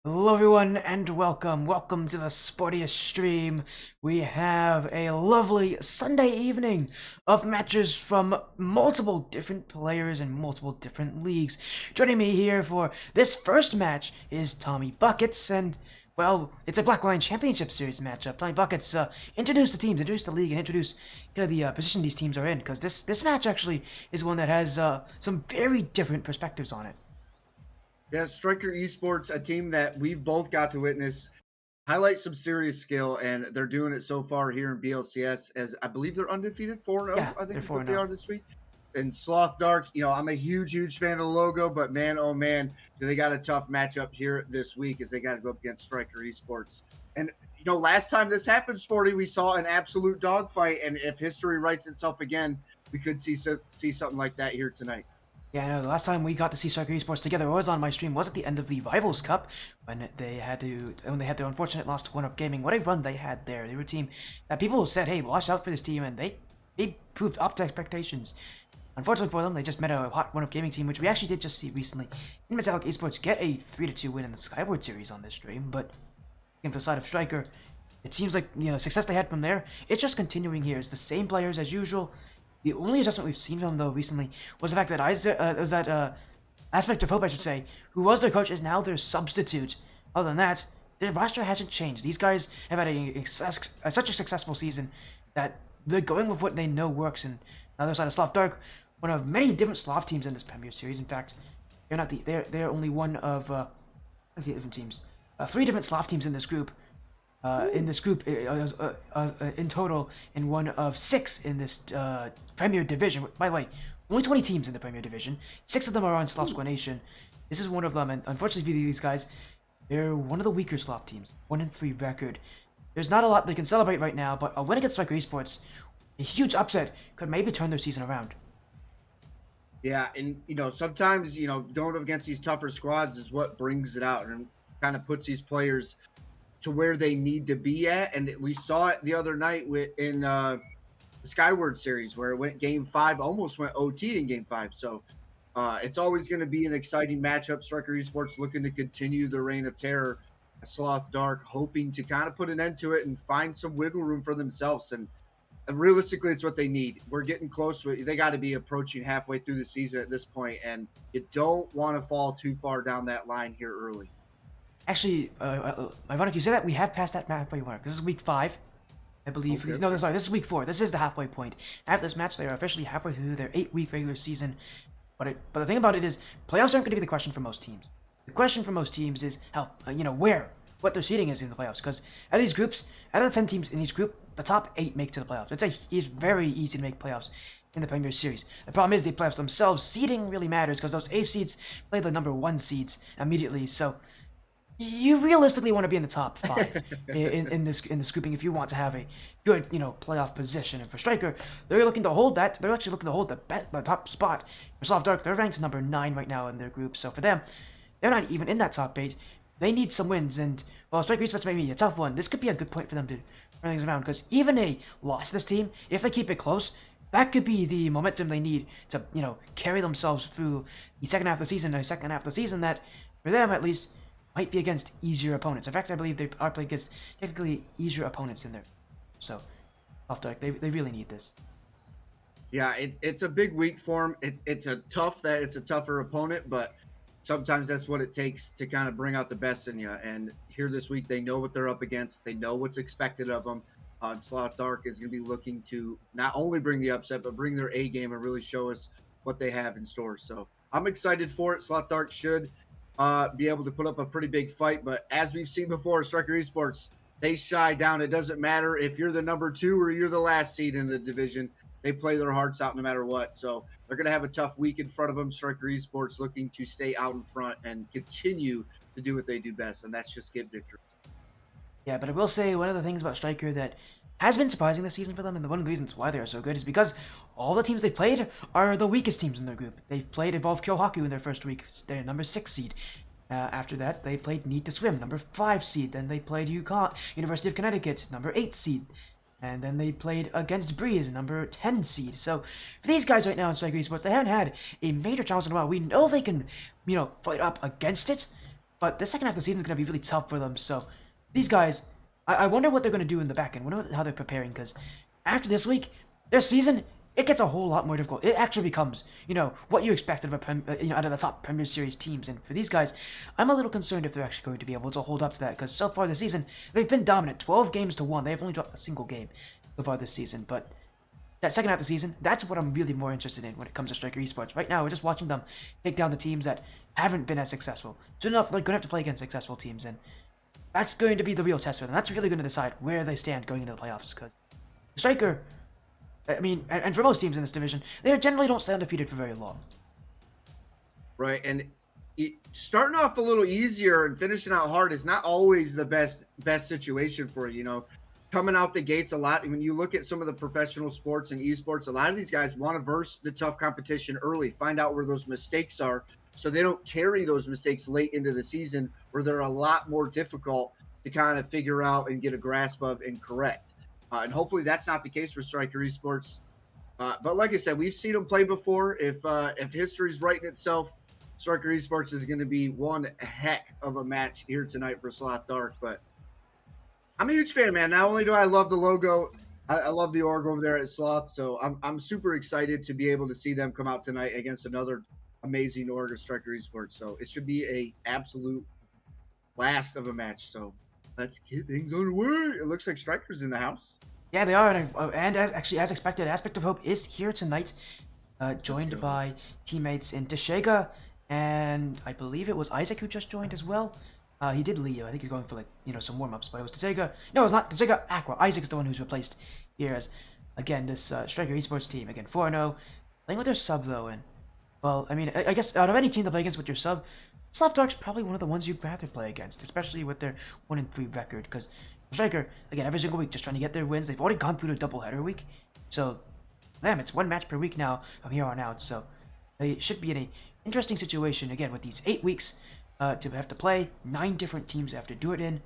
Hello everyone and welcome to the sportiest stream. We have a lovely Sunday evening of matches from multiple different players in multiple different leagues. Joining me here for this first match is TommyBuckets, and well, it's a Black Lion Championship Series matchup. TommyBuckets, introduce the teams, introduce the league, and introduce the position these teams are in, because this match actually is one that has some very different perspectives on it. Yeah, Stryker Esports, a team that we've both got to witness highlight some serious skill, and they're doing it so far here in BLCS. As I believe they're undefeated 4-0, Yeah, I they're think is what they 4-0. are this week. And Sloth Dark, I'm a huge fan of the logo, but man, oh man, do they got a tough matchup here this week as they got to go up against Stryker Esports. And last time this happened, Sporty, we saw an absolute dogfight, and if history writes itself again, we could see something like that here tonight. Yeah, I know. The last time we got to see Stryker Esports together was on my stream. Was at the end of the Rivals Cup when they had their unfortunate loss to One Up Gaming. What a run they had there! They were a team that people said, "Hey, watch out for this team," and they proved up to expectations. Unfortunately for them, they just met a hot One Up Gaming team, which we actually did just see recently. In Metallic Esports get a 3-2 win in the Skyward series on this stream, but for the side of Stryker, it seems like success they had from there. It's just continuing here. It's the same players as usual. The only adjustment we've seen from them, though, recently was the fact that Aspect of Hope, I should say, who was their coach, is now their substitute. Other than that, their roster hasn't changed. These guys have had such a successful season that they're going with what they know works. And on the other side of Sloth Dark, one of many different Sloth teams in this Premier Series. In fact, they're only one of the different teams. Three different Sloth teams in this group in total, and one of six in this Premier Division. By the way, only 20 teams in the Premier Division. Six of them are on Sloth Squad Nation. This is one of them, and unfortunately for these guys, they're one of the weaker Sloth teams. 1-3 record. There's not a lot they can celebrate right now, but a win against Stryker Esports, a huge upset, could maybe turn their season around. Yeah, and sometimes going up against these tougher squads is what brings it out and kind of puts these players to where they need to be at. And we saw it the other night in the Skyward series where it went Game 5, almost went OT in Game 5. So it's always going to be an exciting matchup. Stryker Esports looking to continue the reign of terror. Sloth Dark hoping to kind of put an end to it and find some wiggle room for themselves. And realistically, it's what they need. We're getting close to it. They got to be approaching halfway through the season at this point, and you don't want to fall too far down that line here early. Actually, ironic you say that. We have passed that halfway mark. This is week 5. I believe. Okay. No, sorry, this is week 4. This is the halfway point. After this match, they are officially halfway through their 8-week regular season. But the thing about it is, playoffs aren't going to be the question for most teams. The question for most teams is what their seeding is in the playoffs. Because out of these groups, out of the 10 teams in each group, the top 8 make to the playoffs. It's very easy to make playoffs in the Premier Series. The problem is the playoffs themselves, seeding really matters because those 8 seeds play the number 1 seeds immediately. So you realistically want to be in the top 5 in this grouping if you want to have a good playoff position. And for Stryker, they're looking to hold that. They're actually looking to hold the top spot. For Sloth Dark, they're ranked number 9 right now in their group. So for them, they're not even in that top 8. They need some wins, and while Stryker Esports may be a tough one, this could be a good point for them to turn things around. Because even a loss to this team, if they keep it close, that could be the momentum they need to carry themselves through the second half of the season. The second half of the season that, for them at least, might be against easier opponents. In fact, I believe they are playing against technically easier opponents in there. So, off dark, they really need this. Yeah, it's a big week for them. It's a tougher opponent, but sometimes that's what it takes to kind of bring out the best in you. And here this week, they know what they're up against. They know what's expected of them. And Sloth Dark is going to be looking to not only bring the upset, but bring their A game and really show us what they have in store. So I'm excited for it. Sloth Dark should be able to put up a pretty big fight. But as we've seen before, Stryker Esports, they shy down. It doesn't matter if you're the number 2 or you're the last seed in the division. They play their hearts out no matter what. So they're going to have a tough week in front of them. Stryker Esports looking to stay out in front and continue to do what they do best, and that's just get victories. Yeah, but I will say one of the things about Stryker that has been surprising this season for them, and one of the reasons why they are so good, is because all the teams they played are the weakest teams in their group. They've played Evolve Kyohaku in their first week. They're number 6 seed. After that, they played Need to Swim, number 5 seed. Then they played UConn, University of Connecticut, number 8 seed. And then they played against Breeze, number 10 seed. So for these guys right now in Stryker Esports, they haven't had a major challenge in a while. We know they can, fight up against it. But the second half of the season is going to be really tough for them. So these guys, I wonder what they're going to do in the back end. I wonder how they're preparing, because after this week, their season, it gets a whole lot more difficult. It actually becomes, what you expect out of out of the top Premier Series teams. And for these guys, I'm a little concerned if they're actually going to be able to hold up to that, because so far this season, they've been dominant, 12 games to 1. They've only dropped a single game so far this season. But that second half of the season, that's what I'm really more interested in when it comes to Stryker Esports. Right now, we're just watching them take down the teams that haven't been as successful. Soon enough, they're going to have to play against successful teams, and that's going to be the real test for them. That's really going to decide where they stand going into the playoffs, because Stryker, I mean, and for most teams in this division, they generally don't stay undefeated for very long. Right, and starting off a little easier and finishing out hard is not always the best situation for you. Coming out the gates a lot. When you look at some of the professional sports and esports, a lot of these guys want to verse the tough competition early, find out where those mistakes are, so they don't carry those mistakes late into the season, where they're a lot more difficult to kind of figure out and get a grasp of and correct. And hopefully that's not the case for Stryker Esports. But like I said, we've seen them play before. If history's writing itself, Stryker Esports is going to be one heck of a match here tonight for Sloth Dark. But I'm a huge fan, man. Not only do I love the logo, I love the org over there at Sloth. So I'm super excited to be able to see them come out tonight against another amazing org of Stryker Esports. So it should be a absolute blast of a match. So let's get things underway. It looks like Stryker's in the house. Yeah, they are, and as expected, Aspect of Hope is here tonight, joined by teammates in Deshega, and I believe it was Isaac who just joined as well. He did leave. I think he's going for some warm-ups, but it was Deshega. No, it's not Deshega. Aqua. Isaac's the one who's replaced here as, again, this Stryker Esports team. Again, 4-0, playing with their sub though, and well, I mean, I guess out of any team to play against with your sub, Sloth Dark's probably one of the ones you'd rather play against, especially with their 1-3 record, because Stryker, again, every single week just trying to get their wins. They've already gone through the doubleheader week, so them, it's one match per week now from here on out, so they should be in a interesting situation, again, with these 8 weeks to have to play, 9 different teams they have to do it in.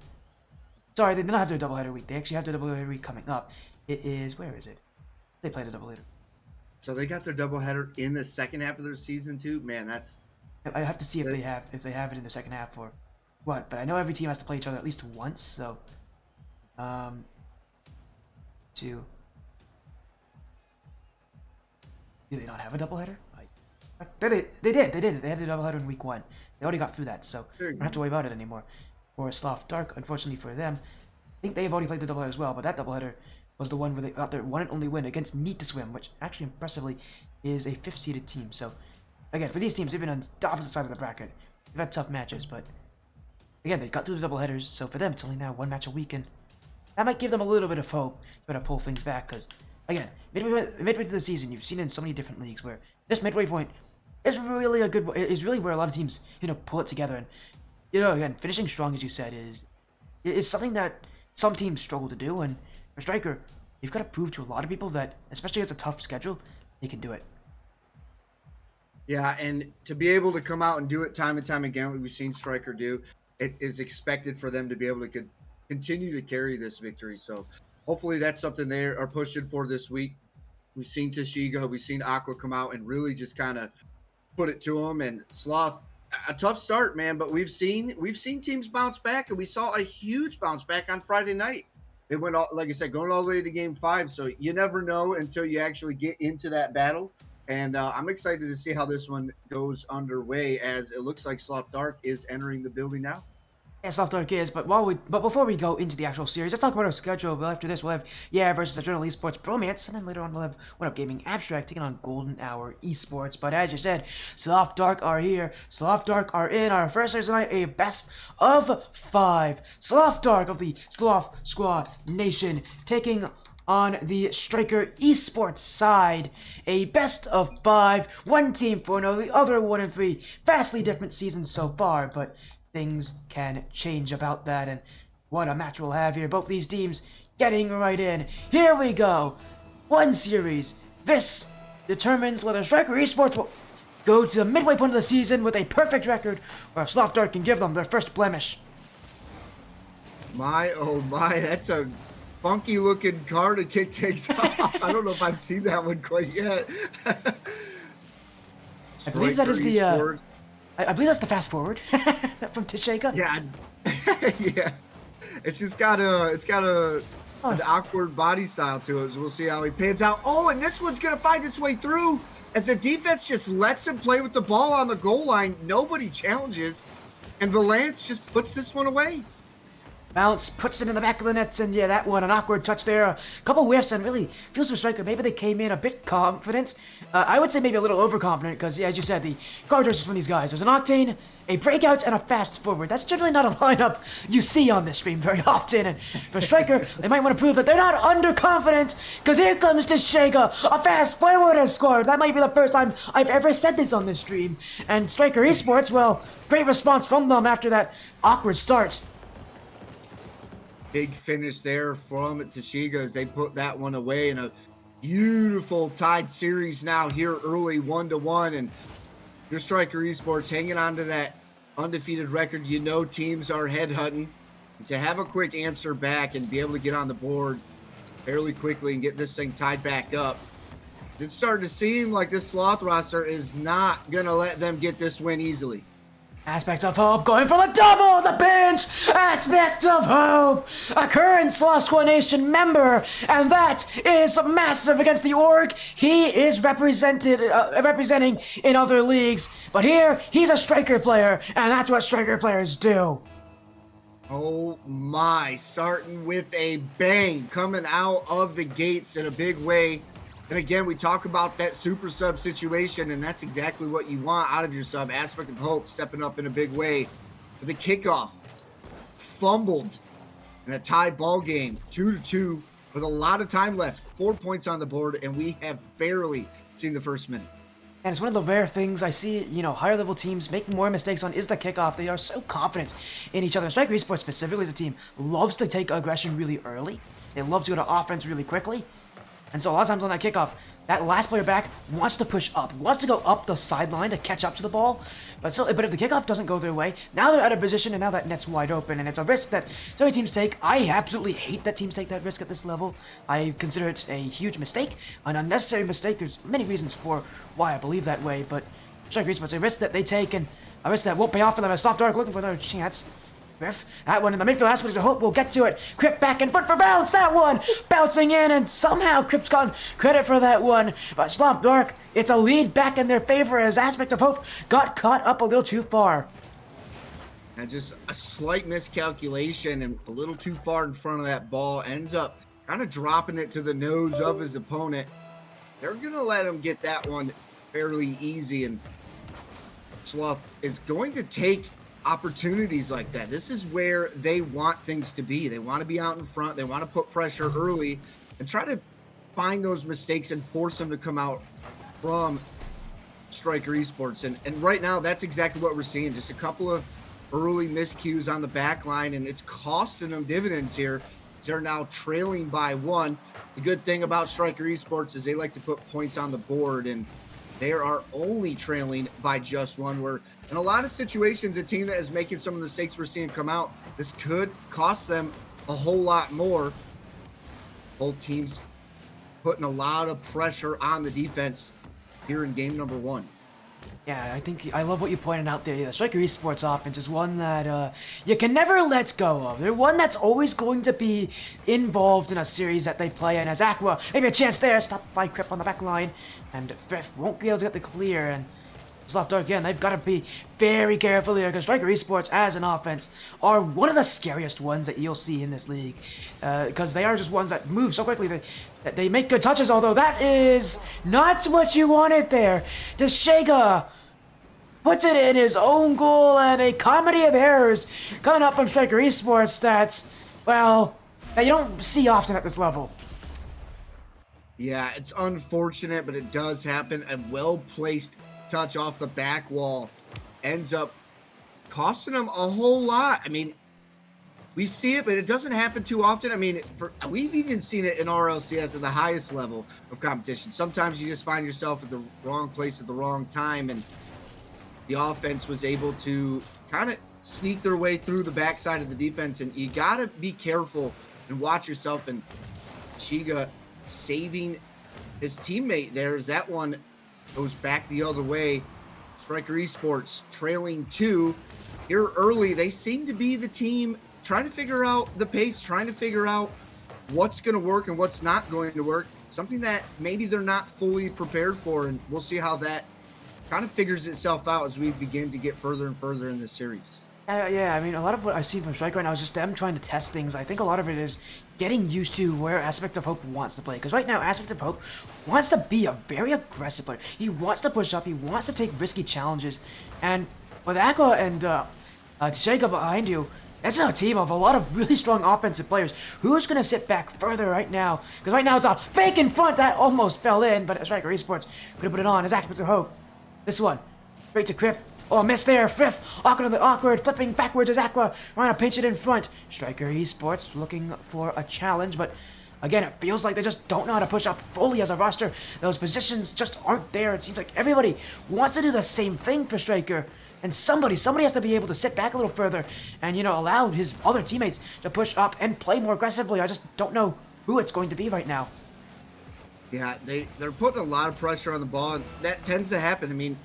Sorry, they don't have their doubleheader week. They actually have their doubleheader week coming up. It is, where is it? They played a doubleheader. So they got their doubleheader in the second half of their season too. Man, that's. I have to see if they have it in the second half or what. But I know every team has to play each other at least once. So, do they not have a doubleheader? They did. They had a doubleheader in week 1. They already got through that, so don't have to worry about it anymore. For Sloth Dark, unfortunately for them, I think they've already played the doubleheader as well. But that doubleheader was the one where they got their one and only win against Need to Swim, which actually impressively is a 5th-seeded team. So, again, for these teams, they've been on the opposite side of the bracket. They've had tough matches, but again, they got through the doubleheaders. So for them, it's only now 1 match a week, and that might give them a little bit of hope to pull things back. Because again, midway through the season, you've seen it in so many different leagues where this midway point is really really where a lot of teams pull it together. And again, finishing strong, as you said, is something that some teams struggle to do. And for Stryker, you've got to prove to a lot of people that, especially against a tough schedule, they can do it. Yeah, and to be able to come out and do it time and time again, like we've seen Stryker do, it is expected for them to be able to continue to carry this victory. So hopefully that's something they are pushing for this week. We've seen Deshega, we've seen Aqua come out and really just kind of put it to them. And Sloth, a tough start, man, but we've seen teams bounce back, and we saw a huge bounce back on Friday night. They went all, like I said, going all the way to game 5. So you never know until you actually get into that battle. And I'm excited to see how this one goes underway, as it looks like Sloth Dark is entering the building now. Yeah, Sloth Dark is, but before we go into the actual series, let's talk about our schedule. Well, after this, we'll have versus Eternal Esports Bromance, and then later on we'll have One Up Gaming Abstract taking on Golden Hour Esports. But as you said, Sloth Dark are here. Sloth Dark are in our first series tonight, a best of 5. Sloth Dark of the Sloth Squad Nation taking on the Stryker Esports side, a best of 5. One team 4-0, the other 1-3. Vastly different seasons so far, but things can change about that, and what a match we'll have here. Both these teams getting right in. Here we go. One series. This determines whether Stryker Esports will go to the midway point of the season with a perfect record, or if Sloth Dark can give them their first blemish. My, oh my, that's a funky looking car to kick takes off. I don't know if I've seen that one quite yet. I believe that is the I believe that's the fast forward from Tashega. Yeah, yeah. It's got an awkward body style to it. So we'll see how he pans out. Oh, and this one's gonna find its way through as the defense just lets him play with the ball on the goal line. Nobody challenges, and Valance just puts this one away. Bounce, puts it in the back of the nets, and yeah, that one, an awkward touch there. A couple whiffs, and really feels for Stryker. Maybe they came in a bit confident. I would say maybe a little overconfident, because, yeah, as you said, the card choices from these guys. There's an Octane, a Breakout, and a Fast Forward. That's generally not a lineup you see on this stream very often, and for Stryker, they might want to prove that they're not underconfident, because here comes Tashega. A Fast Forward has scored. That might be the first time I've ever said this on this stream. And Stryker Esports, well, great response from them after that awkward start. Big finish there from Tashega as they put that one away in a beautiful tied series now here early 1-1. And your Stryker Esports hanging on to that undefeated record. You know teams are headhunting. And to have a quick answer back and be able to get on the board fairly quickly and get this thing tied back up, it's starting to seem like this Sloth roster is not going to let them get this win easily. Aspect of Hope going for the double, the bench. Aspect of Hope, a current Sloth Squad Nation member, and that is massive against the org. He is representing in other leagues, but here he's a Stryker player, and that's what Stryker players do. Oh my, starting with a bang, coming out of the gates in a big way. And again, we talk about that super sub situation, and that's exactly what you want out of your sub. Aspect of Hope stepping up in a big way. For the kickoff, fumbled in a tied ball game, 2-2, with a lot of time left. 4 points on the board, and we have barely seen the first minute. And it's one of the rare things I see, higher level teams making more mistakes on is the kickoff. They are so confident in each other. Stryker Esports specifically as a team loves to take aggression really early. They love to go to offense really quickly. And so a lot of times on that kickoff, that last player back wants to push up, wants to go up the sideline to catch up to the ball. But if the kickoff doesn't go their way, now they're out of position and now that net's wide open. And it's a risk that so many teams take. I absolutely hate that teams take that risk at this level. I consider it a huge mistake, an unnecessary mistake. There's many reasons for why I believe that way, but Stryker Esports, a risk that they take and a risk that won't pay off for them. As Soft Dark looking for another chance. That one in the midfield aspect of Hope, we'll get to it. Crip back in front for Bounce, that one bouncing in, and somehow Crip's gotten credit for that one. But Sloth Dark, it's a lead back in their favor as Aspect of Hope got caught up a little too far. And just a slight miscalculation and a little too far in front of that ball, ends up kind of dropping it to the nose of his opponent. They're going to let him get that one fairly easy, and Sloth is going to take opportunities like that. This is where they want things to be. They want to be out in front. They want to put pressure early and try to find those mistakes and force them to come out from Stryker Esports. And right now, that's exactly what we're seeing. Just a couple of early miscues on the back line, and it's costing them dividends here. They're now trailing by 1. The good thing about Stryker Esports is they like to put points on the board, and they are only trailing by just 1, where in a lot of situations, a team that is making some of the mistakes we're seeing come out, this could cost them a whole lot more. Both teams putting a lot of pressure on the defense here in game number 1. Yeah, I think I love what you pointed out there. The Stryker Esports offense is one that you can never let go of. They're one that's always going to be involved in a series that they play in. As Aqua, maybe a chance there, stopped by Crip on the back line, and Thrift won't be able to get the clear, and Sloth Dark again, they've got to be very careful here because Stryker Esports as an offense are one of the scariest ones that you'll see in this league because they are just ones that move so quickly that they make good touches, although that is not what you wanted there. Tashega puts it in his own goal, and a comedy of errors coming up from Stryker Esports that you don't see often at this level. Yeah, it's unfortunate, but it does happen. A well-placed touch off the back wall ends up costing them a whole lot. I mean, we see it, but it doesn't happen too often. I mean, we've even seen it in RLCS at the highest level of competition. Sometimes you just find yourself at the wrong place at the wrong time, and the offense was able to kind of sneak their way through the backside of the defense, and you got to be careful and watch yourself. And Shiga saving his teammate there as that one goes back the other way. Stryker Esports trailing 2. Here early, they seem to be the team trying to figure out the pace, trying to figure out what's going to work and what's not going to work. Something that maybe they're not fully prepared for, and we'll see how that kind of figures itself out as we begin to get further and further in this series. Yeah, I mean, a lot of what I've seen from Stryker right now is just them trying to test things. I think a lot of it is getting used to where Aspect of Hope wants to play. Because right now, Aspect of Hope wants to be a very aggressive player. He wants to push up. He wants to take risky challenges. And with Aqua and Tshega behind you, that's a team of a lot of really strong offensive players. Who's going to sit back further right now? Because right now it's a fake in front that almost fell in, but Stryker Esports could have put it on as Aspect of Hope. This one, straight to Crip. Oh, miss there. Frith, awkward, flipping backwards as Aqua, trying to pinch it in front. Stryker Esports looking for a challenge, but again, it feels like they just don't know how to push up fully as a roster. Those positions just aren't there. It seems like everybody wants to do the same thing for Stryker. And somebody has to be able to sit back a little further and, allow his other teammates to push up and play more aggressively. I just don't know who it's going to be right now. Yeah, they're putting a lot of pressure on the ball, and that tends to happen. I mean,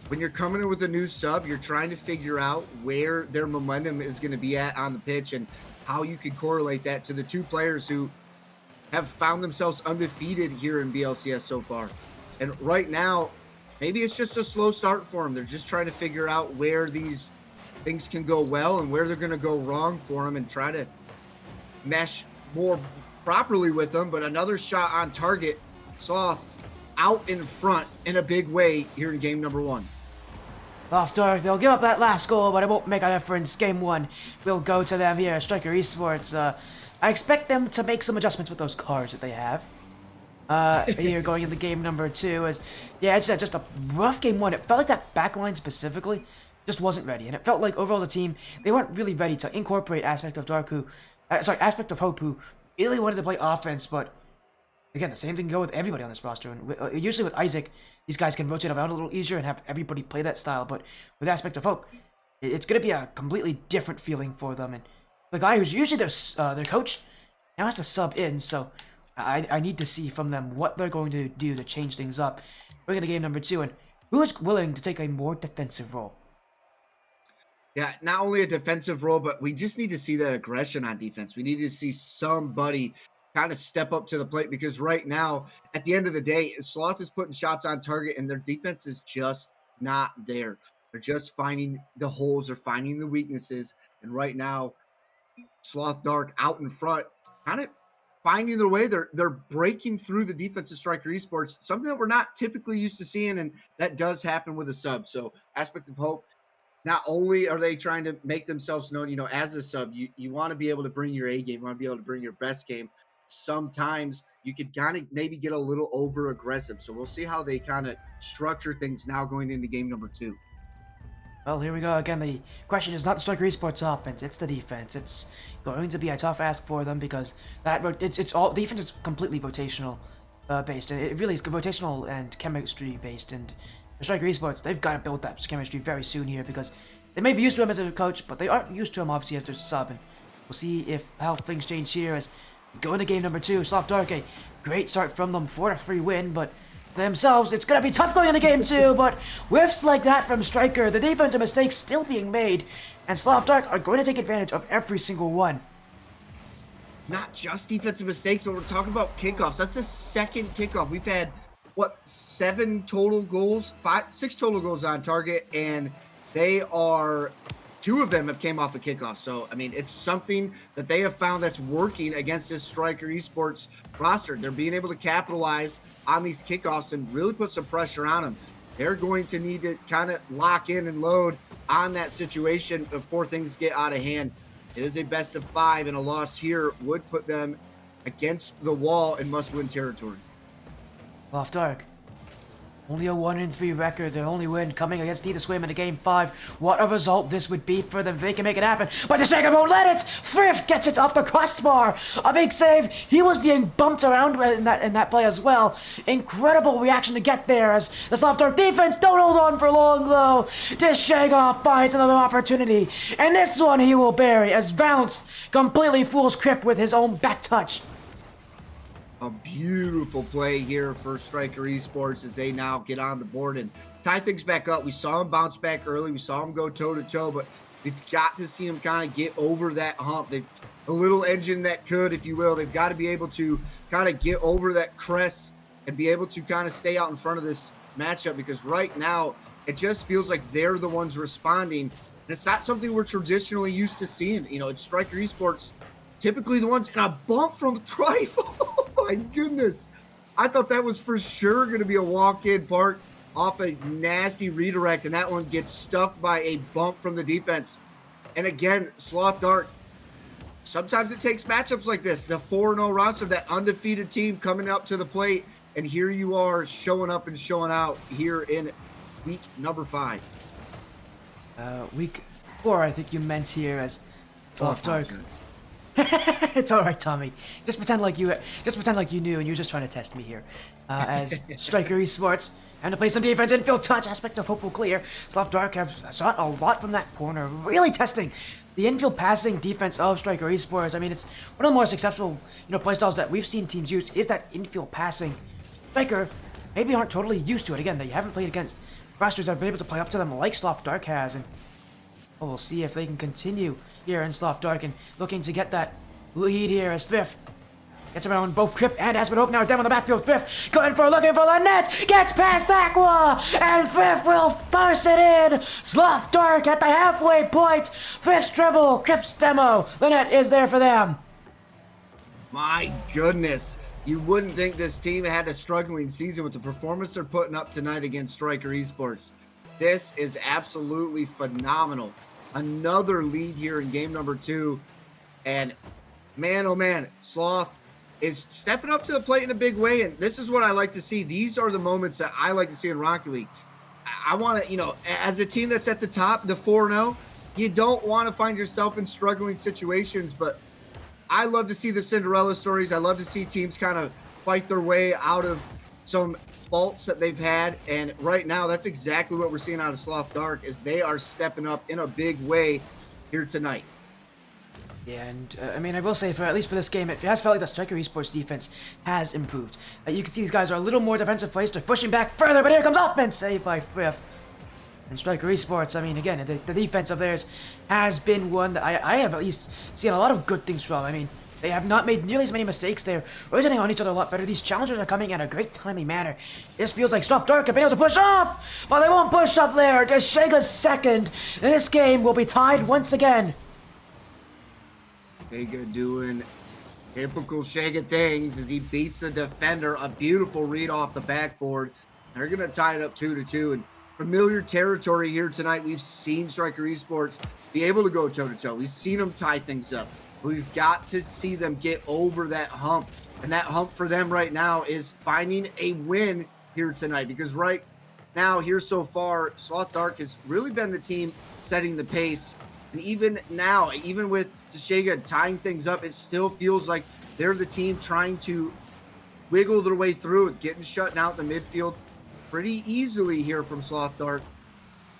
when you're coming in with a new sub, you're trying to figure out where their momentum is going to be at on the pitch and how you can correlate that to the two players who have found themselves undefeated here in BLCS so far. And right now, maybe it's just a slow start for them. They're just trying to figure out where these things can go well and where they're going to go wrong for them and try to mesh more properly with them. But another shot on target, Sloth out in front in a big way here in game number 1. After they'll give up that last goal, but it won't make a difference. Game 1 will go to them here. Stryker Esports. I expect them to make some adjustments with those cars that they have. Here going into game number 2 is, it's just a rough game 1. It felt like that backline specifically just wasn't ready, and it felt like overall the team, they weren't really ready to incorporate Aspect of Hope, who really wanted to play offense, but again, the same thing can go with everybody on this roster. And usually with Isaac, these guys can rotate around a little easier and have everybody play that style. But with Aspect of Hope, it's going to be a completely different feeling for them. And the guy who's usually their coach now has to sub in. So I need to see from them what they're going to do to change things up. We're going to game number 2. And who is willing to take a more defensive role? Yeah, not only a defensive role, but we just need to see that aggression on defense. We need to see somebody kind of step up to the plate, because right now, at the end of the day, Sloth is putting shots on target and their defense is just not there. They're just finding the holes, they're finding the weaknesses. And right now, Sloth Dark out in front, kind of finding their way. They're breaking through the defense of Stryker Esports, something that we're not typically used to seeing, and that does happen with a sub. So Aspect of Hope, not only are they trying to make themselves known, as a sub, you want to be able to bring your A game, you want to be able to bring your best game. Sometimes you could kind of maybe get a little over aggressive. So we'll see how they kind of structure things now going into game number 2. Well, here we go again. The question is not the Stryker Esports offense, it's the defense. It's going to be a tough ask for them because it's all defense is completely rotational based. It really is rotational and chemistry based. And for Stryker Esports, they've got to build that chemistry very soon here, because they may be used to him as a coach, but they aren't used to him obviously as their sub. And we'll see how things change here as going to game number 2. Sloth Dark, a great start from them for a free win, but themselves, it's going to be tough going into game 2, but whiffs like that from Stryker, the defensive mistakes still being made, and Sloth Dark are going to take advantage of every single one. Not just defensive mistakes, but we're talking about kickoffs. That's the second kickoff. We've had, 6 total goals on target, and they are 2 of them have came off a kickoff. So, I mean, it's something that they have found that's working against this Stryker Esports roster. They're being able to capitalize on these kickoffs and really put some pressure on them. They're going to need to kind of lock in and load on that situation before things get out of hand. It is a best of 5, and a loss here would put them against the wall in must-win territory. Sloth Dark, only a 1-3 record, their only win coming against Need to Swim in Game 5. What a result this would be for them if they can make it happen. But the Stryker won't let it! Frith gets it off the crossbar! A big save! He was being bumped around in that play as well. Incredible reaction to get there as the Sloth Dark defense don't hold on for long though. Shagoff finds another opportunity. And this one he will bury as Bounce completely fools Crip with his own back touch. A beautiful play here for Stryker Esports as they now get on the board and tie things back up. We saw him bounce back early. We saw him go toe-to-toe, but we've got to see him kind of get over that hump. They've a little engine that could, if you will. They've got to be able to kind of get over that crest and be able to kind of stay out in front of this matchup, because right now it just feels like they're the ones responding. And it's not something we're traditionally used to seeing. You know, it's Stryker Esports, typically the ones, and a bump from Thrive. Oh my goodness. I thought that was for sure going to be a walk-in park off a nasty redirect, and that one gets stuffed by a bump from the defense. And again, Sloth Dark, sometimes it takes matchups like this, the 4-0 roster, that undefeated team coming up to the plate, and here you are showing up and showing out here in week number 5. Week 4, I think you meant here, as Sloth Dark. It's all right, Tommy. Just pretend like you knew, and you're just trying to test me here. As Stryker Esports, and to play some defense, infield touch, aspect of hope will clear. Sloth Dark have sought a lot from that corner, really testing the infield passing defense of Stryker Esports. I mean, it's one of the more successful, play styles that we've seen teams use is that infield passing. Stryker maybe aren't totally used to it. Again, they haven't played against rosters that have been able to play up to them like Sloth Dark has, and we'll see if they can continue here in Sloth Dark and looking to get that lead here as Fifth gets around both Crip and Aspen Hope. Now down on the backfield. Fifth looking for the net. Gets past Aqua. And Fifth will force it in. Sloth Dark at the halfway point. Fifth's dribble. Crip's demo. The net is there for them. My goodness. You wouldn't think this team had a struggling season with the performance they're putting up tonight against Stryker Esports. This is absolutely phenomenal. Another lead here in game number 2. And man, oh man, Sloth is stepping up to the plate in a big way. And this is what I like to see. These are the moments that I like to see in Rocket League. I want to, as a team that's at the top, the 4-0, you don't want to find yourself in struggling situations, but I love to see the Cinderella stories. I love to see teams kind of fight their way out of some faults that they've had. And right now, that's exactly what we're seeing out of Sloth Dark, is they are stepping up in a big way here tonight. Yeah, and I will say, at least for this game, it has felt like the Stryker Esports defense has improved. You can see these guys are a little more defensive placed. They're pushing back further, but here comes offense, saved by Frith. And Stryker Esports, again, the defense of theirs has been one that I have at least seen a lot of good things from. They have not made nearly as many mistakes. They're rotating on each other a lot better. These challengers are coming in a great timely manner. This feels like Sloth Dark have been able to push up, but they won't push up there. Deshega's second. And this game will be tied once again. Shega doing typical Shega things as he beats the defender. A beautiful read off the backboard. They're going to tie it up 2-2. And familiar territory here tonight. We've seen Stryker Esports be able to go toe-to-toe. We've seen them tie things up. We've got to see them get over that hump. And that hump for them right now is finding a win here tonight. Because right now, here so far, Sloth Dark has really been the team setting the pace. And even now, even with Deshaga tying things up, it still feels like they're the team trying to wiggle their way through it, getting shut out in the midfield pretty easily here from Sloth Dark.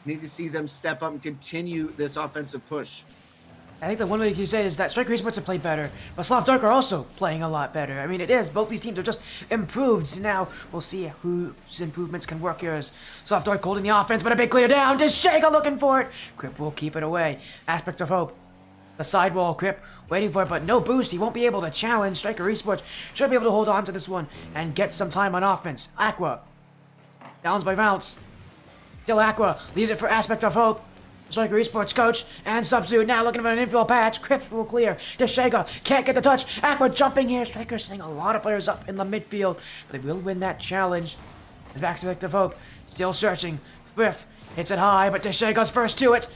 Need to see them step up and continue this offensive push. I think the one way you can say is that Stryker Esports have played better, but Sloth Dark are also playing a lot better. It is. Both these teams are just improved. Now, we'll see whose improvements can work here as Sloth Dark holding the offense, but a big clear down. Deshaga looking for it. Crip will keep it away. Aspect of hope. The sidewall, Crip waiting for it, but no boost. He won't be able to challenge. Stryker Esports should be able to hold on to this one and get some time on offense. Aqua. Downs by Bounce. Still Aqua. Leaves it for Aspect of Hope. Stryker Esports coach and substitute now looking for an infield patch. Crips will clear. Deshaga can't get the touch. Aqua jumping here. Stryker setting a lot of players up in the midfield, but they will win that challenge. As Aspect of Hope still searching. Frith hits it high, but Deshaga's first to it.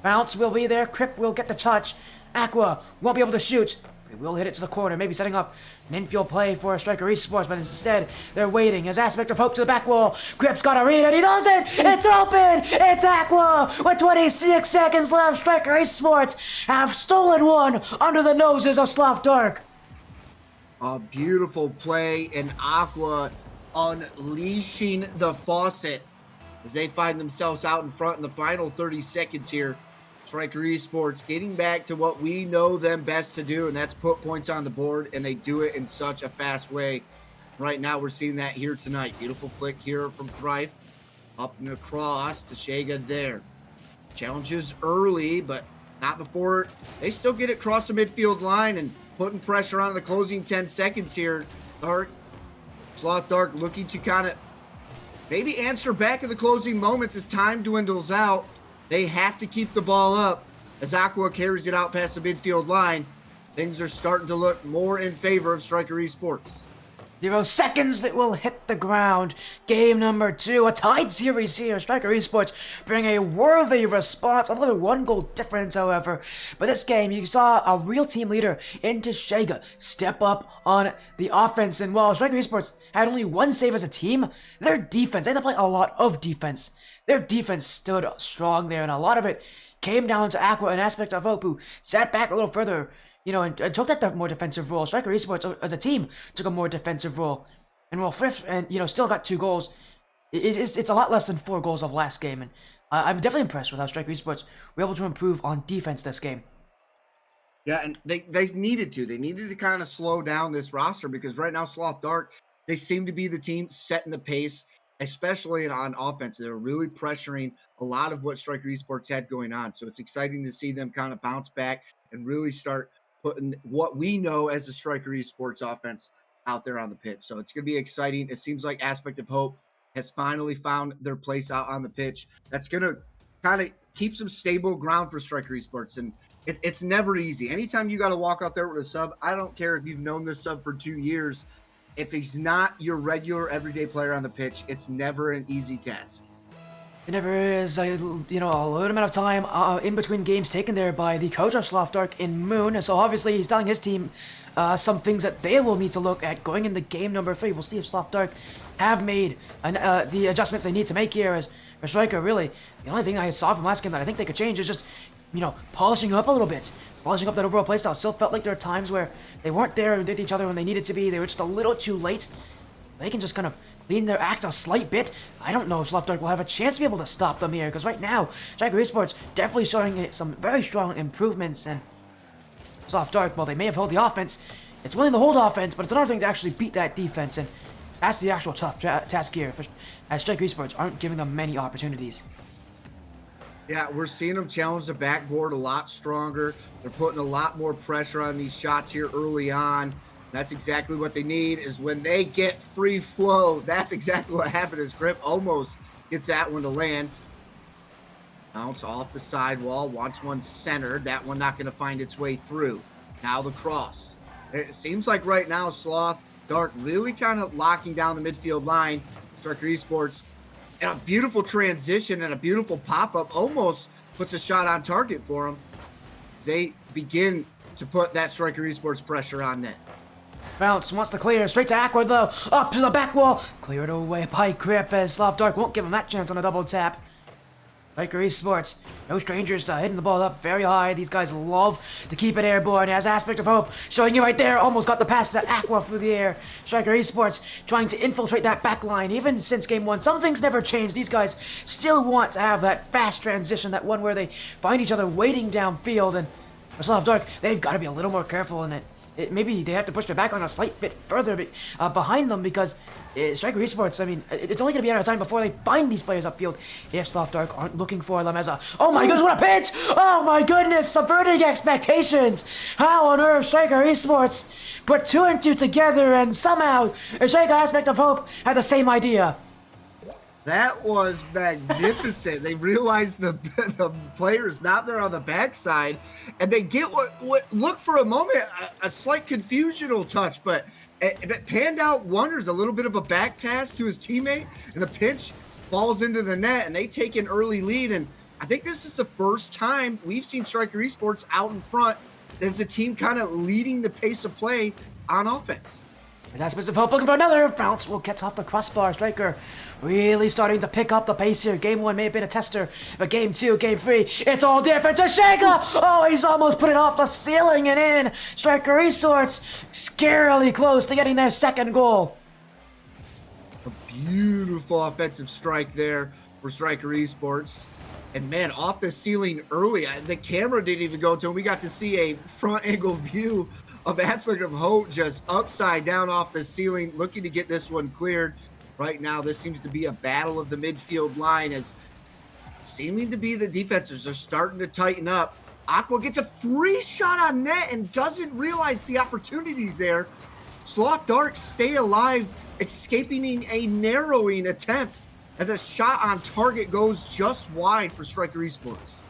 Bounce will be there. Crip will get the touch. Aqua won't be able to shoot. They will hit it to the corner, maybe setting up an infield play for Stryker Esports, but instead they're waiting as Aspect of Hope to the back wall. Crip's got to read it. He doesn't. It's open. It's Aqua with 26 seconds left. Stryker Esports have stolen one under the noses of Sloth Dark. A beautiful play, and Aqua unleashing the faucet as they find themselves out in front in the final 30 seconds here. Stryker Esports getting back to what we know them best to do, and that's put points on the board, and they do it in such a fast way. Right now, we're seeing that here tonight. Beautiful flick here from Thrive. Up and across to Shega there. Challenges early, but not before they still get it across the midfield line and putting pressure on the closing 10 seconds here. Dark, Sloth Dark looking to kind of maybe answer back in the closing moments as time dwindles out. They have to keep the ball up as Aqua carries it out past the midfield line. Things are starting to look more in favor of Stryker Esports. 0 seconds that will hit the ground. Game number 2, a tied series here. Stryker Esports bring a worthy response. Another 1-goal difference, however. But this game, you saw a real team leader into Shega step up on the offense. And while Stryker Esports had only 1 save as a team, their defense, they had to play a lot of defense. Their defense stood strong there, and a lot of it came down to Aqua and Aspect of Hope, who sat back a little further, and took that more defensive role. Stryker Esports, as a team, took a more defensive role. And while Fifth, still got 2 goals, it's a lot less than 4 goals of last game. And I'm definitely impressed with how Stryker Esports were able to improve on defense this game. Yeah, and they needed to. They needed to kind of slow down this roster because right now, Sloth Dark, they seem to be the team setting the pace, especially on offense. They're really pressuring a lot of what Stryker Esports had going on. So it's exciting to see them kind of bounce back and really start putting what we know as the Stryker Esports offense out there on the pitch. So it's going to be exciting. It seems like Aspect of Hope has finally found their place out on the pitch. That's going to kind of keep some stable ground for Stryker Esports. And it's never easy. Anytime you got to walk out there with a sub, I don't care if you've known this sub for 2 years. If he's not your regular everyday player on the pitch, it's never an easy task. It never is, a little amount of time in between games taken there by the coach of Sloth Dark in Moon. So obviously he's telling his team some things that they will need to look at going into game number 3. We'll see if Sloth Dark have made the adjustments they need to make here. As for Stryker, really, the only thing I saw from last game that I think they could change is just, polishing up a little bit. Polishing up that overall playstyle. Still felt like there are times where they weren't there with each other when they needed to be. They were just a little too late. They can just kind of lean their act a slight bit. I don't know if Sloth Dark will have a chance to be able to stop them here, because right now, Stryker Esports definitely showing some very strong improvements, and Sloth Dark, while they may have held the offense, it's willing to hold offense, but it's another thing to actually beat that defense, and that's the actual tough task here, as Stryker Esports aren't giving them many opportunities. Yeah, we're seeing them challenge the backboard a lot stronger. They're putting a lot more pressure on these shots here early on. That's exactly what they need, is when they get free flow. That's exactly what happened as Grip almost gets that one to land. Bounce off the sidewall, wants one centered. That one not going to find its way through. Now the cross. It seems like right now Sloth Dark really kind of locking down the midfield line. Stryker Esports, and a beautiful transition and a beautiful pop-up almost puts a shot on target for them. They begin to put that Stryker Esports pressure on net. Bounce wants to clear, straight to Aqua though, up to the back wall, cleared away by Grip as Sloth Dark won't give him that chance on a double tap. Stryker Esports, no strangers to hitting the ball up very high. These guys love to keep it airborne, as Aspect of Hope showing you right there, almost got the pass to Aqua through the air. Stryker Esports trying to infiltrate that back line, even since game 1. Some things never change. These guys still want to have that fast transition, that one where they find each other waiting downfield, and for Sloth Dark, they've got to be a little more careful in it. Maybe they have to push their back on a slight bit further behind them, because Stryker Esports, it's only going to be out of time before they find these players upfield if Sloth Dark aren't looking for them as a... Oh my goodness, what a pitch! Oh my goodness, subverting expectations! How on earth Stryker Esports put 2 and 2 together, and somehow Stryker Aspect of Hope had the same idea. That was magnificent. They realized the player's not there on the backside, and they get what look for a moment, a slight confusional touch, but it panned out wonders. A little bit of a back pass to his teammate, and the pinch falls into the net, and they take an early lead. And I think this is the first time we've seen Stryker Esports out in front as the team kind of leading the pace of play on offense. Aspect of Hope looking for another bounce. Will gets off the crossbar. Stryker really starting to pick up the pace here. Game 1 may have been a tester, but game 2, game 3, it's all different. To Shega! Oh, he's almost put it off the ceiling and in. Stryker Esports scarily close to getting their second goal. A beautiful offensive strike there for Stryker Esports. And man, off the ceiling early. The camera didn't even go to him. We got to see a front angle view of Aspect of Hope just upside down off the ceiling, looking to get this one cleared. right now. This seems to be a battle of the midfield line as seeming to be the defenses are starting to tighten up. Aqua gets a free shot on net and doesn't realize the opportunities there. Sloth Dark stay alive, escaping a narrowing attempt as a shot on target goes just wide for Stryker Esports.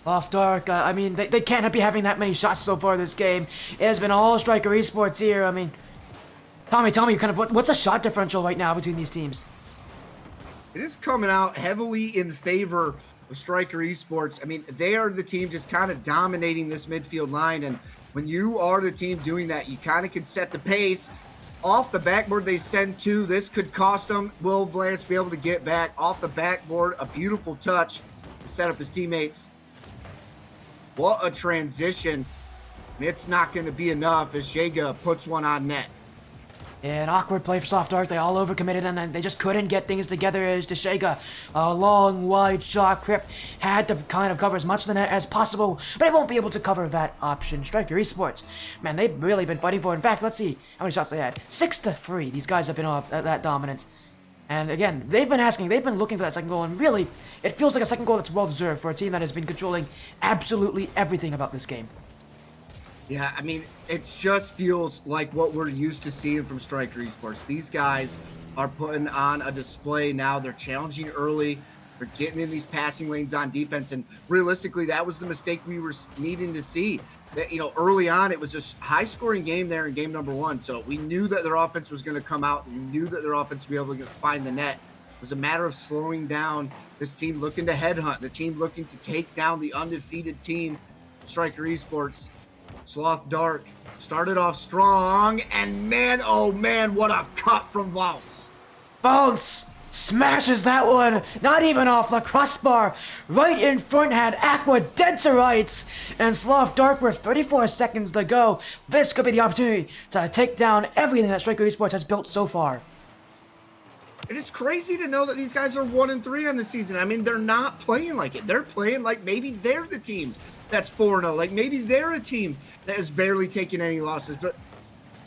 Off Dark, I mean, they can't be having that many shots so far this game. It has been all Stryker Esports here. I mean, Tommy, tell me kind of what's a shot differential right now between these teams? It is coming out heavily in favor of Stryker Esports. I mean, they are the team just kind of dominating this midfield line, and when you are the team doing that, you kind of can set the pace. Off the backboard, they send two. This could cost them. Will Vlance be able to get back? Off the backboard, a beautiful touch to set up his teammates. What a transition. It's not going to be enough as Jaga puts one on net. Yeah, an awkward play for Sloth Dark. They all overcommitted and they just couldn't get things together as Deshega. A long, wide shot. Crip had to kind of cover as much of the net as possible, but it won't be able to cover that option. Stryker Esports, man, they've really been fighting for it. In fact, let's see how many shots they had. 6-3. These guys have been that dominant. And again, they've been looking for that second goal, and really, it feels like a second goal that's well-deserved for a team that has been controlling absolutely everything about this game. Yeah, I mean, it just feels like what we're used to seeing from Stryker Esports. These guys are putting on a display now. They're challenging early. They're getting in these passing lanes on defense, and realistically, that was the mistake we were needing to see. That, you know, early on, it was just high-scoring game there in game number one, so we knew that their offense was going to come out. We knew that their offense would be able to find the net. It was a matter of slowing down this team looking to headhunt, the team looking to take down the undefeated team, Stryker Esports. Sloth Dark started off strong, and man, oh man, what a cut from Bounce. Bounce smashes that one, not even off the crossbar. Right in front had Aqua dead to rights, and Sloth Dark with 34 seconds to go. This could be the opportunity to take down everything that Stryker Esports has built so far. It is crazy to know that these guys are 1-3 on the season. I mean, they're not playing like it. They're playing like maybe they're the team that's 4-0. Like maybe they're a team that has barely taken any losses. But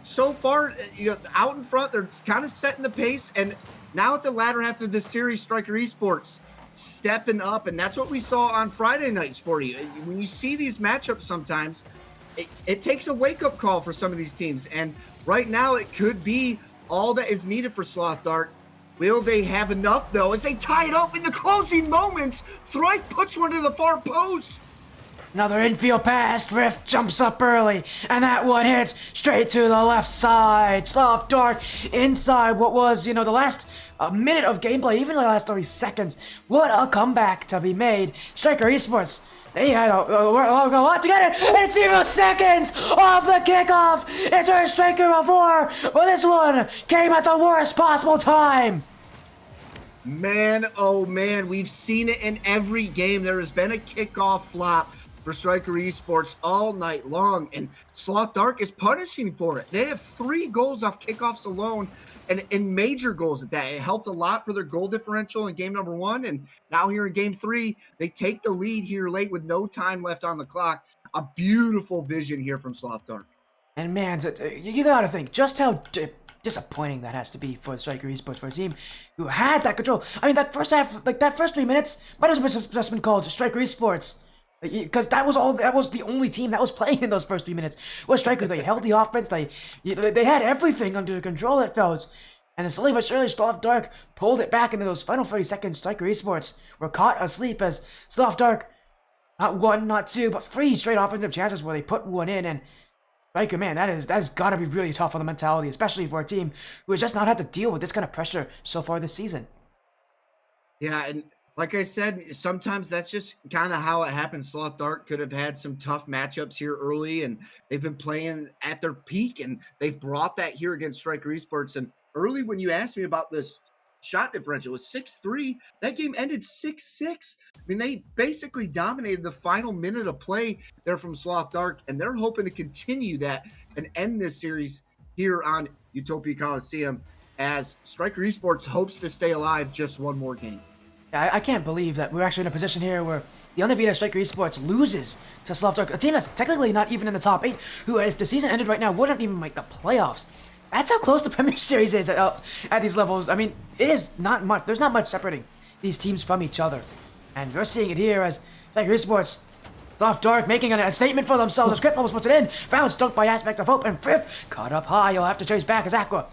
so far, you know, out in front, they're kind of setting the pace. And now at the latter half of this series, Stryker Esports stepping up. And that's what we saw on Friday night, Sporty. When you see these matchups sometimes, it takes a wake-up call for some of these teams. And right now, it could be all that is needed for Sloth Dark. Will they have enough, though, as they tie it up in the closing moments? Thrice puts one to the far post. Another infield pass. Rift jumps up early, and that one hits straight to the left side. Sloth Dark inside what was, you know, the last minute of gameplay, even the last 30 seconds. What a comeback to be made. Stryker Esports, they had a lot to get it, and it's 0 seconds off the kickoff. It's our Stryker before, but this one came at the worst possible time. Man, oh man, we've seen it in every game. There has been a kickoff flop for Stryker Esports all night long, and Sloth Dark is punishing for it. They have 3 goals off kickoffs alone, and major goals at that. It helped a lot for their goal differential in game number 1, and now here in game 3, they take the lead here late with no time left on the clock. A beautiful vision here from Sloth Dark. And man, you gotta think just how disappointing that has to be for Stryker Esports, for a team who had that control. I mean, that first half, like that first 3 minutes, might have just been called Stryker Esports. Because that was the only team that was playing in those first 3 minutes. Was Stryker. They held the offense. They had everything under control, it felt. And then slowly but surely, Sloth Dark pulled it back into those final 30 seconds. Stryker Esports were caught asleep as Sloth Dark, not 1, not 2, but 3 straight offensive chances where they put one in. And Stryker, man, that's got to be really tough on the mentality, especially for a team who has just not had to deal with this kind of pressure so far this season. Yeah, and like I said, sometimes that's just kind of how it happens. Sloth Dark could have had some tough matchups here early, and they've been playing at their peak, and they've brought that here against Stryker Esports. And early, when you asked me about this shot differential, it was 6-3. That game ended 6-6. I mean, they basically dominated the final minute of play there from Sloth Dark, and they're hoping to continue that and end this series here on Utopia Coliseum as Stryker Esports hopes to stay alive just one more game. I can't believe that we're actually in a position here where the undefeated Stryker Esports loses to Dark, a team that's technically not even in the top 8, who, if the season ended right now, wouldn't even make the playoffs. That's how close the Premier Series is at these levels. I mean, it is not much. There's not much separating these teams from each other. And you're seeing it here as Stryker Esports, Sloth Dark making a statement for themselves. The script almost puts it in. Bounce dunked by Aspect of Hope, and Frith caught up high. You'll have to chase back as Aqua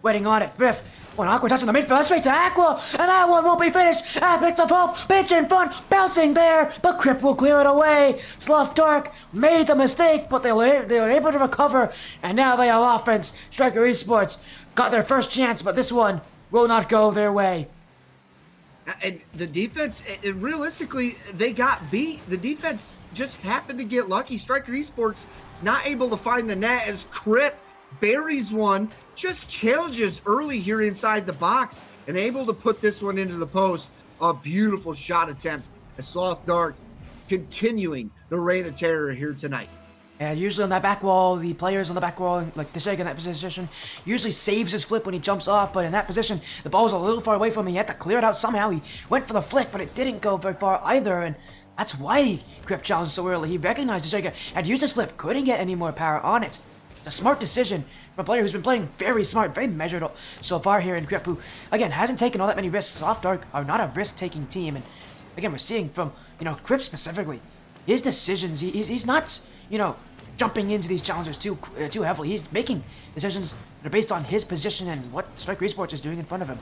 waiting on it. Frith, when Aqua touching the midfield, that's straight to Aqua, and that one won't be finished. Aspect of Hope, pitch in front, bouncing there, but Crip will clear it away. Sloth Dark made the mistake, but they were able to recover, and now they have offense. Stryker Esports got their first chance, but this one will not go their way. And the defense, realistically, they got beat. The defense just happened to get lucky. Stryker Esports not able to find the net as Crip buries one, just challenges early here inside the box, and able to put this one into the post. A beautiful shot attempt as Sloth Dark continuing the reign of terror here tonight. And usually on that back wall, the players on the back wall, like Deshega in that position, usually saves his flip when he jumps off, but in that position, the ball was a little far away from him. He had to clear it out somehow. He went for the flick, but it didn't go very far either, and that's why Crip challenged so early. He recognized Deshega had used his flip, couldn't get any more power on it. It's a smart decision from a player who's been playing very smart, very measured so far here in Crip, who, again, hasn't taken all that many risks. Sloth Dark are not a risk-taking team, and again, we're seeing from, Crip specifically, his decisions, he's not, jumping into these challenges too heavily. He's making decisions that are based on his position and what Stryker Esports is doing in front of him.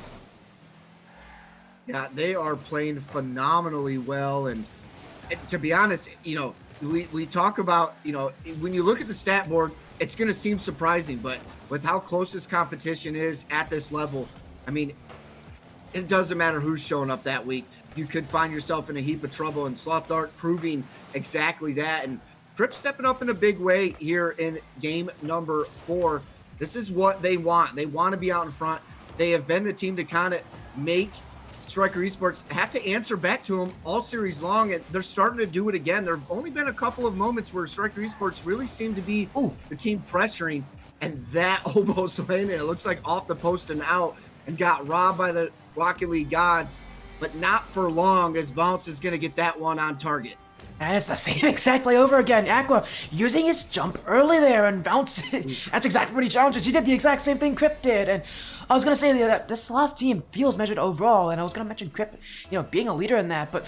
Yeah, they are playing phenomenally well, and to be honest, we talk about, when you look at the stat board, it's going to seem surprising, but with how close this competition is at this level, I mean, it doesn't matter who's showing up that week. You could find yourself in a heap of trouble, and Sloth Dark proving exactly that. And Crip stepping up in a big way here in game number 4. This is what they want. They want to be out in front. They have been the team to kind of make Stryker Esports have to answer back to them all series long, and they're starting to do it again. There have only been a couple of moments where Stryker Esports really seemed to be the team pressuring, and that almost landed. It looks like off the post and out, and got robbed by the Rocket League gods, but not for long, as Bounce is going to get that one on target. And it's the same exactly over again. Aqua using his jump early there, and Bounce, that's exactly what he challenges. He did the exact same thing Crip did, and I was going to say that the Sloth team feels measured overall, and I was going to mention Crip, being a leader in that, but,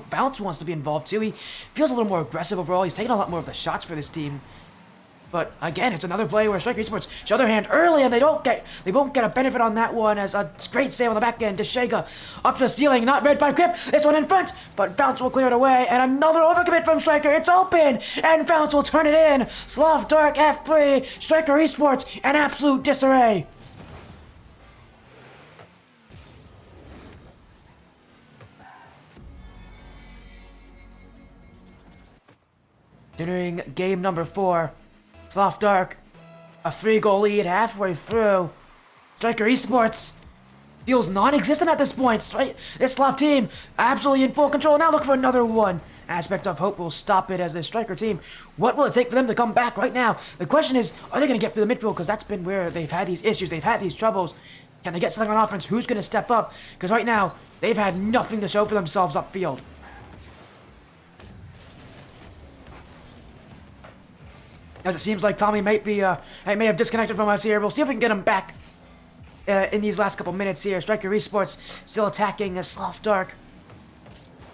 Bounce wants to be involved too. He feels a little more aggressive overall. He's taking a lot more of the shots for this team. But again, it's another play where Stryker Esports show their hand early, and they won't get a benefit on that one, as a great save on the back end. Deshega up to the ceiling, not read by Crip. This one in front, but Bounce will clear it away, and another overcommit from Stryker. It's open, and Bounce will turn it in. Sloth Dark F3, Stryker Esports, an absolute disarray. Entering game number 4. Sloth Dark, a 3-goal lead halfway through. Stryker Esports feels non-existent at this point. This Sloth team absolutely in full control. Now look for another one. Aspect of Hope will stop it as the Stryker team. What will it take for them to come back right now? The question is, are they going to get through the midfield? Because that's been where they've had these issues. They've had these troubles. Can they get something on offense? Who's going to step up? Because right now, they've had nothing to show for themselves upfield. As it seems like Tommy may have disconnected from us here. We'll see if we can get him back in these last couple minutes here. Stryker Esports still attacking as Sloth Dark.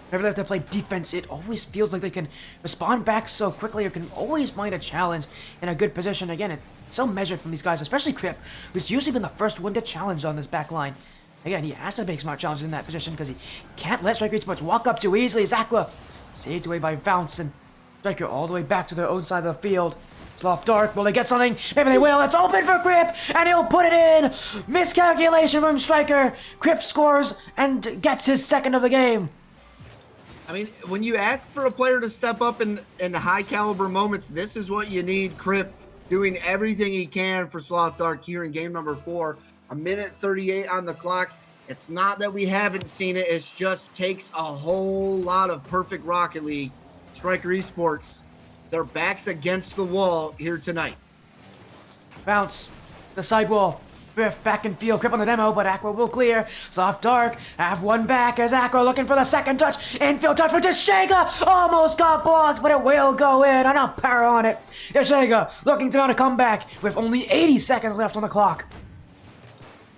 Whenever they have to play defense, it always feels like they can respond back so quickly, or can always find a challenge in a good position. Again, it's so measured from these guys, especially Crip, who's usually been the first one to challenge on this back line. Again, he has to make smart challenges in that position because he can't let Stryker Esports walk up too easily. Aqua saved away by Bounce, and Stryker all the way back to their own side of the field. Sloth Dark, will they get something? Maybe they will. It's open for Crip, and he'll put it in. Miscalculation from Stryker. Crip scores and gets his second of the game. I mean, when you ask for a player to step up in high caliber moments, this is what you need. Crip doing everything he can for Sloth Dark here in game number 4. 1:38 on the clock. It's not that we haven't seen it. It just takes a whole lot of perfect Rocket League. Stryker Esports, their backs against the wall here tonight. Bounce, the sidewall. Rift back in field, Crip on the demo, but Aqua will clear. Sloth Dark have one back as Aqua looking for the second touch. Infield touch for Tshega. Almost got blocked, but it will go in. Enough power on it. Tshega looking to mount a comeback with only 80 seconds left on the clock.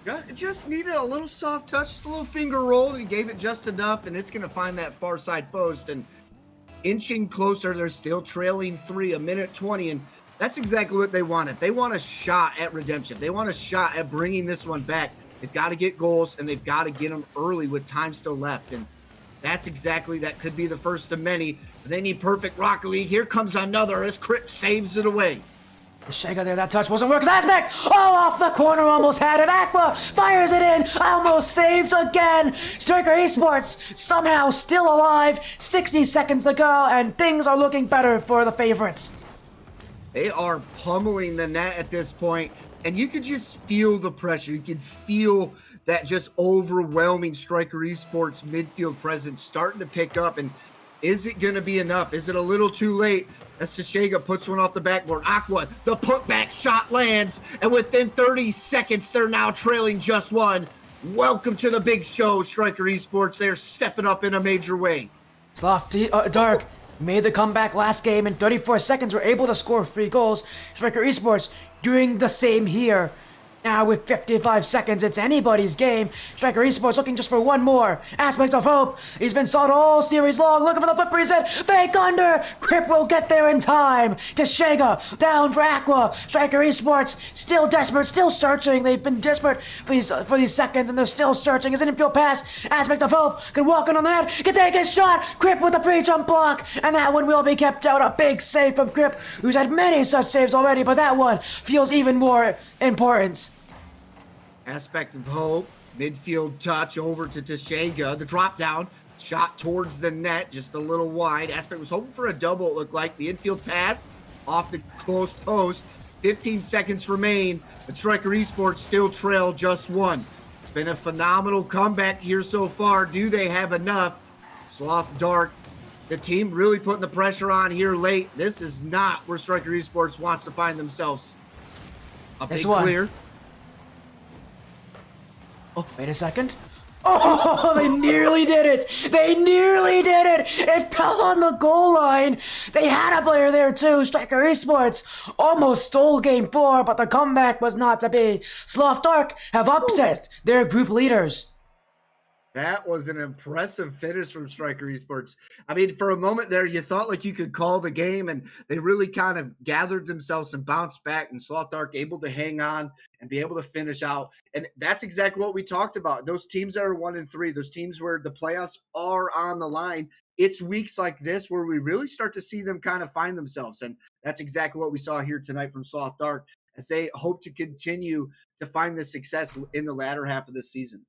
It just needed a little soft touch, just a little finger roll, and he gave it just enough, and it's going to find that far side post. And inching closer, they're still trailing 3, a minute 20, and that's exactly what they want. If they want a shot at redemption, if they want a shot at bringing this one back, they've got to get goals, and they've got to get them early with time still left. And that's exactly, that could be the first of many. They need perfect Rocket League. Here comes another as Crip saves it away. Tshega there, that touch wasn't working. Aspect! Oh, off the corner, almost had it. Aqua fires it in, almost saved again. Stryker Esports somehow still alive. 60 seconds to go, and things are looking better for the favorites. They are pummeling the net at this point, and you could just feel the pressure. You can feel that just overwhelming Stryker Esports midfield presence starting to pick up. And is it going to be enough? Is it a little too late? As Tshega puts one off the backboard. Aqua, the putback shot lands, and within 30 seconds, they're now trailing just one. Welcome to the big show, Stryker Esports. They're stepping up in a major way. Sloth Dark made the comeback last game in 34 seconds, were able to score 3 goals. Stryker Esports doing the same here. Now with 55 seconds, it's anybody's game. Stryker Esports looking just for one more. Aspect of hope. He's been sought all series long, looking for the foot reset. Fake under. Crip will get there in time. Tshega down for Aqua. Stryker Esports still desperate, still searching. They've been desperate for these seconds, and they're still searching. His infield pass. Aspect of hope can walk in on that. Can take his shot. Crip with the free jump block, and that one will be kept out. A big save from Crip, who's had many such saves already, but that one feels even more importance. Aspect of hope, midfield touch over to Tshega. The drop down, shot towards the net, just a little wide. Aspect was hoping for a double, it looked like. The infield pass off the close post. 15 seconds remain, but Stryker Esports still trail just one. It's been a phenomenal comeback here so far. Do they have enough? Sloth Dark, the team really putting the pressure on here late. This is not where Stryker Esports wants to find themselves. A big clear. Oh, wait a second. Oh, they nearly did it. They nearly did it. It fell on the goal line. They had a player there too. Stryker Esports almost stole game 4, but the comeback was not to be. Sloth Dark have upset their group leaders. That was an impressive finish from Stryker Esports. I mean, for a moment there, you thought like you could call the game, and they really kind of gathered themselves and bounced back, and Sloth Dark able to hang on and be able to finish out. And that's exactly what we talked about. Those teams that are 1-3, those teams where the playoffs are on the line, it's weeks like this where we really start to see them kind of find themselves. And that's exactly what we saw here tonight from Sloth Dark, as they hope to continue to find this success in the latter half of this season.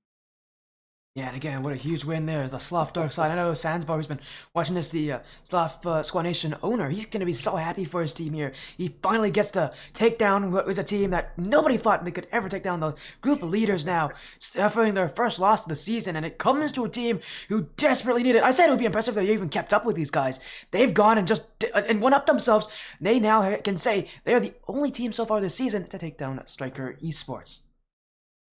Yeah, and again, what a huge win there. The Sloth Dark side. I know Sandsbar, who's been watching this, the Sloth Squad Nation owner, he's going to be so happy for his team here. He finally gets to take down what was a team that nobody thought they could ever take down. The group of leaders now suffering their first loss of the season, and it comes to a team who desperately need it. I said it would be impressive if they even kept up with these guys. They've gone and just and one up themselves. They now can say they're the only team so far this season to take down Stryker Esports.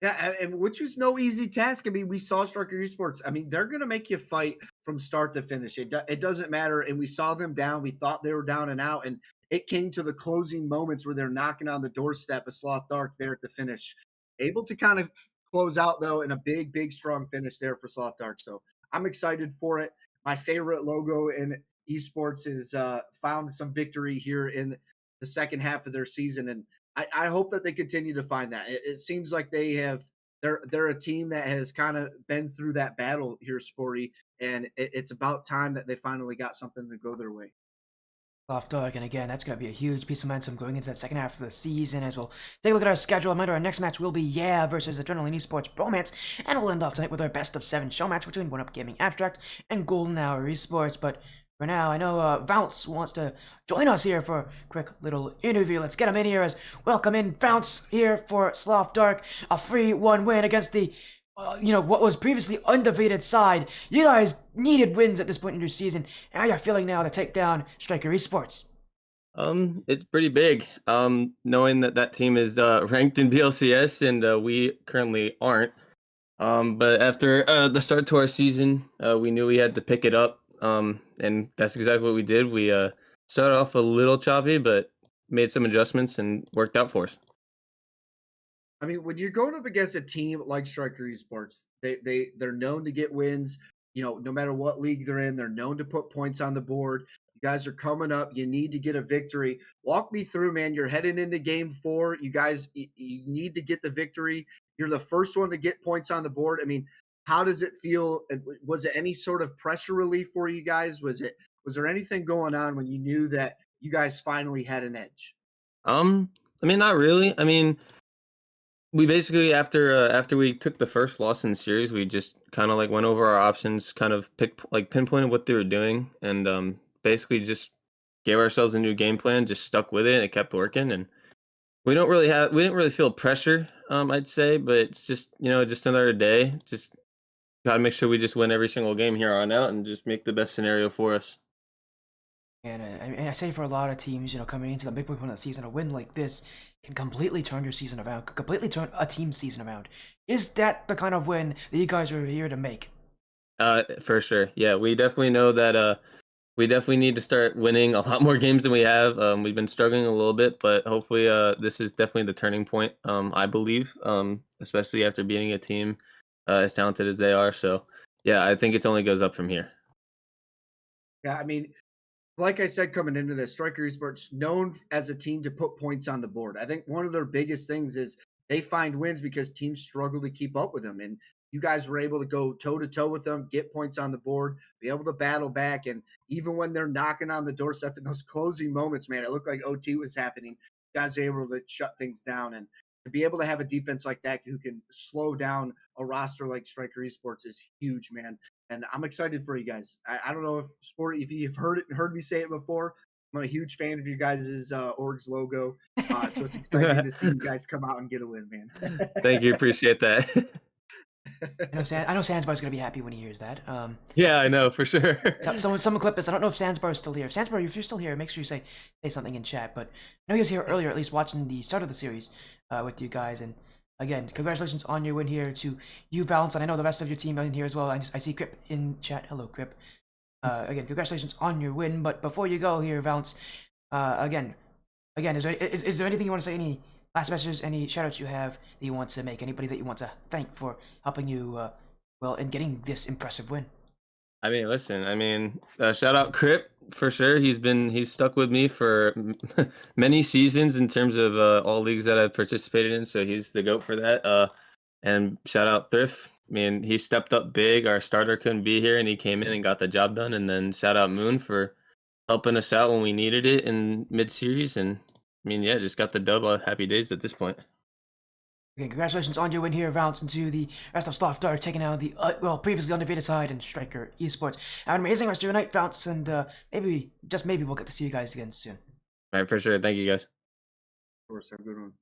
Yeah, and which was no easy task. I mean, we saw Stryker Esports. I mean, they're going to make you fight from start to finish. It doesn't matter. And we saw them down. We thought they were down and out. And it came to the closing moments where they're knocking on the doorstep of Sloth Dark there at the finish. Able to kind of close out, though, in a big, big, strong finish there for Sloth Dark. So I'm excited for it. My favorite logo in esports is found some victory here in the second half of their season. And I hope that they continue to find that. It seems like they're a team that has kind of been through that battle here, Sporty, and it's about time that they finally got something to go their way. Sloth Dark, and again, that's going to be a huge piece of momentum going into that second half of the season as we'll take a look at our schedule. Reminder, our next match will be versus Adrenaline Esports Bromance, and we'll end off tonight with our best of 7 show match between 1UP Gaming Abstract and Golden Hour Esports. But for now, I know Bounce wants to join us here for a quick little interview. Let's get him in here. As welcome in Bounce here for Sloth Dark. A 3-1 win against the, what was previously undefeated side. You guys needed wins at this point in your season. How are you feeling now to take down Stryker Esports? It's pretty big. Knowing that that team is ranked in BLCS and we currently aren't. But after the start to our season, we knew we had to pick it up. And that's exactly what we did. We started off a little choppy, but made some adjustments and worked out for us. I mean, when you're going up against a team like Stryker Esports, they're known to get wins. You know, no matter what league they're in, they're known to put points on the board. You guys are coming up. You need to get a victory. Walk me through, man. You're heading into game four. You guys, you need to get the victory. You're the first one to get points on the board. I mean, how does it feel? Was it any sort of pressure relief for you guys? Was there anything going on when you knew that you guys finally had an edge? Um, I mean, not really. I mean, we basically after we took the first loss in the series, we just kind of like went over our options, kind of pinpointed what they were doing, and basically just gave ourselves a new game plan, just stuck with it, and it kept working. And we didn't really feel pressure, I'd say, but it's just just another day. Just gotta make sure we just win every single game here on out, and just make the best scenario for us. And I say for a lot of teams, coming into the midway point of the season, a win like this can completely turn your season around, could completely turn a team's season around. Is that the kind of win that you guys are here to make? For sure, yeah, we definitely know that. We definitely need to start winning a lot more games than we have. We've been struggling a little bit, but hopefully, this is definitely the turning point. I believe, especially after beating a team as talented as they are. So, yeah, I think it only goes up from here. Yeah, I mean, like I said, coming into this, Stryker Esports known as a team to put points on the board. I think one of their biggest things is they find wins because teams struggle to keep up with them. And you guys were able to go toe to toe with them, get points on the board, be able to battle back. And even when they're knocking on the doorstep in those closing moments, man, it looked like OT was happening. You guys are able to shut things down. And to be able to have a defense like that who can slow down a roster like Stryker Esports is huge, man. And I'm excited for you guys. I don't know if you've heard me say it before. I'm a huge fan of you guys' org's logo, so it's exciting to see you guys come out and get a win, man. Thank you, appreciate that. I know Sandsbar's gonna be happy when he hears that. Yeah, I know for sure. Someone clip this. I don't know if Sandsbar is still here. Sandsbar, if you're still here, make sure you say something in chat. But I know he was here earlier, at least watching the start of the series with you guys. And again, congratulations on your win here to you, Balance, and I know the rest of your team are in here as well. I see Crip in chat. Hello, Crip. Again, congratulations on your win. But before you go here, Balance, again, is there anything you want to say? Any last messages? Any shoutouts you have that you want to make? Anybody that you want to thank for helping you, well, in getting this impressive win? I mean, listen. I mean, shout out Crip for sure. He's stuck with me for many seasons in terms of all leagues that I've participated in. So he's the goat for that. And shout out Thrift. I mean, he stepped up big. Our starter couldn't be here, and he came in and got the job done. And then shout out Moon for helping us out when we needed it in mid series. And I mean, yeah, just got the dub. Happy days at this point. Again, congratulations on your win here, Valance, into the rest of Sloth Dart, taking out the, well, previously undefeated side and Stryker Esports. Have an amazing rest of your night, Valance, and maybe, just maybe, we'll get to see you guys again soon. All right, for sure. Thank you guys. Of course, have a good one.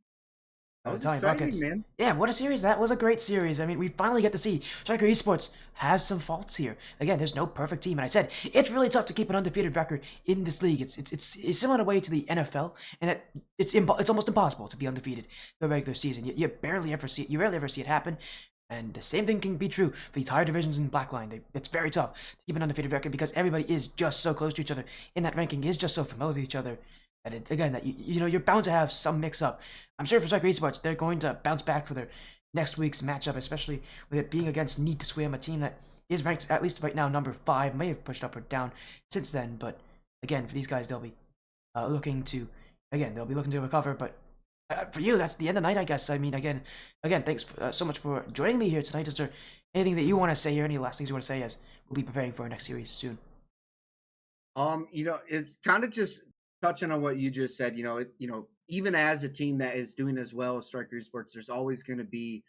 That was Tommy exciting, Buckets. man. Yeah, what a series. That was a great series. I mean, we finally get to see Stryker Esports have some faults here. Again, there's no perfect team, and I said it's really tough to keep an undefeated record in this league. It's similar in a way to the NFL, and that it's almost impossible to be undefeated the regular season. You barely ever see it. You rarely ever see it happen. And the same thing can be true for the entire divisions in Blackline. It's very tough to keep an undefeated record because everybody is just so close to each other. In that ranking is just so familiar with each other. And again, that you're bound to have some mix-up. I'm sure for Stryker Esports, they're going to bounce back for their next week's matchup, especially with it being against Need to Swim, a team that is ranked at least right now number 5, may have pushed up or down since then. But again, for these guys, they'll be looking to recover. But for you, that's the end of the night, I guess. I mean, again, thanks so much for joining me here tonight. Is there anything that you want to say here? Any last things you want to say as we'll be preparing for our next series soon? It's kind of just touching on what you just said. Even as a team that is doing as well as Stryker Esports, there's always going to be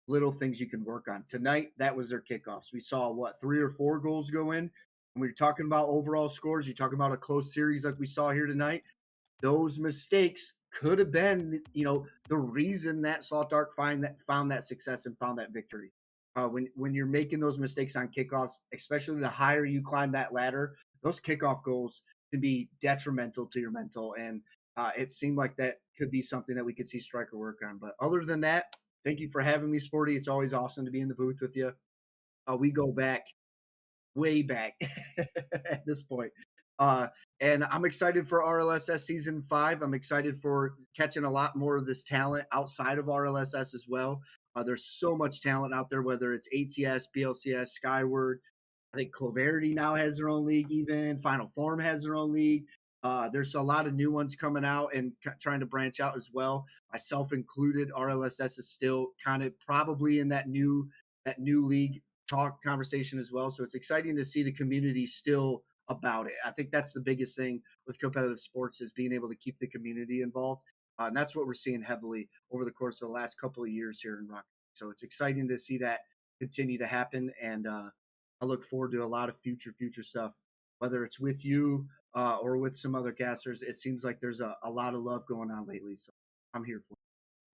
little things you can work on. Tonight, that was their kickoffs. We saw 3 or 4 goals go in. When we're talking about overall scores, you're talking about a close series like we saw here tonight. Those mistakes could have been, the reason that Salt Dark found that success and found that victory. When you're making those mistakes on kickoffs, especially the higher you climb that ladder, those kickoff goals can be detrimental to your mental. And it seemed like that could be something that we could see Stryker work on. But other than that, thank you for having me, Sporty. It's always awesome to be in the booth with you. We go back way back at this point. Uh, and I'm excited for RLSS season 5. I'm excited for catching a lot more of this talent outside of RLSS as well. There's so much talent out there, whether it's ATS, BLCS, Skyward. I think Cloverity now has their own league, even Final Form has their own league. There's a lot of new ones coming out and trying to branch out as well. Myself included, RLSS is still kind of probably in that new league talk conversation as well. So it's exciting to see the community still about it. I think that's the biggest thing with competitive sports is being able to keep the community involved. And that's what we're seeing heavily over the course of the last couple of years here in Rock. So it's exciting to see that continue to happen. And I look forward to a lot of future stuff, whether it's with you or with some other casters. It seems like there's a lot of love going on lately. So I'm here for it.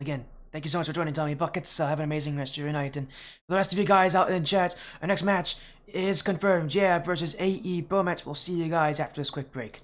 Again, thank you so much for joining Tommy Buckets. Have an amazing rest of your night. And for the rest of you guys out in chat, our next match is confirmed. Yeah, versus AE Bromance. We'll see you guys after this quick break.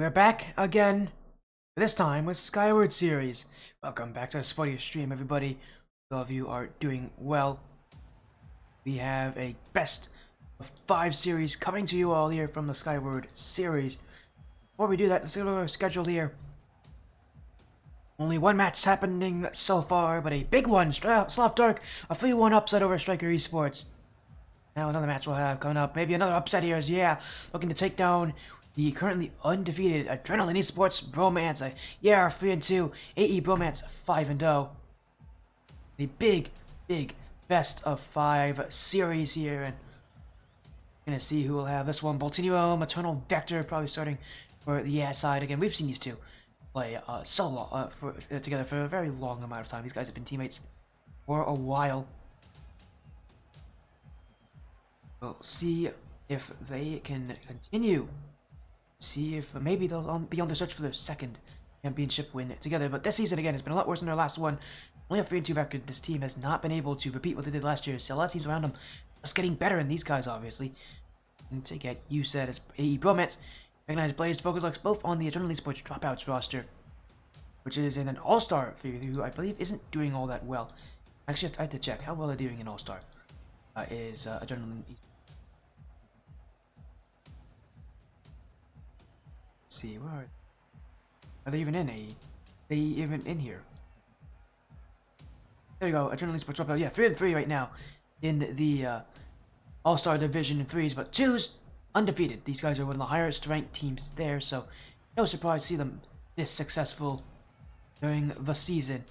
We're back again, this time with Skyward series. Welcome back to the Spotty stream, everybody. All of you are doing well. We have a best of 5 series coming to you all here from the Skyward series. Before we do that, let's look at our schedule here. Only one match happening so far, but a big one. Sloth Dark, a 3-1 upset over Stryker Esports. Now another match we'll have coming up. Maybe another upset here is, looking to take down the currently undefeated Adrenaline Esports Bromance. 3-2. AE Bromance 5-0. A big best of 5 series here, and gonna see who will have this one. Boltinho, Maternal Vector, probably starting for the side again. We've seen these two play so long together for a very long amount of time. These guys have been teammates for a while. We'll see if they can continue. See if maybe they'll be on the search for their second championship win together. But this season, again, has been a lot worse than their last one. Only a 3-2 record. This team has not been able to repeat what they did last year. See, a lot of teams around them just getting better, and these guys, obviously. And to get you said as AE Bromance, recognized Blazed, Focus Lux, both on the Adrenaline Esports Dropouts roster, which is in an All-Star figure who I believe isn't doing all that well. Actually, I have to check how well they're doing in All-Star. Is Adrenaline Esports. See, where are they even in they even in here? There you go, Adrenaline Sports Dropout. Yeah, 3-3 right now in the All-Star Division in 3s, but 2s undefeated. These guys are one of the highest ranked teams there, so no surprise to see them this successful during the season.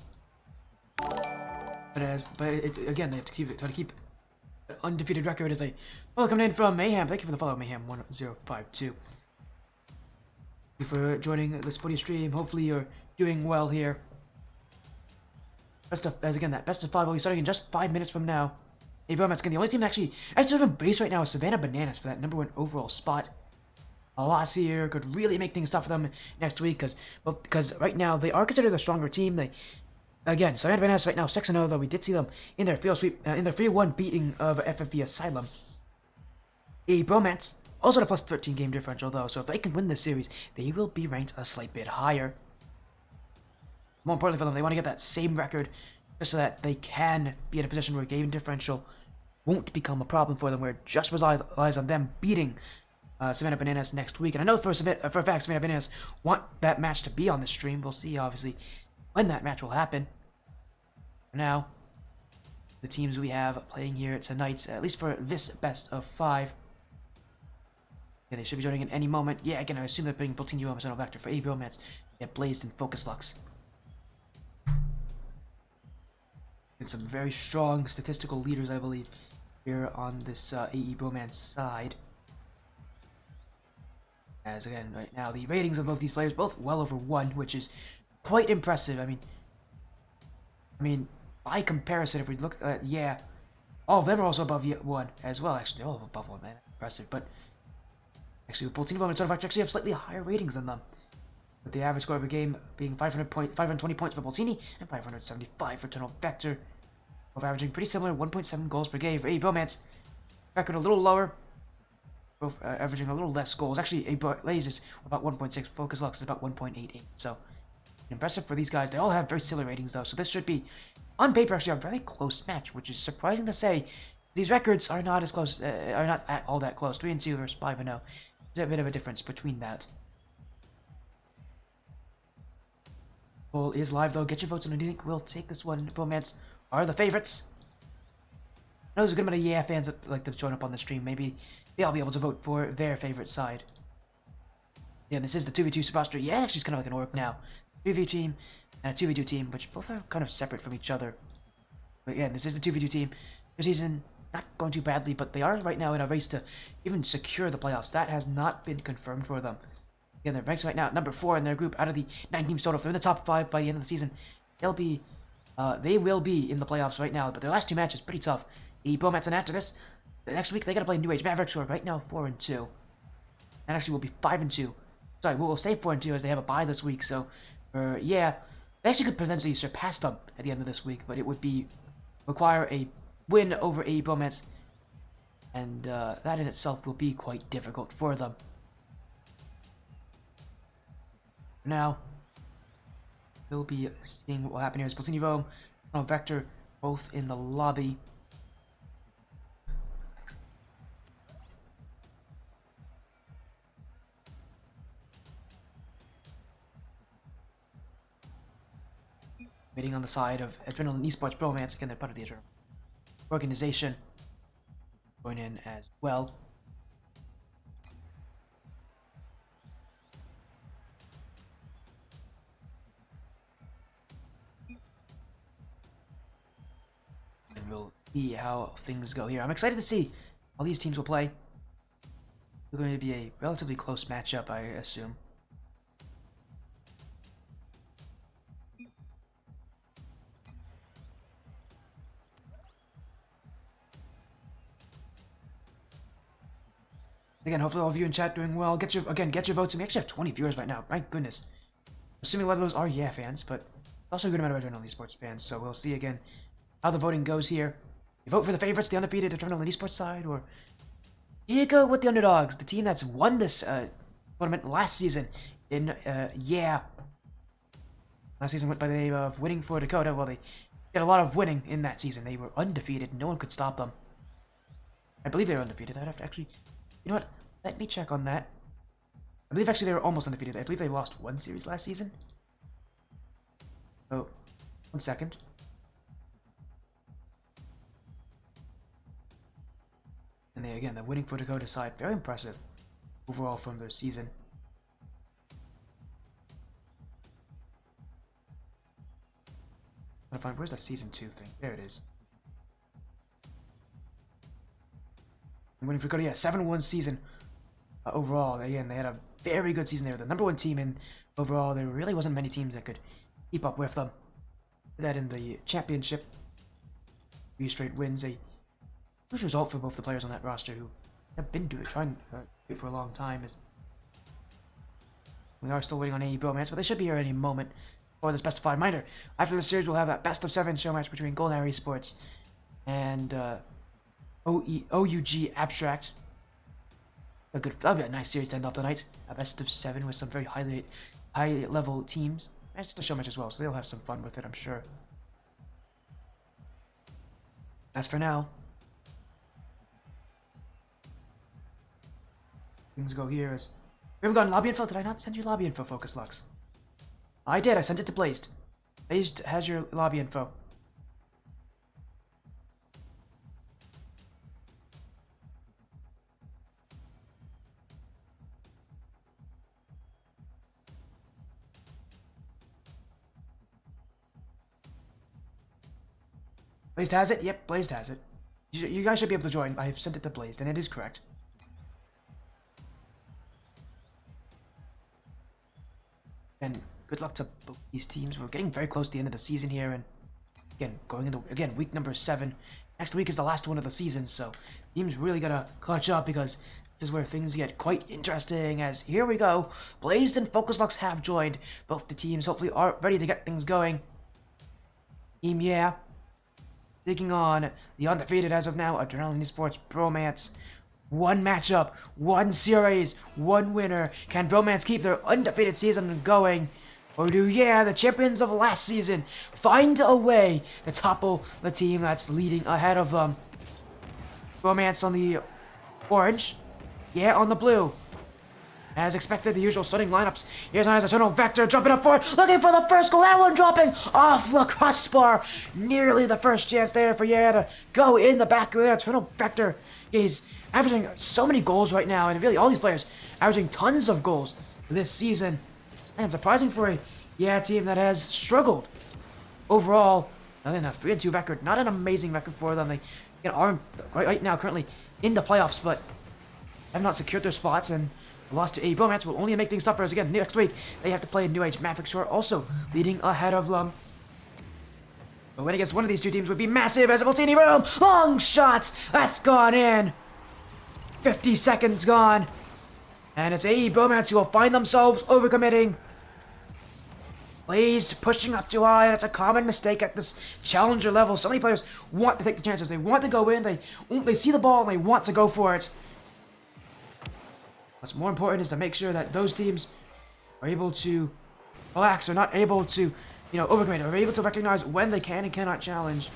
But again, they have to try to keep an undefeated record. As a follow coming in from Mayhem. Thank you for the follow, Mayhem 1052. For joining the Spotty stream. Hopefully you're doing well here. Best of 5 will be starting in just 5 minutes from now. Hey, Bromance, the only team actually on base right now is Savannah Bananas for that #1 overall spot. A loss here could really make things tough for them next week because right now they are considered a stronger team. Savannah Bananas right now 6-0, though we did see them in their field sweep in their 3-1 beating of FFV Asylum. Hey, Bromance. Also at a plus 13 game differential, though, so if they can win this series, they will be ranked a slight bit higher. More importantly for them, they want to get that same record just so that they can be in a position where game differential won't become a problem for them, where it just relies on them beating Savannah Bananas next week. And I know for a fact Savannah Bananas want that match to be on the stream. We'll see, obviously, when that match will happen. For now, the teams we have playing here tonight, at least for this best of 5. Yeah, they should be joining in any moment. Yeah, again, I assume they're putting Boltinho on Maternal Vector for AE Bromance. Yeah, Blazed and Focus Lux. And some very strong statistical leaders, I believe, here on this AE Bromance side. As again, right now, the ratings of both these players, both well over 1, which is quite impressive. I mean, by comparison, if we look at, all of them are also above 1 as well. Actually, they're all above 1, man. Impressive, but actually, with Boltinho and Sloth actually have slightly higher ratings than them, with the average score of a game being 520 points for Boltini and 575 for Tunnel Vector, both averaging pretty similar, 1.7 goals per game. For AE Bromance, record a little lower, both averaging a little less goals. Actually, AE Blaze is about 1.6, Focus Lux is about 1.88, so impressive for these guys. They all have very similar ratings, though, so this should be, on paper, actually a very close match, which is surprising to say. These records are not as close, are not at all that close. 3-2 versus 5-0. There's a bit of a difference between that. Poll is live, though. Get your votes on who do you think will take this one. Bromance are the favorites. I know there's a good amount of fans that like to join up on the stream. Maybe they'll be able to vote for their favorite side. Yeah, this is the 2v2 roster. Yeah, actually, it's kind of like an org now. 3v team and a 2v2 team, which both are kind of separate from each other. But yeah, this is the 2v2 team. This season, not going too badly, but they are right now in a race to even secure the playoffs. That has not been confirmed for them. Again, they're ranked right now at #4 in their group out of the 9 teams total. If they're in the top 5 by the end of the season, they will be in the playoffs right now. But their last 2 matches pretty tough. The Bromance, and after this, the next week they gotta play New Age Mavericks, who are right now 4-2, and actually will be 5-2. Sorry, we'll stay 4-2 as they have a bye this week. So, they actually could potentially surpass them at the end of this week, but it would require a win over AE Bromance, and that in itself will be quite difficult for them. Now, we'll be seeing what will happen here. Is Platini Rome, Vector, both in the lobby. Waiting on the side of Adrenaline Esports Bromance. Again, they're part of the Adrenaline organization. Join in as well. And we'll see how things go here. I'm excited to see how these teams will play. It's going to be a relatively close matchup, I assume. Again, hopefully all of you in chat doing well. Get your votes. We actually have 20 viewers right now. My goodness. Assuming a lot of those are fans, but also a good amount of Eternal Esports fans. So we'll see again how the voting goes here. You vote for the favorites, the undefeated Eternal Esports side, or do you go with the underdogs, the team that's won this tournament last season? Last season went by the name of Winning for Dakota. Well, they did a lot of winning in that season. They were undefeated. No one could stop them. I believe they were undefeated. I'd have to actually... You know what? Let me check on that. I believe actually they were almost undefeated. I believe they lost one series last season. Oh, 1 second. And they, again, the Winning for Dakota side, very impressive overall from their season. I'm gonna find, where's the season 2 thing? There it is. Winning for Dakota, yeah, 7-1 season overall. Again, they had a very good season. They were the #1 team in overall. There really wasn't many teams that could keep up with them. That in the championship, 3 straight wins, a huge result for both the players on that roster who have been trying to do it for a long time. We are still waiting on AE Bromance, but they should be here any moment for this best of 5 reminder. After the series, we'll have a best of 7 show match between Golden Hour Esports and OUG Abstract. That'll be a nice series to end off the night. A best of 7 with some very high level teams. And it's just a show match as well, so they'll have some fun with it, I'm sure. As for now, things go here as... We haven't gotten lobby info. Did I not send you lobby info, Focus Lux? I did. I sent it to Blazed. Blazed has your lobby info. Blazed has it? Yep, Blazed has it. You guys should be able to join. I have sent it to Blazed, and it is correct. And good luck to both these teams. We're getting very close to the end of the season here, and again, going into week number 7. Next week is the last one of the season, so teams really gotta clutch up because this is where things get quite interesting. As here we go, Blazed and Focus Lux have joined. Both the teams hopefully are ready to get things going. Team taking on the undefeated as of now, Adrenaline Esports Bromance. 1 matchup, 1 series, 1 winner. Can Bromance keep their undefeated season going? Or do, the champions of last season find a way to topple the team that's leading ahead of them? Bromance on the orange. On the blue. As expected, the usual starting lineups. Here's Nice Eternal Vector jumping up forward, looking for the first goal. That one dropping off the crossbar. Nearly the first chance there for to go in the back of the Eternal Vector. He's averaging so many goals right now, and really all these players averaging tons of goals this season. And surprising for a team that has struggled overall. Other than a 3-2 record, not an amazing record for them. They are right now currently in the playoffs, but have not secured their spots, and the loss to AE Bromance will only make things tougher as again next week they have to play New Age Mavericks, who are also leading ahead of them. A win against one of these 2 teams would be massive as a Platini Room. Long shot! That's gone in. 50 seconds gone. And it's AE Bromance who will find themselves overcommitting. Blazed pushing up too high. That's a common mistake at this challenger level. So many players want to take the chances. They want to go in. They see the ball and they want to go for it. What's more important is to make sure that those teams are able to relax, are not able to, overcommit, are able to recognize when they can and cannot challenge.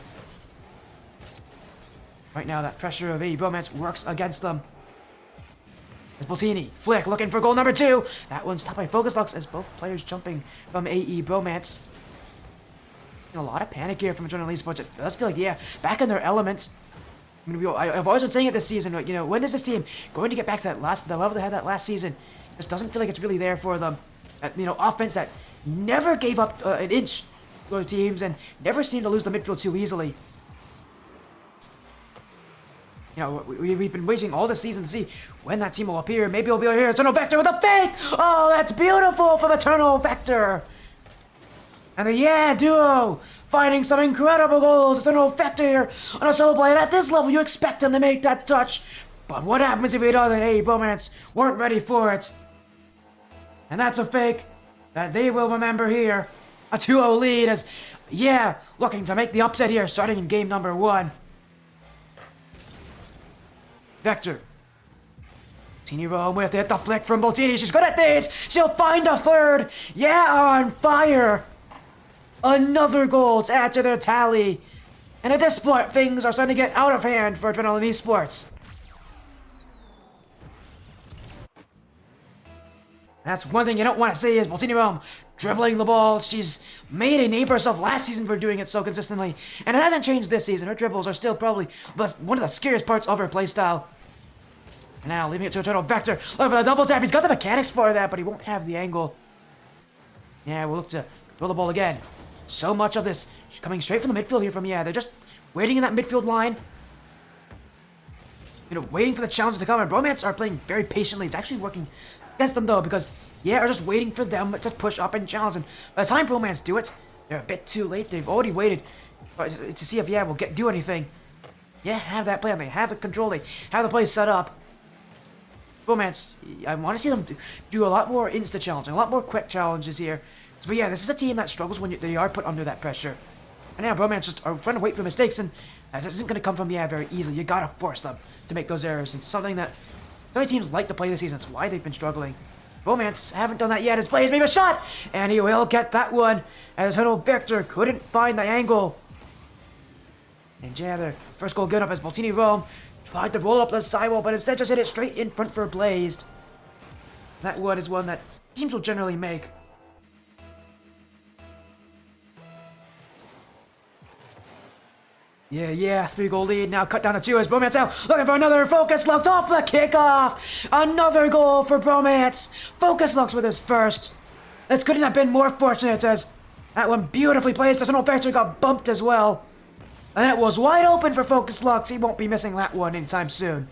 Right now, that pressure of AE Bromance works against them. As Boltini, Flick looking for goal number 2. That one's stopped by Focus Locks as both players jumping from AE Bromance. A lot of panic here from Eternal Esports. It does feel like, yeah, back in their element. I mean, I've always been saying it this season, but, when is this team going to get back to the level they had that last season? It just doesn't feel like it's really there for them. That, offense that never gave up an inch to teams and never seemed to lose the midfield too easily. We've been waiting all this season to see when that team will appear. Maybe it'll be here. Eternal Vector with a fake! Oh, that's beautiful from Eternal Vector! And the duo finding some incredible goals. Eternal Vector here on a solo play. And at this level, you expect him to make that touch. But what happens if he doesn't? Hey, Bromance weren't ready for it. And that's a fake that they will remember here. A 2-0 lead as, looking to make the upset here starting in game number 1. Vector. Boltini Rome with it. The flick from Boltini. She's good at this. She'll find a third. On fire. Another goal to add to their tally. And at this point, things are starting to get out of hand for Adrenaline Esports. That's one thing you don't want to see is Boltini Rome dribbling the ball. She's made a name for herself last season for doing it so consistently. And it hasn't changed this season. Her dribbles are still probably one of the scariest parts of her playstyle. And now leaving it to Eternal Vector. Look for the double tap. He's got the mechanics for that, but he won't have the angle. We'll look to throw the ball again. So much of this coming straight from the midfield here from, they're just waiting in that midfield line. Waiting for the challenge to come. And Bromance are playing very patiently. It's actually working against them, though, because, are just waiting for them to push up and challenge. And by the time Bromance do it, they're a bit too late. They've already waited to see if, we'll do anything. Have that plan. They have the control. They have the play set up. Bromance, I want to see them do a lot more insta-challenging, a lot more quick challenges here. So this is a team that struggles when they are put under that pressure. And now Bromance just are trying to wait for mistakes, and that isn't going to come from very easily. You gotta force them to make those errors. It's something that many teams like to play this season. That's why they've been struggling. Bromance haven't done that yet. His play has made a shot, and he will get that one. As Eternal Vector couldn't find the angle. And their first goal good up as Boltini Rome tried to roll up the sidewall, but instead just hit it straight in front for Blazed. That one is one that teams will generally make. Yeah, 3-goal lead, now cut down to 2 as Bromance out, looking for another Focus Locks off the kickoff! Another goal for Bromance! Focus Locks with his first. This couldn't have been more fortunate as that one beautifully placed, as Eternal Vector got bumped as well. And it was wide open for Focus Locks, he won't be missing that one anytime soon.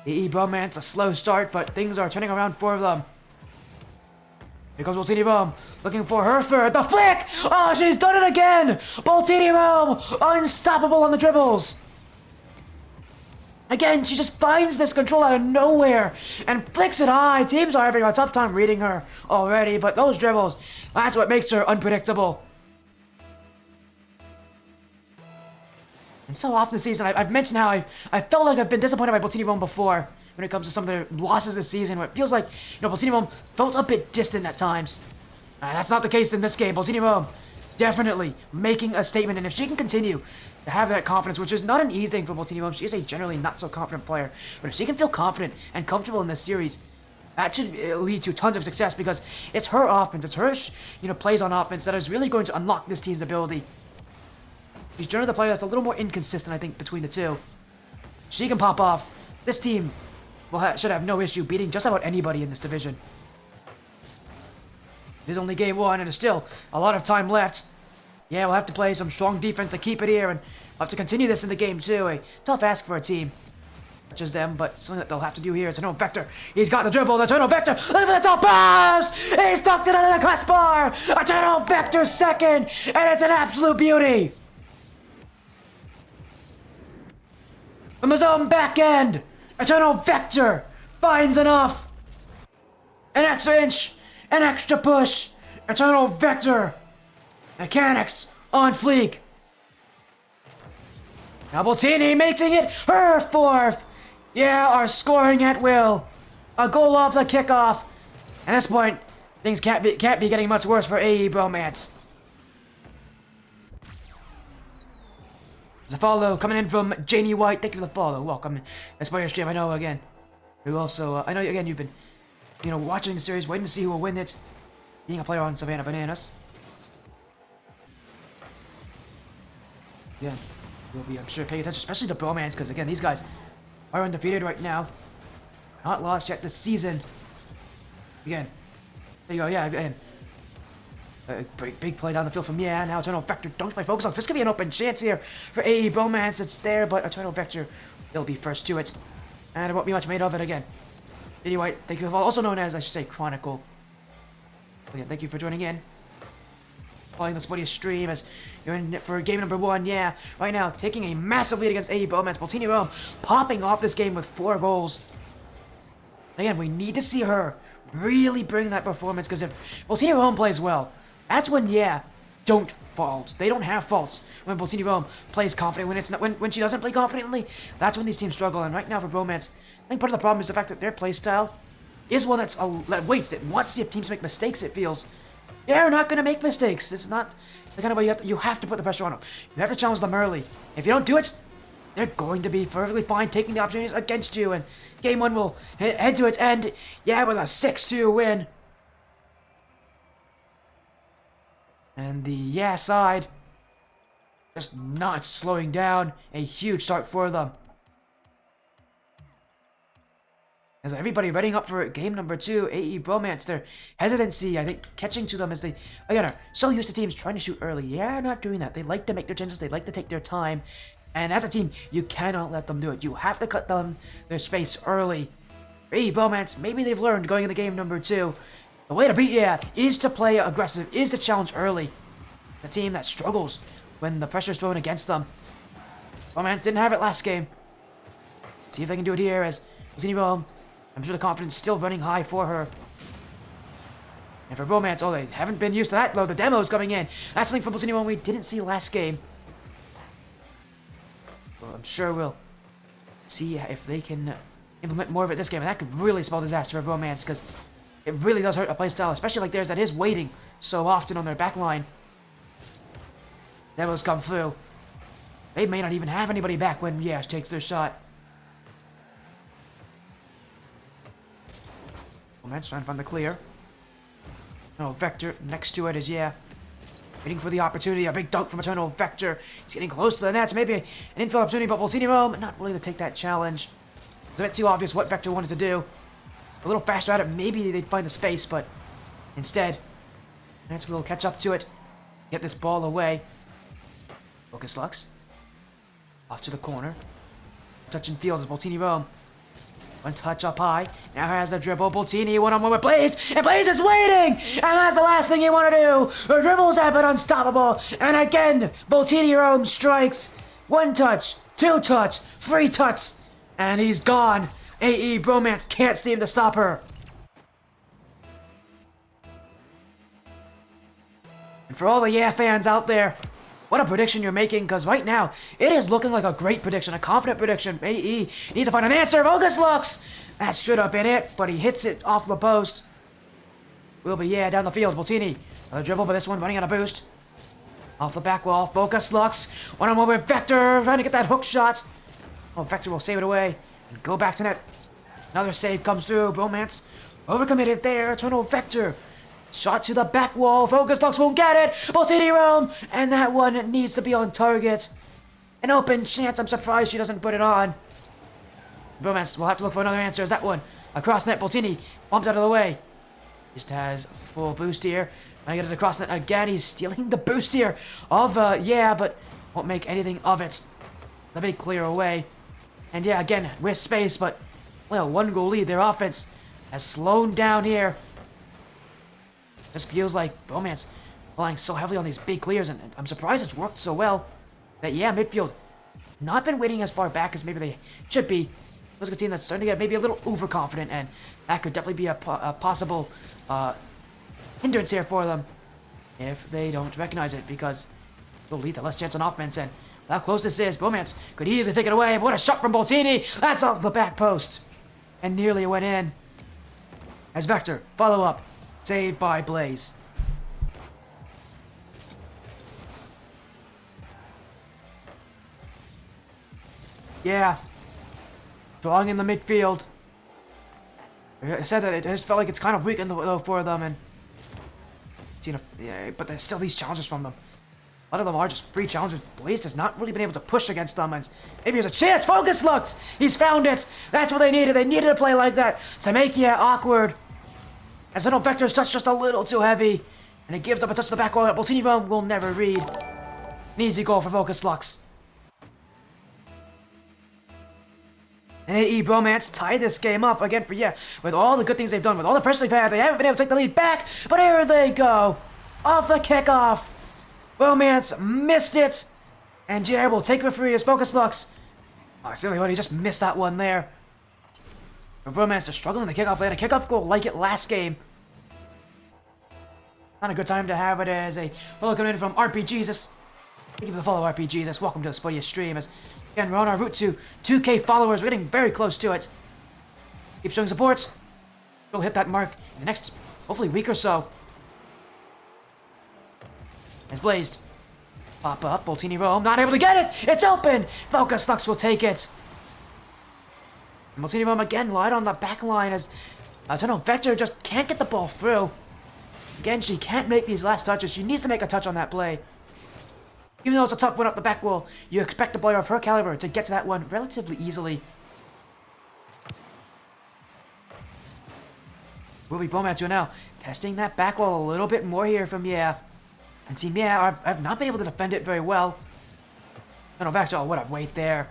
AE Bromance, a slow start, but things are turning around for them. Here comes Boltini Rome, looking for her third. The flick! Oh, she's done it again! Boltini Rome, unstoppable on the dribbles. Again, she just finds this control out of nowhere and flicks it high. Teams are having a tough time reading her already, but those dribbles, that's what makes her unpredictable. And so often this season, I've mentioned how I felt like I've been disappointed by Boltini Rome before. When it comes to some of the losses this season, where it feels like, Boltini Rome felt a bit distant at times. That's not the case in this game. Boltini Rome definitely making a statement, and if she can continue to have that confidence, which is not an easy thing for Boltini Rome, she is a generally not so confident player, but if she can feel confident and comfortable in this series, that should lead to tons of success because it's her offense, it's her, plays on offense that is really going to unlock this team's ability. She's generally the player that's a little more inconsistent, I think, between the two. She can pop off. This team should have no issue beating just about anybody in this division. It is only game 1, and there's still a lot of time left. We'll have to play some strong defense to keep it here, and we'll have to continue this into game 2. A tough ask for a team such as them, but something that they'll have to do here is Eternal Vector. He's got the dribble, the Eternal Vector, looking for the top pass! He's tucked it under the crossbar! Eternal Vector second, and it's an absolute beauty! From his own back end, Eternal Vector finds enough. An extra inch, an extra push. Eternal Vector. Mechanics on fleek. Now Boltini making it her fourth. Are scoring at will. A goal off the kickoff. At this point, things can't be getting much worse for AE Bromance. There's a follow coming in from Janie White. Thank you for the follow. Welcome. That's by your stream. I know again. You also, I know again you've been, watching the series, waiting to see who will win it. Being a player on Savannah Bananas. Yeah, you'll be, I'm sure, paying attention, especially to Bromance, because again, these guys are undefeated right now. Not lost yet this season. Again, there you go. Yeah, again. Big play down the field from now Eternal Vector dunks by Focus Lux. This could be an open chance here for AE Bromance. It's there, but Eternal Vector will be first to it. And it won't be much made of it again. Anyway, thank you for also known as, I should say, Chronicle. Again, thank you for joining in. Following the Spottiest stream as you're in it for game number 1. Yeah, right now, taking a massive lead against AE Bromance. Boltini Rome popping off this game with 4 goals. Again, we need to see her really bring that performance, because if Boltini Rome plays well, that's when, don't fault. They don't have faults when Boltini Rome plays confident. When it's not, when she doesn't play confidently, that's when these teams struggle. And right now for Bromance, I think part of the problem is the fact that their play style is one that waits. It wants to see if teams make mistakes. It feels they're not going to make mistakes. It's not the kind of way you have to put the pressure on them. You have to challenge them early. If you don't do it, they're going to be perfectly fine taking the opportunities against you. And game 1 will head to its end, with a 6-2 win. And the side just not slowing down. A huge start for them. As everybody readying up for game number 2, AE Bromance, their hesitancy, I think, catching to them as they, again, are so used to teams trying to shoot early. Not doing that. They like to make their chances. They like to take their time. And as a team, you cannot let them do it. You have to cut them their space early. AE Bromance, maybe they've learned going into game number 2. The way to beat is to play aggressive, is to challenge early. The team that struggles when the pressure is thrown against them. Bromance didn't have it last game. See if they can do it here as Boltini Rome. I'm sure the confidence is still running high for her. And for Bromance, they haven't been used to that, though. The demo's coming in. That's something from Boltini Rome we didn't see last game. Well, I'm sure we'll see if they can implement more of it this game. And that could really spell disaster for Bromance, because it really does hurt a playstyle, especially like theirs that is waiting so often on their back line. Demos come through. They may not even have anybody back when she takes their shot. Bromance trying to find the clear. No, Vector next to it is, waiting for the opportunity. A big dunk from Eternal Vector. He's getting close to the nets. Maybe an infield opportunity, but Boltini Rome not willing to take that challenge. It's a bit too obvious what Vector wanted to do. A little faster at it, maybe they'd find the space, but instead, Nets will catch up to it. Get this ball away. Focus Lux. Off to the corner. Touching fields is Boltini Rome. One touch up high. Now has the dribble. Boltini one-on-one with Blaze. And Blaze is waiting! And that's the last thing you want to do. The dribbles have been unstoppable. And again, Boltini Rome strikes. 1 touch, 2 touch, 3 touch. And he's gone. AE Bromance can't seem to stop her. And for all the fans out there, what a prediction you're making, because right now, it is looking like a great prediction, a confident prediction. AE needs to find an answer. Focus Lux! That should have been it, but he hits it off the post. Will be, down the field. Boltini, another dribble, but this one running on a boost. Off the back wall, Focus Lux. One-on-one with Vector, trying to get that hook shot. Oh, Vector will save it away and go back to net. Another save comes through. Bromance overcommitted there. Eternal Vector. Shot to the back wall. Focus Lux won't get it. Boltini Rome. And that one needs to be on target. An open chance. I'm surprised she doesn't put it on. Bromance will have to look for another answer. Is that one across net? Boltini bumped out of the way. Just has full boost here. I get it across net again. He's stealing the boost here of, but won't make anything of it. The big clear away. And again, with space, but, 1 goal lead. Their offense has slowed down here. This feels like Bromance relying so heavily on these big clears, and I'm surprised it's worked so well. That, midfield not been waiting as far back as maybe they should be. Looks like a team that's starting to get maybe a little overconfident, and that could definitely be a possible hindrance here for them if they don't recognize it, because it'll lead to less chance on offense. And how close this is, Bromance could easily take it away. What a shot from Boltini! That's off the back post, and nearly went in. As Vector, follow up. Saved by Blaze. Yeah. Drawing in the midfield. I said that it just felt like it's kind of weak in the for them, and yeah, but there's still these challenges from them. A lot of them are just free challenges. Blaze has not really been able to push against them, and maybe there's a chance. Focus looks! He's found it! That's what they needed. They needed a play like that to make it awkward. As little Vector's touch just a little too heavy, and it gives up a touch to the back wall that Boltini will never read. An easy goal for Focus Lux. And Bromance tied this game up again for, with all the good things they've done, with all the pressure they've had, they haven't been able to take the lead back, but here they go! Off the kickoff! Bromance missed it! And Jared will take it for free as Focus Lux. Oh, silly buddy, just missed that one there. But Bromance is struggling to kick off. They had a kickoff goal like it last game. Not a good time to have it as a follow coming in from RP Jesus. Thank you for the follow, RP Jesus. Welcome to the Spodia stream. As again, we're on our route to 2K followers. We're getting very close to it. Keep showing support. We'll hit that mark in the next, hopefully, week or so. As Blazed. Pop up. Boltini Rome. Not able to get it. It's open. Focus Lux will take it. And Boltini Rome again lied on the back line as Vector just can't get the ball through. Again, she can't make these last touches. She needs to make a touch on that play. Even though it's a tough one up the back wall, you expect a player of her caliber to get to that one relatively easily. Will be Bromance now, testing that back wall a little bit more here from And Team I've not been able to defend it very well. No, back to what a wait there.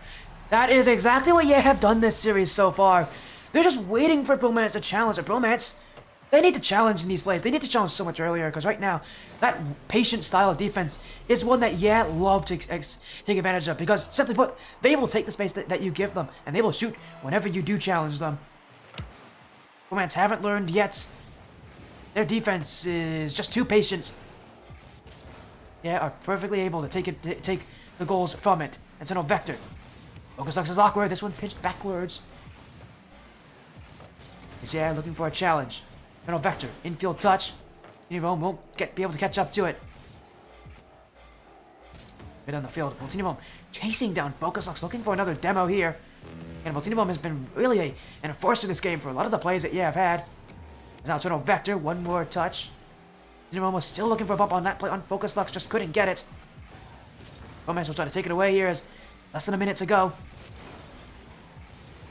That is exactly what have done this series so far. They're just waiting for Bromance to challenge. Bromance, they need to challenge in these plays. They need to challenge so much earlier, because right now, that patient style of defense is one that love to take advantage of, because simply put, they will take the space that you give them, and they will shoot whenever you do challenge them. Bromance haven't learned yet. Their defense is just too patient. Are perfectly able to take the goals from it. And so Vector. Focus Lux is awkward. This one pitched backwards. Is looking for a challenge. Vector, infield touch. Rome won't be able to catch up to it. Right on the field. Boltini chasing down Focus Lux, looking for another demo here. And Boltini has been really an enforcer in this game for a lot of the plays that have had. As now Vector, one more touch. Boltini was still looking for a bump on that play on Focus Lux, just couldn't get it. Bromance will try to take it away here as less than a minute to go.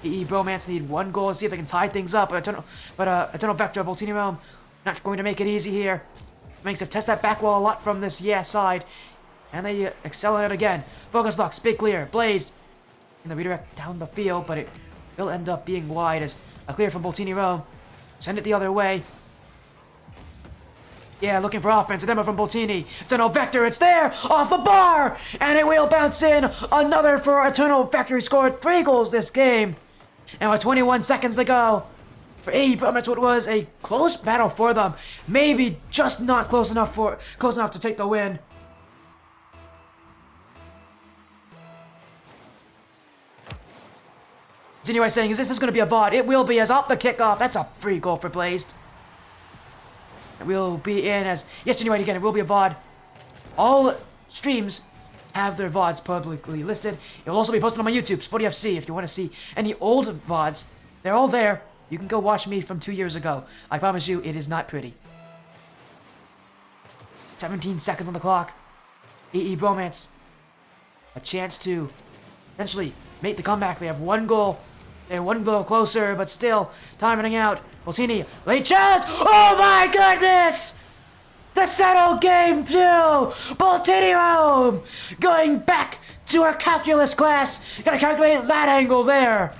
Bromance need one goal to see if they can tie things up. Eternal Vector, Boltini Rome, not going to make it easy here. Makes them test that back wall a lot from this side. And they excel at it again. Focus Lux, big clear, Blazed. And the redirect down the field, but it will end up being wide as a clear from Boltini Rome. Send it the other way. Looking for offense. A demo from Boltini. Eternal Vector, it's there! Off the bar! And it will bounce in. Another for Eternal Vector. He scored 3 goals this game. And with 21 seconds to go, for Bromance, what was a close battle for them. Maybe just not close enough to take the win. Continue saying, is this going to be a VOD? It will be, as off the kickoff. That's a free goal for Blazed. It will be in as, anyway, again, it will be a VOD. All streams have their VODs publicly listed. It will also be posted on my YouTube, Spodia FC, if you want to see any old VODs. They're all there. You can go watch me from 2 years ago. I promise you, it is not pretty. 17 seconds on the clock. Bromance. A chance to potentially make the comeback. They have 1 goal. They're 1 goal closer, but still, time running out. Boltini, late chance! Oh my goodness! The settled game 2! Boltini Rome! Going back to her calculus class! Gotta calculate that angle there!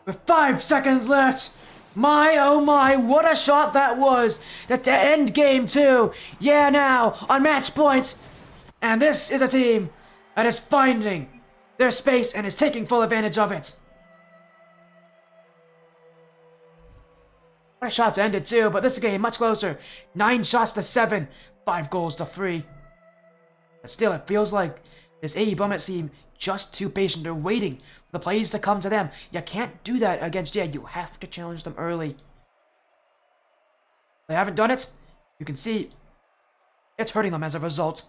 With 5 seconds left! My oh my, what a shot that was! To end game 2! Now, on match points! And this is a team that is finding their space and is taking full advantage of it. What a shot to end it too, but this game much closer. 9 shots to 7, 5 goals to 3. But still, it feels like this Bromance team just too patient. They're waiting for the plays to come to them. You can't do that against Yeah. You have to challenge them early. They haven't done it. You can see it's hurting them as a result.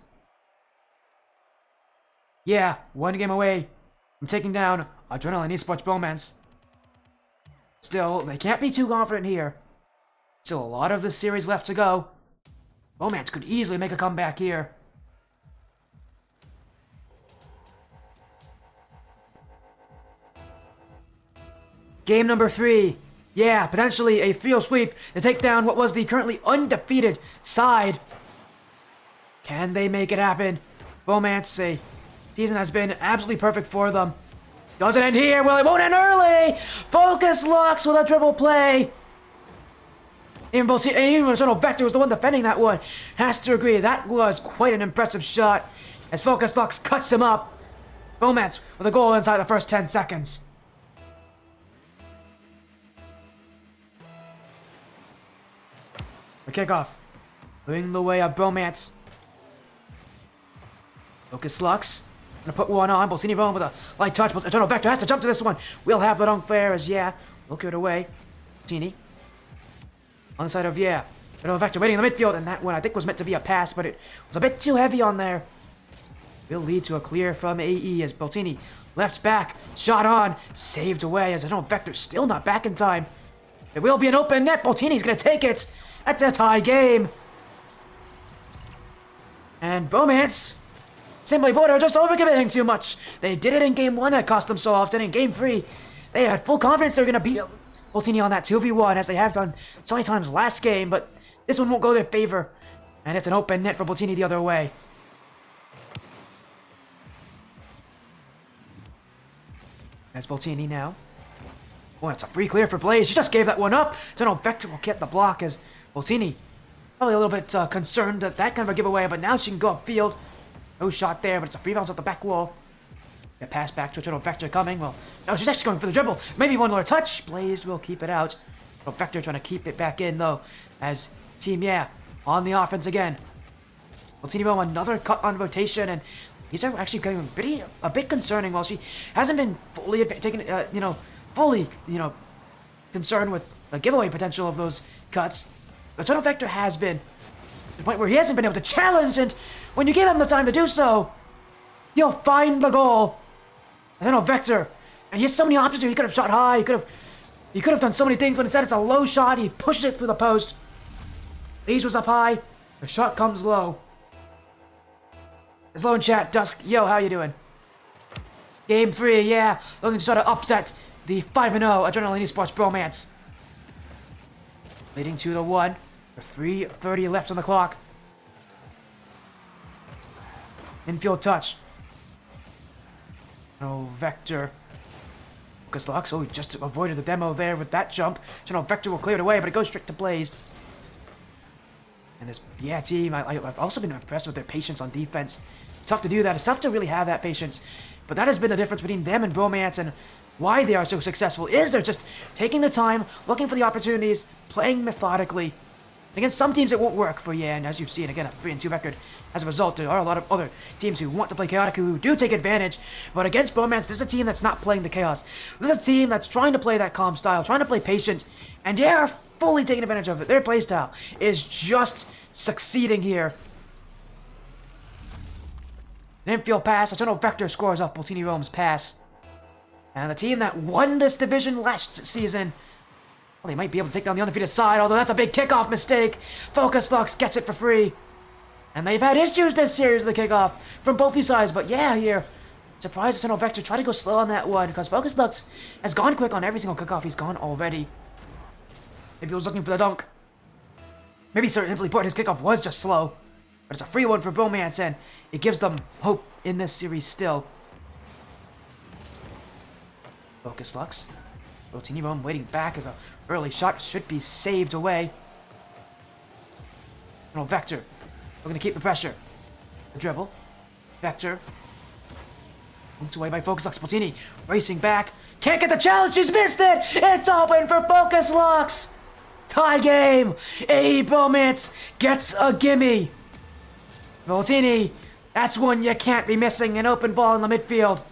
Yeah, one game away from taking down Adrenaline Esports Bromance. Still, they can't be too confident here. Still a lot of this series left to go. Bromance could easily make a comeback here. Game number 3. Yeah, potentially a field sweep to take down what was the currently undefeated side. Can they make it happen? Bromance, a season has been absolutely perfect for them. Does it end here? Well, it won't end early! Focus Lux with a triple play! Even Eternal Vector was the one defending that one. Has to agree, that was quite an impressive shot. As Focus Lux cuts him up. Bromance with a goal inside the first 10 seconds. The kickoff. Leading the way of Bromance. Focus Lux. Gonna put one on. Bolsini rolling with a light touch. Eternal Vector has to jump to this one. We'll have that unfair as we'll clear it away. Bolsini. On the side of Eternal Vector waiting in the midfield, and that one I think was meant to be a pass, but it was a bit too heavy on there. Will lead to a clear from AE as Bolsini left back. Shot on. Saved away as Eternal Vector still not back in time. There will be an open net. Bolsini's gonna take it. That's a tie game. And Bromance, simply put, are just overcommitting too much. They did it in game 1 that cost them so often. In game 3, they had full confidence they were going to beat Bolsini on that 2v1 as they have done so many times last game, but this one won't go their favor. And it's an open net for Bolsini the other way. As Bolsini now. Oh, it's a free clear for Blaze. She just gave that one up. So no, Vector will get the block as Bolsini probably a little bit concerned that kind of a giveaway, but now she can go upfield. No shot there, but it's a free bounce off the back wall. Get passed back to Eternal Vector coming. Well, no, she's actually going for the dribble. Maybe one more touch. Blaze will keep it out. Eternal Vector trying to keep it back in, though, as Team on the offense again. Bolsini another cut on rotation, and these are actually getting a bit concerning. While she hasn't been fully concerned with the giveaway potential of those cuts, Eternal Vector has been to the point where he hasn't been able to challenge, and when you give him the time to do so, you'll find the goal. Eternal Vector, and he has so many options here. He could have shot high, he could have done so many things, but instead it's a low shot. He pushed it through the post. Lees was up high, the shot comes low. It's low in chat. Dusk, yo, how you doing? Game 3, looking to try to upset the 5-0 Adrenaline Esports Bromance. Leading to the 1. With 3:30 left on the clock. Infield touch. No Vector. Focus Lux. Oh, he just avoided the demo there with that jump. So no, Vector will clear it away, but it goes straight to Blaze. And this team, I've also been impressed with their patience on defense. It's tough to do that. It's tough to really have that patience. But that has been the difference between them and Bromance, and why they are so successful is they're just taking their time, looking for the opportunities, playing methodically. Against some teams it won't work for and as you've seen, again, a 3-2 record. As a result, there are a lot of other teams who want to play chaotic who do take advantage. But against Bromance, this is a team that's not playing the chaos. This is a team that's trying to play that calm style, trying to play patient, and they are fully taking advantage of it. Their playstyle is just succeeding here. An infield pass. Eternal Vector scores off Bolsini Rome's pass. And the team that won this division last season, well, they might be able to take down the undefeated side, although that's a big kickoff mistake. Focus Lux gets it for free. And they've had issues this series with the kickoff from both these sides, but here, surprised Eternal Vector tried to go slow on that one, because Focus Lux has gone quick on every single kickoff he's gone already. Maybe he was looking for the dunk. Maybe simply put, his kickoff was just slow. But it's a free one for Bromance, and it gives them hope in this series still. Focus Lux. Bolsini Rome waiting back as an early shot should be saved away. No, Vector. We're going to keep the pressure. The dribble. Vector. Moved away by Focus Lux. Bolsini racing back. Can't get the challenge. She's missed it. It's open for Focus Lux. Tie game. AE Bromance gets a gimme. Bolsini. That's one you can't be missing. An open ball in the midfield.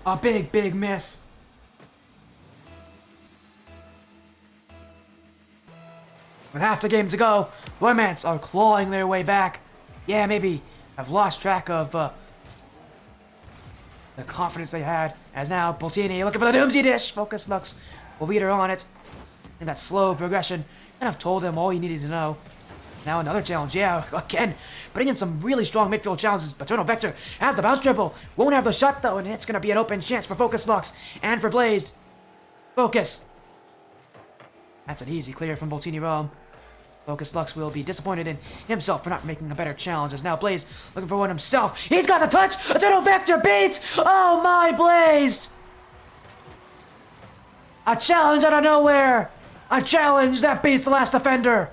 A big, big miss. With half the game to go, Bromance are clawing their way back. Yeah, maybe I've lost track of the confidence they had. As now, Boltini looking for the Doomsday Dish. Focus Lux will beat her on it. In that slow progression. And I've told him all he needed to know. Now another challenge. Yeah, again, putting in some really strong midfield challenges. Paternal Vector has the bounce dribble. Won't have the shot though, and it's going to be an open chance for Focus Lux and for Blazed. Focus. That's an easy clear from Boltini Rome. Focus Lux will be disappointed in himself for not making a better challenge. As now Blaze looking for one himself. He's got the touch. Eternal Vector beats. Oh my, Blaze! A challenge out of nowhere. A challenge that beats the last defender.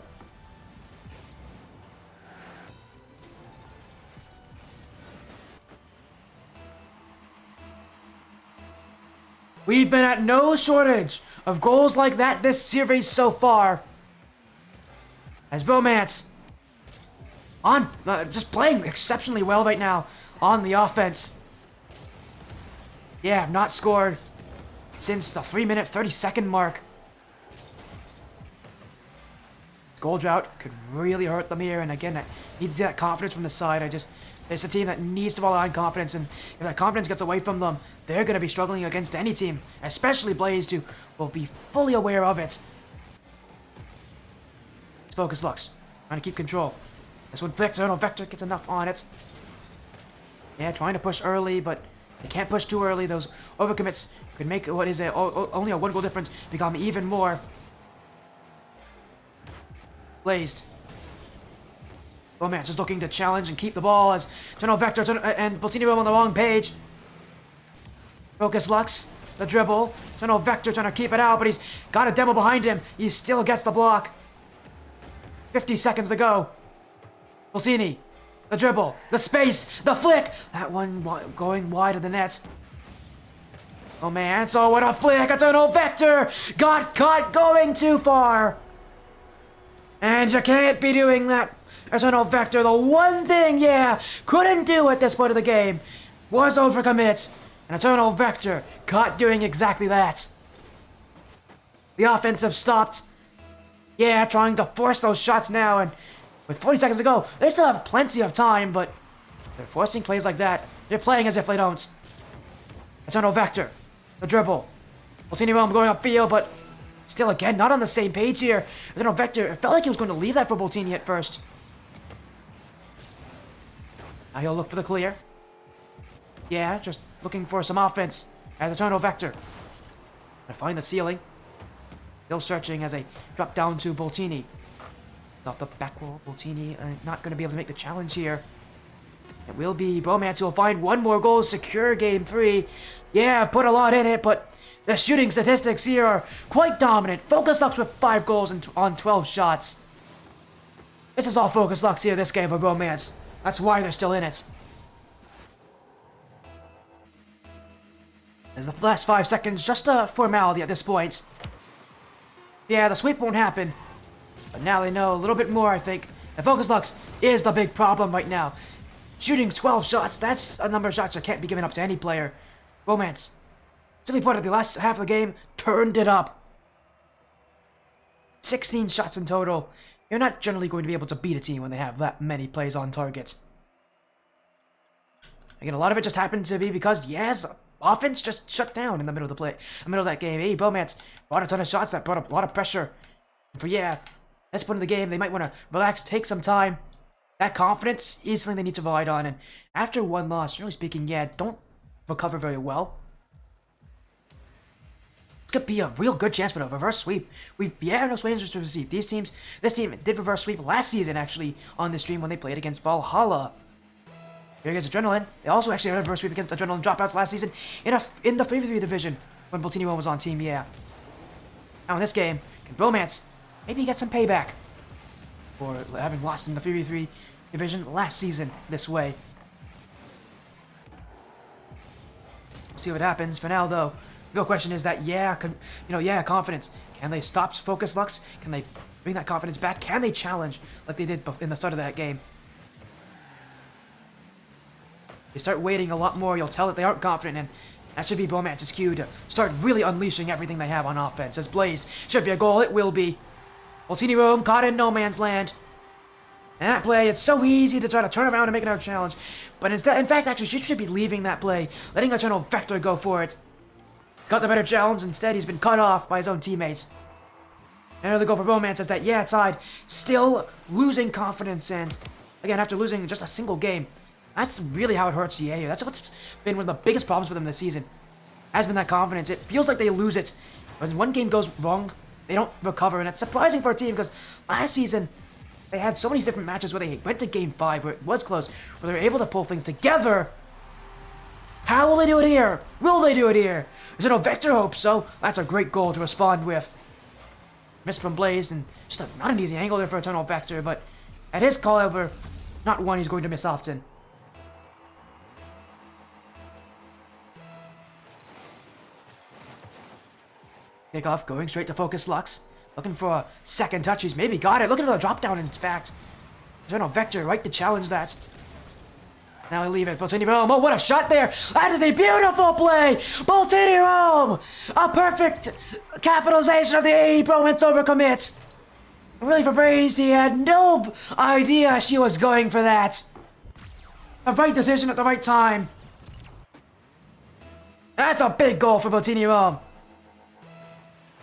We've been at no shortage of goals like that this series so far. As Bromance on just playing exceptionally well right now on the offense. Yeah, not scored since the 3-minute 30-second mark. Goal drought could really hurt them here, and again, that needs that confidence from the side. It's a team that needs to rely on confidence, and if that confidence gets away from them, they're going to be struggling against any team, especially Blaze, who will be fully aware of it. Focus Lux, trying to keep control. This one flicks, Eternal Vector gets enough on it. Yeah, trying to push early, but they can't push too early. Those overcommits could make what is only a 1 goal difference become even more. Blazed. Bromance is looking to challenge and keep the ball as Eternal Vector and Boltini Rome on the wrong page. Focus Lux, the dribble. Eternal Vector trying to keep it out, but he's got a demo behind him. He still gets the block. 50 seconds to go. Boltini, the dribble, the space, the flick. That one going wide of the net. Oh man, so what a flick. Eternal Vector got caught going too far. And you can't be doing that. Eternal Vector, the one thing, couldn't do at this point of the game was overcommit. And Eternal Vector caught doing exactly that. The offensive stopped. Yeah, trying to force those shots now, and with 40 seconds to go, they still have plenty of time, but they're forcing plays like that. They're playing as if they don't. Eternal Vector, the dribble. Boltini Rome going upfield, but still, again, not on the same page here. Eternal Vector, it felt like he was going to leave that for Boltini at first. Now he'll look for the clear. Yeah, just looking for some offense as Eternal Vector. Gonna find the ceiling. Still searching as they drop down to Boltini. Off the back wall, Boltini not going to be able to make the challenge here. It will be Bromance who will find one more goal, secure game 3. Yeah, put a lot in it, but the shooting statistics here are quite dominant. Focus Lux with 5 goals on 12 shots. This is all Focus Lux here this game for Bromance. That's why they're still in it. As the last 5 seconds, just a formality at this point. Yeah, the sweep won't happen. But now they know a little bit more, I think. And Focus Lux is the big problem right now. Shooting 12 shots, that's a number of shots that can't be given up to any player. Bromance, simply put, at the last half of the game, turned it up. 16 shots in total. You're not generally going to be able to beat a team when they have that many plays on target. Again, a lot of it just happened to be because, yes, offense just shut down in the middle of that game. Hey, Bromance brought a ton of shots that brought a lot of pressure. For this point in the game, they might want to relax, take some time. That confidence is something they need to rely on. And after one loss, generally speaking, don't recover very well. This could be a real good chance for a reverse sweep. No swings to receive. This team did reverse sweep last season, actually, on this stream when they played against Valhalla. Here against Adrenaline. They also actually had a reverse sweep against Adrenaline dropouts last season in the 3v3 division when Boltini was on team, Now in this game, can Bromance maybe get some payback for having lost in the 3v3 division last season this way? We'll see what happens. For now, though, the real question is that, confidence. Can they stop Focus Lux? Can they bring that confidence back? Can they challenge like they did in the start of that game? They start waiting a lot more, you'll tell that they aren't confident, and That should be Bromance's cue to start really unleashing everything they have on offense. As Blaze should be a goal, it will be. Boltini Rome caught in no man's land. And that play, it's so easy to try to turn around and make another challenge. But instead, in fact, actually, she should be leaving that play, letting Eternal Vector go for it. Got the better challenge, instead he's been cut off by his own teammates. Another goal for Bromance as that side still losing confidence, and again, after losing just a single game, that's really how it hurts GA. That's what's been one of the biggest problems for them this season. Has been that confidence. It feels like they lose it. When one game goes wrong, they don't recover, and it's surprising for a team because last season they had so many different matches where they went to game 5 where it was close, where they were able to pull things together. How will they do it here? Will they do it here? Is it no Vector hopes so? That's a great goal to respond with. Missed from Blaze, and just not an easy angle there for Eternal Vector, but at his caliber, not one he's going to miss often. Kickoff going straight to focus Lux. Looking for a second touch. He's maybe got it. Looking for the drop down, in fact. Eternal Vector right to challenge that. Now they leave it. Boltini Rome. Oh, what a shot there. That is a beautiful play. Boltini Rome. A perfect capitalization of the A. Bromance overcommit. Really for Braised, he had no idea she was going for that. The right decision at the right time. That's a big goal for Boltini Rome.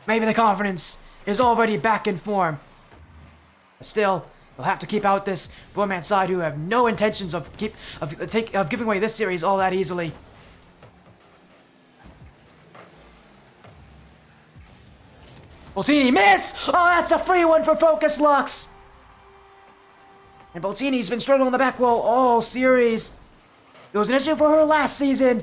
Maybe the confidence is already back in form. But still, they'll have to keep out this Bromance side who have no intentions of giving away this series all that easily. Boltini miss! Oh, that's a free one for Focus Lux! And Boltini's been struggling on the back wall all series. It was an issue for her last season,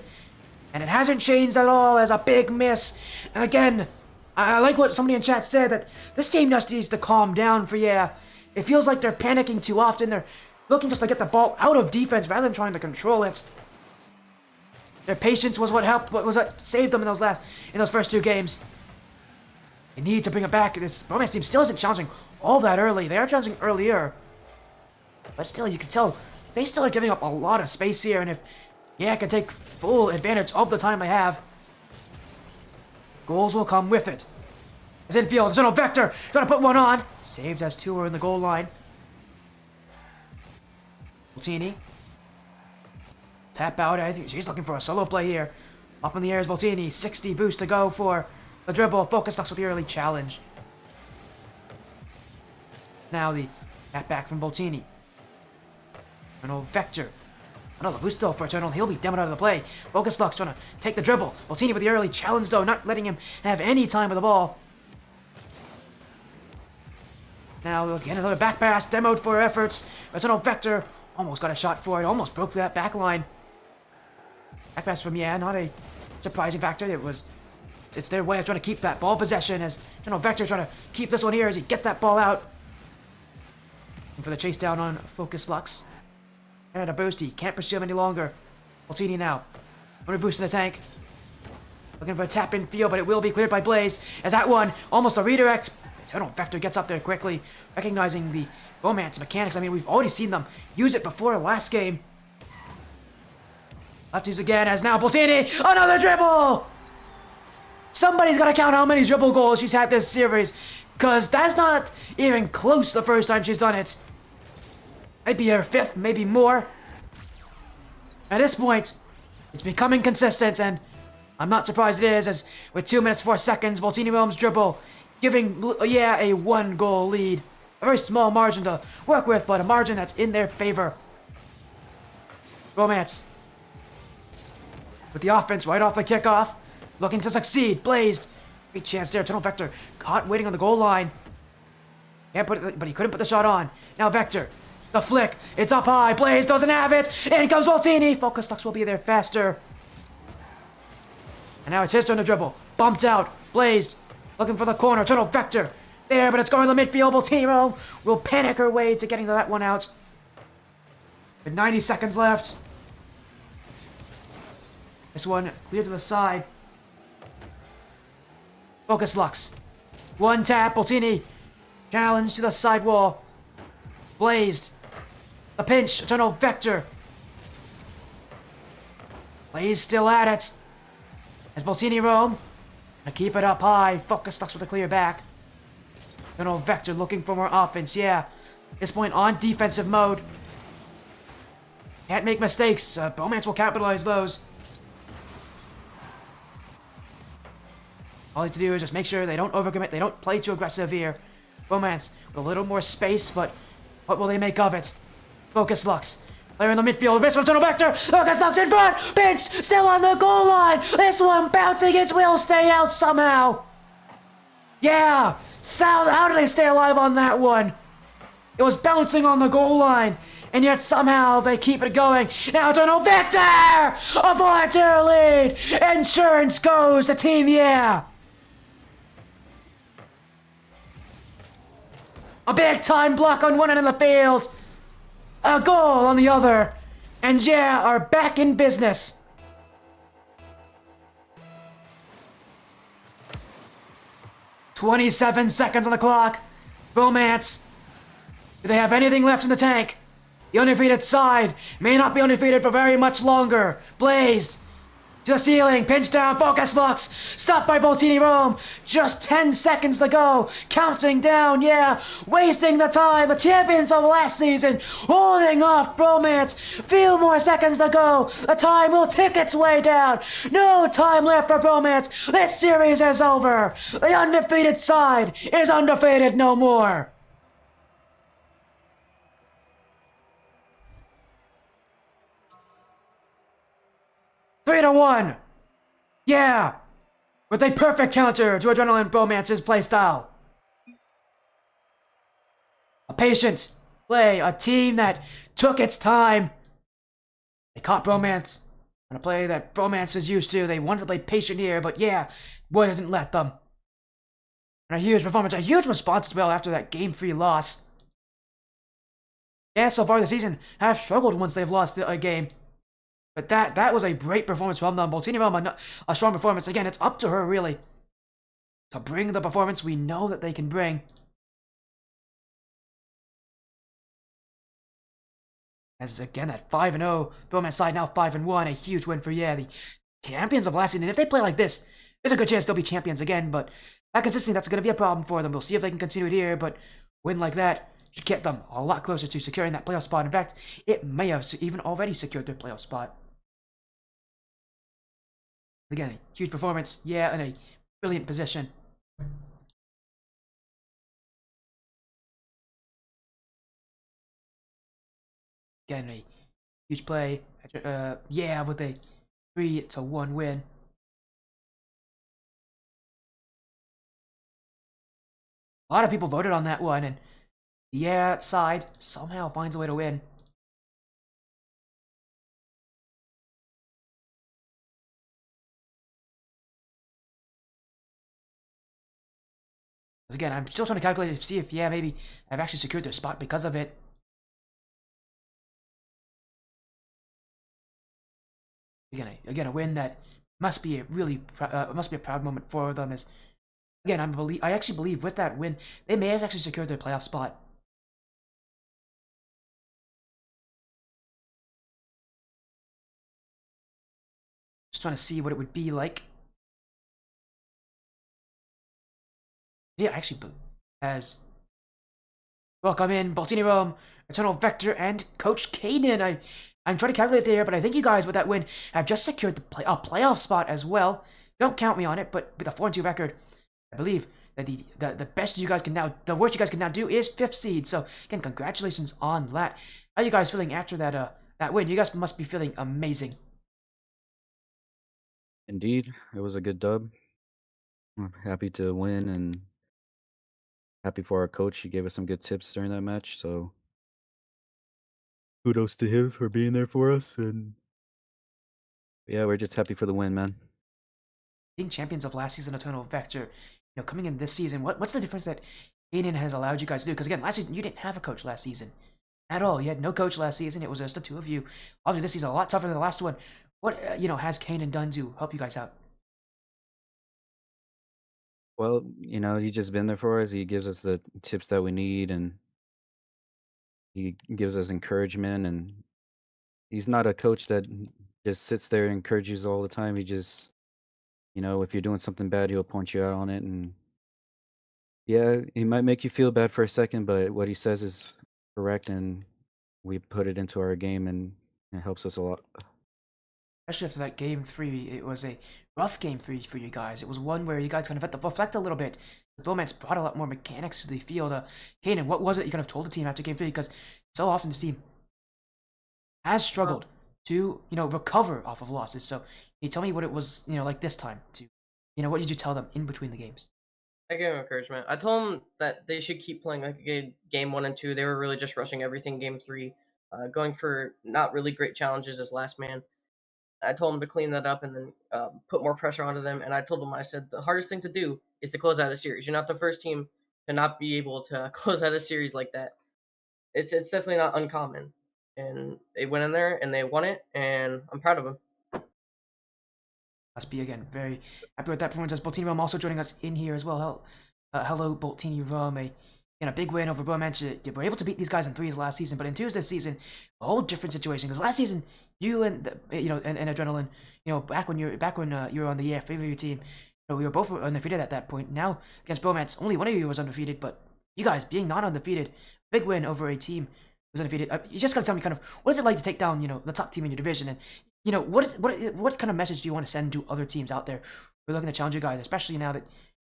and it hasn't changed at all as a big miss. And again, I like what somebody in chat said, that this team just needs to calm down for It feels like they're panicking too often. They're looking just to get the ball out of defense rather than trying to control it. Their patience was what saved them in those first 2 games. They need to bring it back. This Bromance team still isn't challenging all that early. They are challenging earlier. But still, you can tell they still are giving up a lot of space here. And if can take full advantage of the time they have, goals will come with it. As infield, Eternal Vector gonna put one on. Saved as 2 are in the goal line. Boltini. Tap out. I think she's looking for a solo play here. Up in the air is Boltini. 60 boost to go for the dribble. Focus Lux with the early challenge. Now the tap back from Boltini. Eternal Vector. Another boost though for Eternal. He'll be demoed out of the play. Focus Lux trying to take the dribble. Boltini with the early challenge though, not letting him have any time with the ball. Now again, another back pass, demoed for efforts. Eternal Vector almost got a shot for it, almost broke that back line. Back pass from not a surprising factor. It's their way of trying to keep that ball possession, as Eternal Vector trying to keep this one here as he gets that ball out. And for the chase down on Focus Lux. And a boost, he can't pursue him any longer. Boltini now. Another boost in the tank. Looking for a tap in field, but it will be cleared by Blaze. As that one, almost a redirect. Eternal Vector gets up there quickly, recognizing the Bromance mechanics. I mean, we've already seen them use it before last game. Left use again, as now Boltini, another dribble! Somebody's got to count how many dribble goals she's had this series, because that's not even close the first time she's done it. Might be her 5th, maybe more. At this point, it's becoming consistent, and I'm not surprised it is, as with 2 minutes 4 seconds, Boltini Rome's dribble, giving a 1-goal lead. A very small margin to work with, but a margin that's in their favor. Bromance with the offense right off the kickoff, looking to succeed. Blazed, great chance there. Eternal Vector caught waiting on the goal line. Can't put it, but he couldn't put the shot on. Now Vector, the flick, it's up high. Blaze doesn't have it. In comes Boltini. Focus Lux will be there faster. And now it's his turn to dribble. Bumped out. Blazed, looking for the corner. Eternal Vector there, but it's going to the midfield. Boltini will panic her way to getting that one out. With 90 seconds left. This one clear to the side. Focus Lux. One tap. Boltini. Challenge to the side wall. Blazed. A pinch. Eternal Vector. Blaze still at it. As Boltini roam. Gonna keep it up high. Focus Sloth with a clear back. Eternal Vector looking for more offense. Yeah. At this point on defensive mode. Can't make mistakes. Bromance will capitalize those. All you have to do is just make sure they don't overcommit. They don't play too aggressive here. Bromance with a little more space, but what will they make of it? Focus Lux. Player in the midfield. Miss from Eternal Vector. Focus Lux in front. Pinched. Still on the goal line. This one bouncing. It will stay out somehow. Yeah. How did they stay alive on that one? It was bouncing on the goal line. And yet somehow they keep it going. Now Eternal Vector! A 4-2 lead! Insurance goes to Team Yeah! A big time block on one end of the field. A goal on the other. And Yeah are back in business. "27 seconds on the clock. Bromance. Do they have anything left in the tank? The undefeated side may not be undefeated for very much longer. Blazed. To the ceiling. Pinch down. Focus Lux. Stopped by Boltini Rome. Just 10 seconds to go. Counting down. Yeah. Wasting the time. The champions of last season. Holding off Bromance. Few more seconds to go. The time will tick its way down. No time left for Bromance. This series is over. The undefeated side is undefeated no more. Three to one. Yeah. With a perfect counter to Adrenaline Bromance's playstyle. A patient play, a team that took its time. They caught Bromance on a play that Bromance is used to. They wanted to play patient here, but Yeah, boy doesn't let them. And a huge performance, a huge response as well after that game-3 loss. Yeah, so far this season have struggled once they've lost a game. But that was a great performance from them. Boltini Roma, a strong performance. Again, it's up to her, really, to bring the performance we know that they can bring. As, again, that 5-0 Bromance side now 5-1. A huge win for, Yeah, the champions of last season. If they play like this, there's a good chance they'll be champions again. But that consistency, that's going to be a problem for them. We'll see if they can continue it here. But win like that should get them a lot closer to securing that playoff spot. In fact, it may have even already secured their playoff spot. Again, a huge performance. Yeah, in a brilliant position. Again, a huge play. Yeah, with a 3-1 win. A lot of people voted on that one, and the Yeah side somehow finds a way to win. Again, I'm still trying to calculate to see if, Yeah, maybe I've actually secured their spot because of it. Again, a win that must be a really must be a proud moment for them. As again, I actually believe with that win, they may have actually secured their playoff spot. Just trying to see what it would be like. Yeah, actually, as welcome in Boltini Rome, Eternal Vector, and Coach Caden. I'm trying to calculate there, but I think you guys with that win have just secured the playoff spot as well. Don't count me on it, but with a 4-2 record, I believe that the best you guys can now, the worst you guys can now do is 5th seed. So again, congratulations on that. How are you guys feeling after that win? You guys must be feeling amazing. Indeed, it was a good dub. I'm happy to win and happy for our coach. He gave us some good tips during that match. So kudos to him for being there for us. And yeah, we're just happy for the win, man. Being champions of last season, Eternal Vector, coming in this season, what's the difference that Aiden has allowed you guys to do? Because again, last season you didn't have a coach last season at all. You had no coach last season. It was just the two of you. Obviously, this season a lot tougher than the last one. What has Kanan done to help you guys out? Well, he's just been there for us. He gives us the tips that we need, and he gives us encouragement. And he's not a coach that just sits there and encourages you all the time. He just if you're doing something bad, he'll point you out on it, and yeah, he might make you feel bad for a second, but what he says is correct, and we put it into our game, and it helps us a lot. Especially after that game three, it was a rough game three for you guys. It was one where you guys kind of had to reflect a little bit. Bromance brought a lot more mechanics to the field. Kanan, what was it you kind of told the team after game three? Because so often this team has struggled to, recover off of losses. So can you tell me what it was, like this time? What did you tell them in between the games? I gave him encouragement. I told them that they should keep playing like game 1 and 2. They were really just rushing everything game 3, going for not really great challenges as last man. I told them to clean that up and then put more pressure onto them. And I told them, I said, the hardest thing to do is to close out a series. You're not the first team to not be able to close out a series like that. It's definitely not uncommon. And they went in there and they won it, and I'm proud of them. Must be, again, very happy with that performance. As Boltini Rum also joining us in here as well. Hello, Boltini Rum. A big win over Bromance. You were able to beat these guys in threes last season, but in twos this season, a whole different situation. Because last season, you and and Adrenaline, back when you were on the favorite team, we were both undefeated at that point. Now against Bromance, only one of you was undefeated, but you guys being not undefeated, big win over a team who's undefeated. You just gotta tell me kind of what is it like to take down the top team in your division, and what kind of message do you want to send to other teams out there who are looking to challenge you guys, especially now that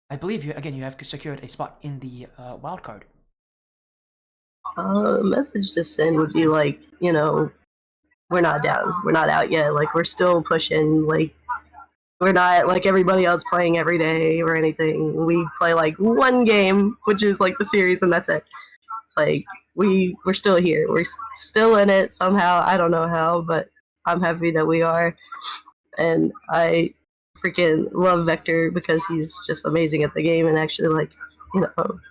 I believe you have secured a spot in the wild card. Message to send would be like, we're not down. We're not out yet. Like, we're still pushing. Like, we're not like everybody else playing every day or anything. We play like one game, which is like the series, and that's it. Like, we're still here. We're still in it somehow. I don't know how, but I'm happy that we are. And I freaking love Vector because he's just amazing at the game, and actually, like,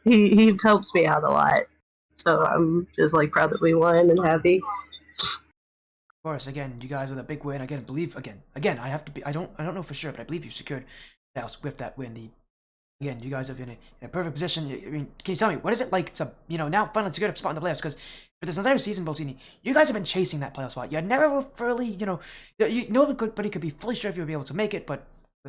he helps me out a lot. So I'm just like proud that we won and happy. Of course, again, you guys with a big win. Again, I have to be. I don't know for sure, but I believe you secured that with that win. Again, you guys have been in a perfect position. I mean, can you tell me what is it like to now finally secure a spot in the playoffs? Because for this entire season, Boltini, you guys have been chasing that playoff spot. You had never really, nobody could be fully sure if you would be able to make it. But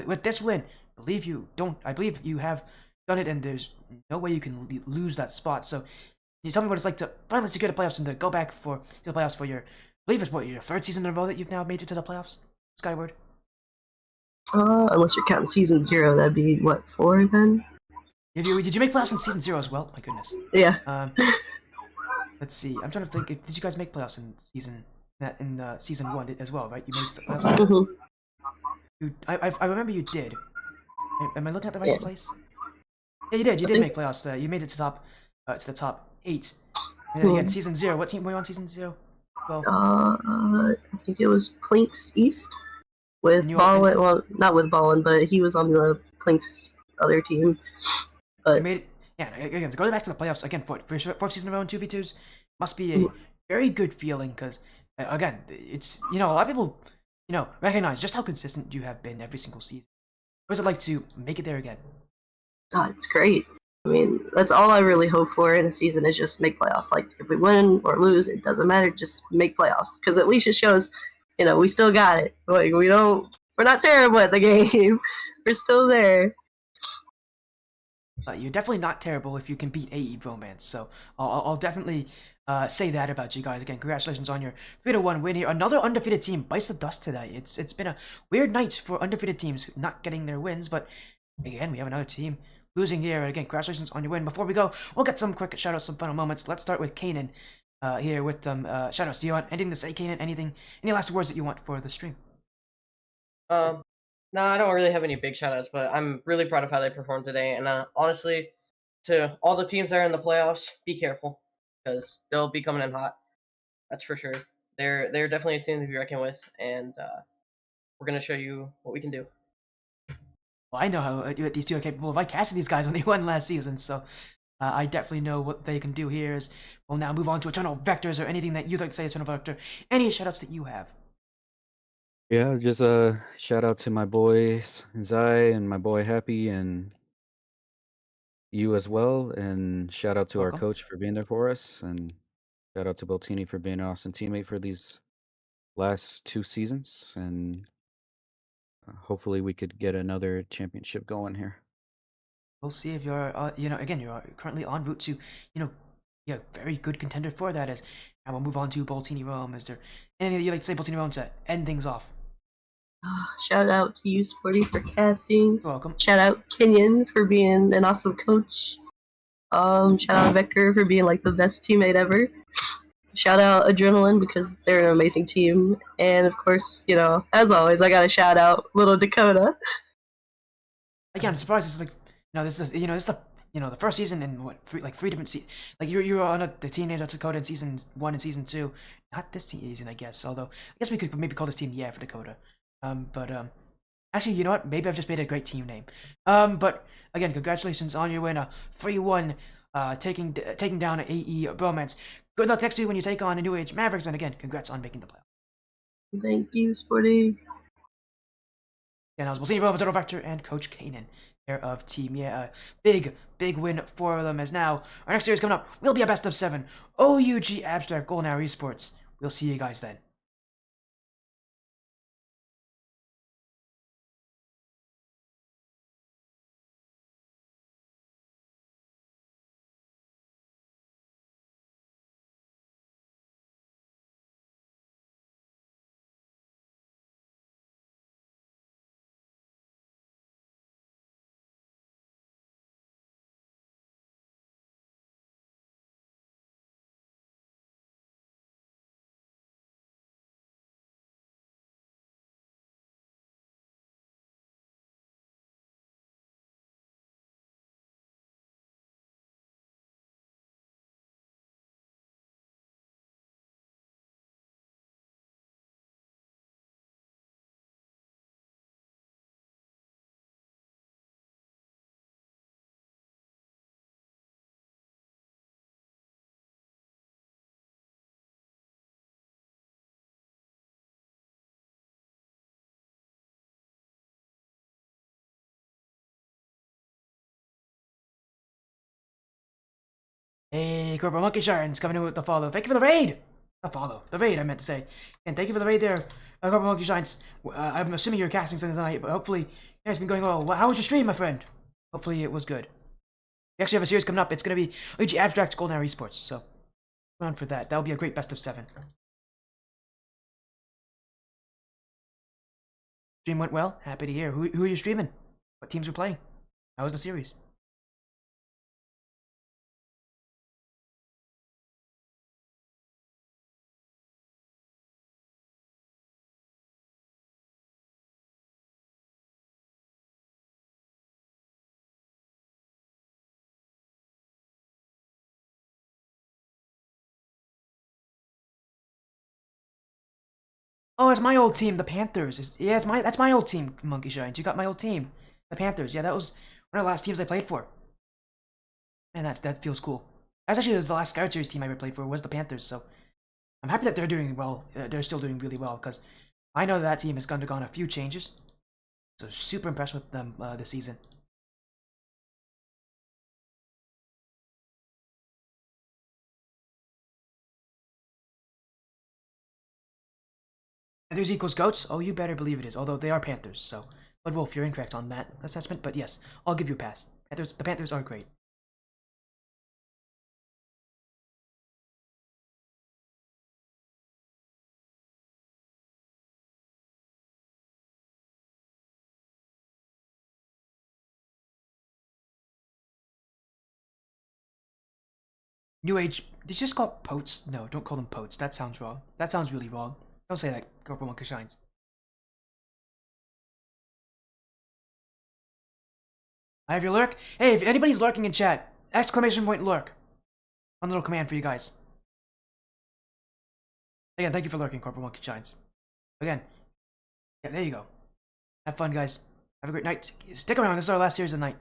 with this win, I believe you have done it, and there's no way you can lose that spot. So, can you tell me what it's like to finally secure the playoffs and to go back to the playoffs for your? I believe it's your third season in a row that you've now made it to the playoffs, Skyward. Unless you're counting season 0, that'd be what, 4 then? Did you make playoffs in season 0 as well? My goodness. Yeah. Let's see. I'm trying to think. Did you guys make playoffs in season 1 as well? Right? You made playoffs. I remember you did. Am I looking at the right place? Yeah, you did. You did make playoffs. You made it to the top 8. And then again, season 0. What team were you on season 0? Well, I think it was Plink's East with Ballin. Well, not with Ballin, but he was on the Plink's other team. But you made it. Yeah, again, to go back to the playoffs again for fourth season in a row in 2v2s must be a very good feeling because again, it's a lot of people recognize just how consistent you have been every single season. What is it like to make it there again? Oh, it's great. I mean, that's all I really hope for in a season is just make playoffs. Like, if we win or lose, it doesn't matter. Just make playoffs. Because at least it shows, we still got it. Like, we're not terrible at the game. We're still there. You're definitely not terrible if you can beat AE Bromance. So I'll definitely say that about you guys. Again, congratulations on your 3-1 win here. Another undefeated team bites the dust today. It's been a weird night for undefeated teams not getting their wins. But again, we have another team losing here. And again, congratulations on your win. Before we go, we'll get some quick shoutouts, some final moments. Let's start with Kanan here with shoutouts. Do you want anything to say, Kanan? Any last words that you want for the stream? No, I don't really have any big shoutouts, but I'm really proud of how they performed today. And honestly, to all the teams that are in the playoffs, be careful because they'll be coming in hot. That's for sure. They're definitely a team to be reckoned with, and we're gonna show you what we can do. Well, I know how these two are capable of. I casted these guys when they won last season, so I definitely know what they can do here. We'll now move on to Eternal Vectors or anything that you'd like to say, Eternal Vector. Any shoutouts that you have? Yeah, just a shout out to my boys Zai and my boy Happy and you as well, and shout out to our coach for being there for us, and shout out to Boltini for being an awesome teammate for these last 2 seasons, and hopefully we could get another championship going here. We'll see if you're, again, you're currently en route to, yeah, very good contender for that. As and we'll move on to Boltini Rome. Is there anything that you'd like to say, Boltini Rome, to end things off? Shout out to you, Sporty, for casting. You're welcome. Shout out Kenyon for being an awesome coach. Shout out Vector for being like the best teammate ever. Shout out Adrenaline because they're an amazing team. And of course, as always, I gotta shout out Little Dakota. Again, I'm surprised. This is the first season in what, three different seasons. Like you're on the team named Dakota in season 1 and season 2. Not this season, I guess. Although I guess we could maybe call this team for Dakota. Actually, you know what? Maybe I've just made a great team name. But again, congratulations on your win. 3-1, taking down AE Bromance. Good luck next week when you take on a New Age Mavericks. And again, congrats on making the playoff. Thank you, Sporty. And I was Boltini Rome, Total Vector, and Coach Kanan, care of Team. Yeah, big win for them. As now our next series coming up will be a best of 7 OUG Abstract Golden Hour Esports. We'll see you guys then. Hey, Corporal Monkey Shards coming in with the follow. Thank you for the raid! Not follow. The raid, I meant to say. And thank you for the raid there, Corporal Monkey Shards. I'm assuming you're casting something tonight, but hopefully it's been going well. How was your stream, my friend? Hopefully it was good. We actually have a series coming up. It's going to be OG Abstract Golden Hour Esports, so around for that. That'll be a great best of 7. Stream went well. Happy to hear. Who are you streaming? What teams are playing? How was the series? Oh, it's my old team, the Panthers. That's my old team, Monkey Shines. You got my old team, the Panthers. Yeah, that was one of the last teams I played for. Man, that feels cool. That's actually the last Skyward Series team I ever played for was the Panthers. So I'm happy that they're doing well. They're still doing really well because I know that team has undergone a few changes. So super impressed with them this season. Panthers equals goats? Oh, you better believe it is. Although they are Panthers, so Blood Wolf, you're incorrect on that assessment. But yes, I'll give you a pass. The Panthers are great. New Age. Did you just call it Potes? No, don't call them Potes. That sounds wrong. That sounds really wrong. Don't say that, Corporal Monkey Shines. I have your lurk. Hey, if anybody's lurking in chat, exclamation point lurk. One little command for you guys. Again, thank you for lurking, Corporal Monkey Shines. Again, yeah, there you go. Have fun, guys. Have a great night. Stick around. This is our last series of the night.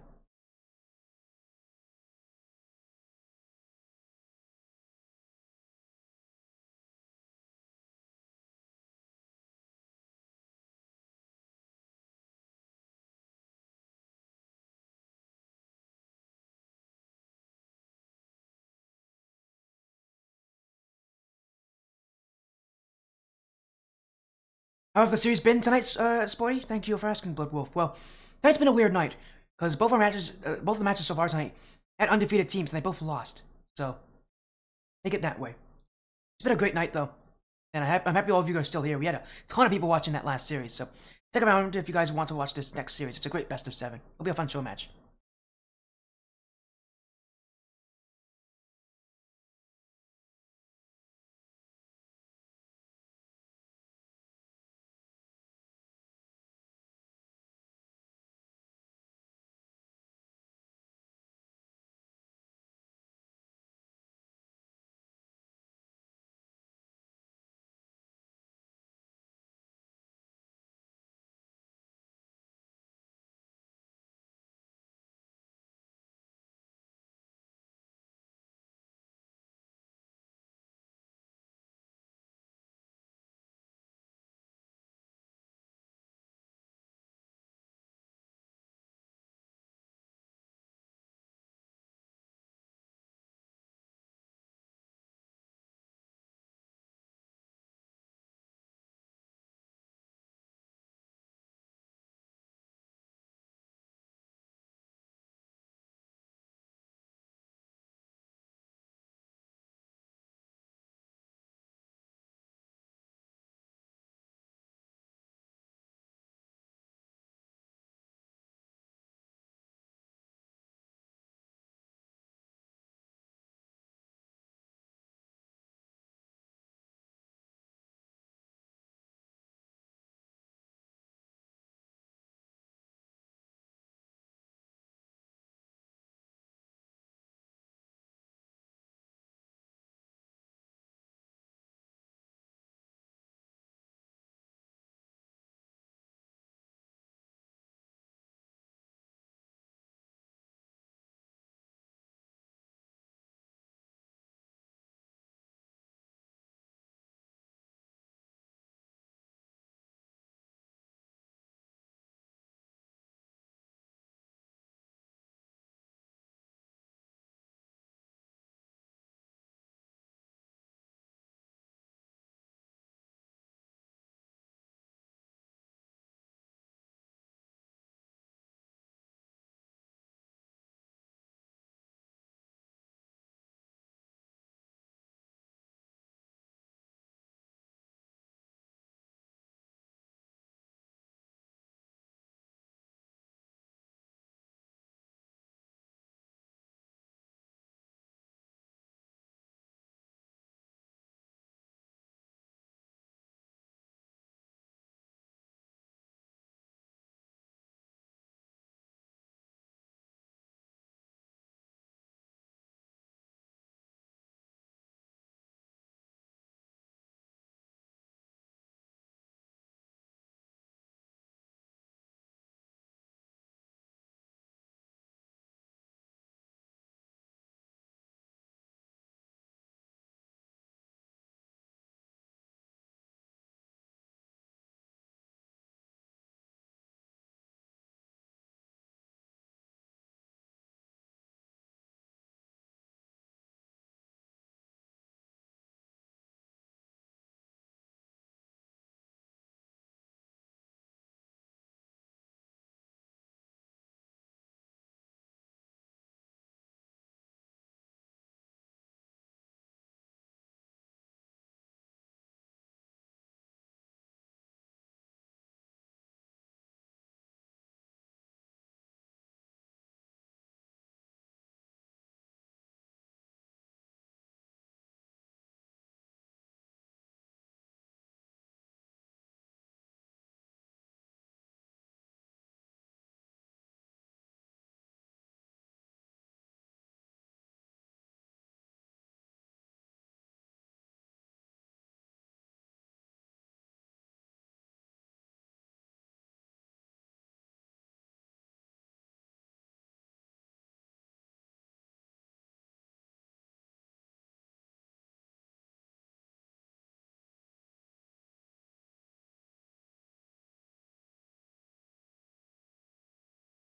How have the series been tonight, Sporty? Thank you for asking, Blood Wolf. Well, tonight's been a weird night because both the matches so far tonight had undefeated teams and they both lost. So take it that way. It's been a great night though, and I'm happy all of you guys are still here. We had a ton of people watching that last series, so stick around if you guys want to watch this next series. It's a great best of 7. It'll be a fun show match.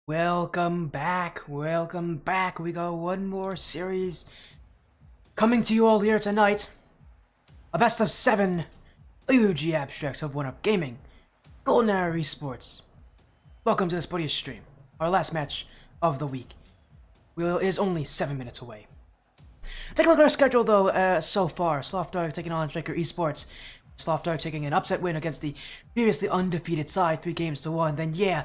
Welcome back, welcome back. We got one more series coming to you all here tonight. A best of 7 UG Abstracts of 1UP Gaming Golden Arrow Esports. Welcome to this Podium stream. Our last match of the week is only 7 minutes away. Take a look at our schedule though so far. Sloth taking on Stryker Esports. Sloth taking an upset win against the previously undefeated side, 3-1. Then yeah,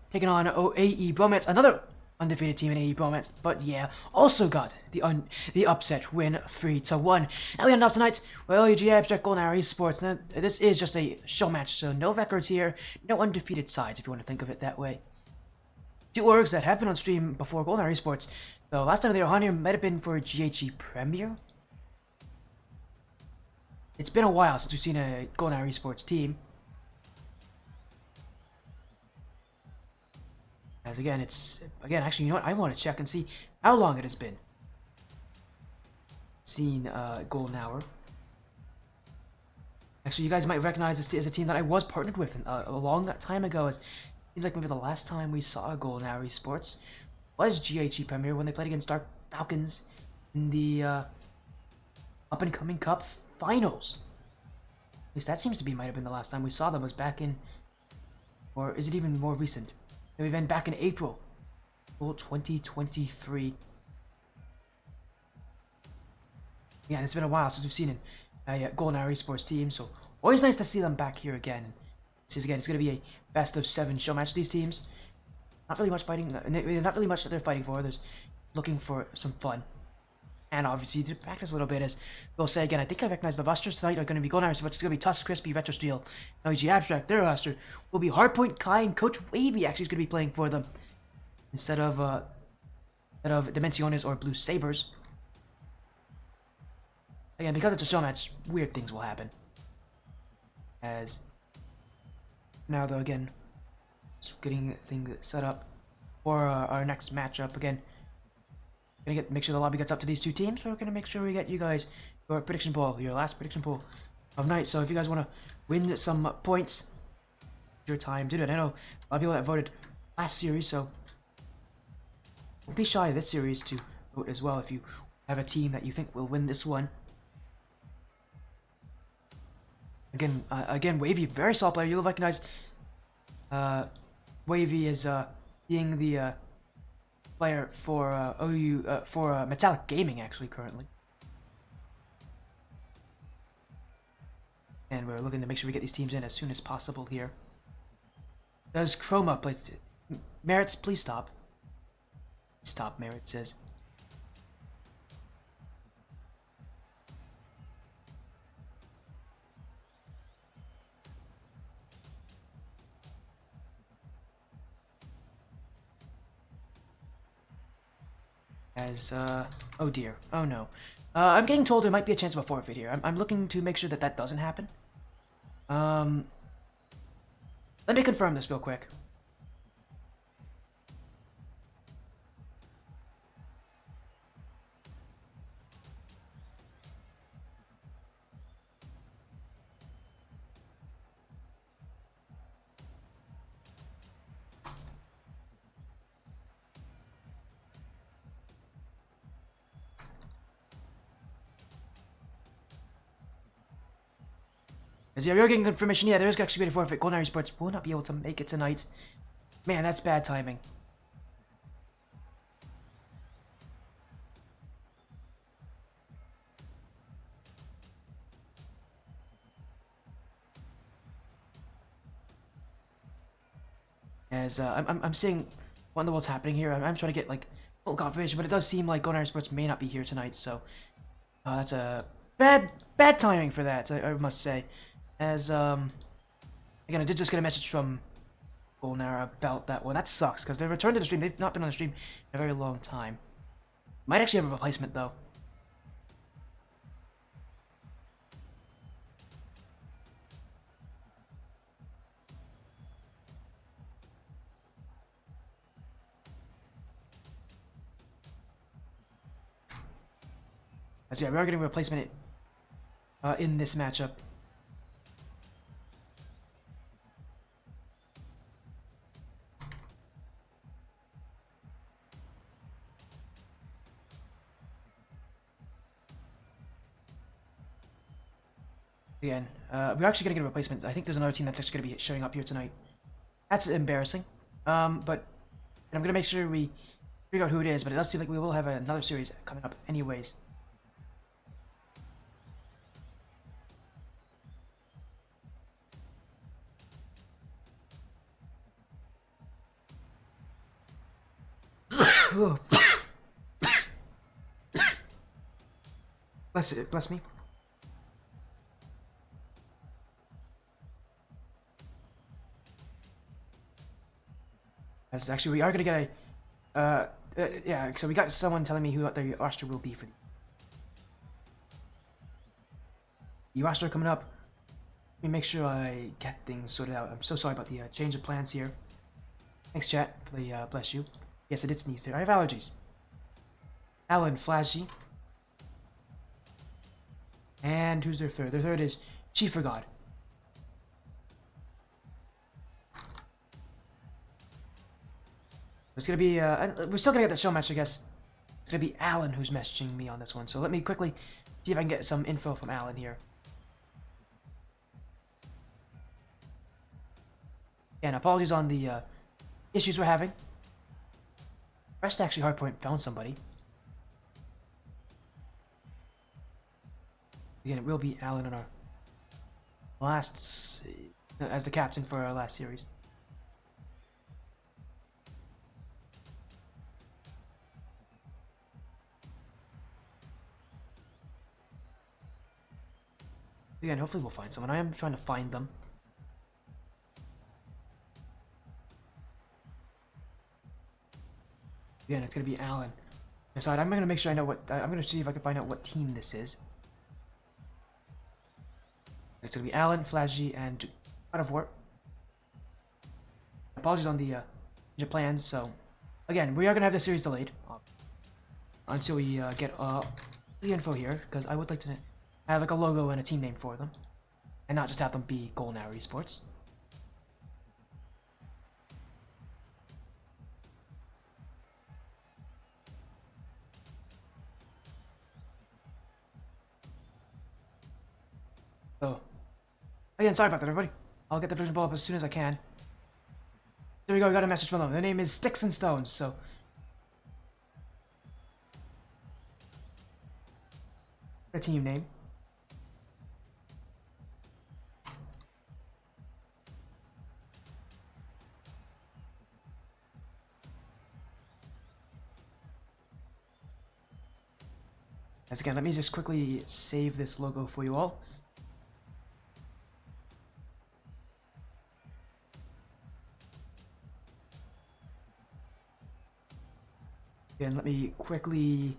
taking on AE Bromance, another undefeated team in AE Bromance, but yeah, also got the upset win 3-1. And we end up tonight with LEG Abstract Golden Arrow Esports. Now, this is just a show match, so no records here, no undefeated sides if you want to think of it that way. Two orgs that have been on stream before Golden Arrow Esports. The last time they were on here might have been for GHE Premier. It's been a while since we've seen a Golden Arrow Esports team. As again, actually, you know what? I want to check and see how long it has been seen Golden Hour. Actually, you guys might recognize this as a team that I was partnered with a long time ago. It seems like maybe the last time we saw Golden Hour Esports was GHE Premier when they played against Dark Falcons in the up-and-coming Cup Finals. At least that seems to be might have been the last time we saw them, was back in, or is it even more recent? Maybe been back in April 2023. Yeah, and it's been a while since we've seen a Golden Arrow Esports team, so always nice to see them back here again. This is, again, it's going to be a best of 7 show match. These teams, not really much fighting, not really much that they're fighting for. There's looking for some fun, and obviously to practice a little bit. As we'll say again, I think I recognize the rosters tonight are going to be Golden Arrow, but it's going to be Tusk, Crispy, Retro Steel, LG Abstract. Their roster will be Hardpoint, Kai, and Coach Wavy actually is going to be playing for them instead of Dimensiones or Blue Sabers. Again, because it's a show match, weird things will happen. As now, though, again, just getting things set up for our next matchup. Again, gonna make sure the lobby gets up to these two teams. We're gonna make sure we get you guys your prediction poll, your last prediction poll of night. So if you guys want to win some points, your time to do it. I know a lot of people that voted last series, so don't be shy this series to vote as well if you have a team that you think will win this one. Again, Wavy, very solid player. You'll recognize Wavy as being the player for Metallic Gaming actually currently. And we're looking to make sure we get these teams in as soon as possible here. Does Chroma play? Merits, please stop. Stop, Merit says. As, oh dear, oh no. I'm getting told there might be a chance of a forfeit here. I'm looking to make sure that that doesn't happen. Let me confirm this real quick. As yeah, we're getting confirmation. Yeah, there is actually a forfeit. Golden Arrow Esports will not be able to make it tonight. Man, that's bad timing. As I'm seeing what in the world's happening here. I'm trying to get like full confirmation, but it does seem like Golden Arrow Esports may not be here tonight. So that's a bad timing for that. I must say. As again, I did just get a message from Golden Arrow about that one. That sucks because they returned to the stream. They've not been on the stream in a very long time. Might actually have a replacement though. As yeah, we are getting a replacement in this matchup. Again, we're actually gonna get a replacement. I think there's another team that's actually gonna be showing up here tonight. That's embarrassing. But I'm gonna make sure we figure out who it is. But it does seem like we will have another series coming up, anyways. Bless me. As actually, we are gonna get a, yeah. So we got someone telling me who the roster will be for the roster coming up. Let me make sure I get things sorted out. I'm so sorry about the change of plans here. Thanks, chat, for the bless you. Yes, I did sneeze there. I have allergies. Alan, Flashy. And who's their third? Their third is Chief for God. It's gonna be, we're still gonna get that show match, I guess. It's gonna be Alan who's messaging me on this one. So let me quickly see if I can get some info from Alan here. And apologies on the issues we're having. Rest actually Hardpoint found somebody. Again, it will be Alan on our last, as the captain for our last series. Again, hopefully we'll find someone. I am trying to find them. Again, it's gonna be Alan. Aside, I'm gonna make sure I know what. I'm gonna see if I can find out what team this is. It's gonna be Alan, Flashy, and God of War. Apologies on the plans. So, again, we are gonna have this series delayed until we get the info here, because I would like to have like a logo and a team name for them, and not just have them be Golden Hour Esports. So, again, sorry about that, everybody. I'll get the production ball up as soon as I can. There we go, we got a message from them. Their name is Sticks and Stones, so. Their team name. As again, let me just quickly save this logo for you all. Again, let me quickly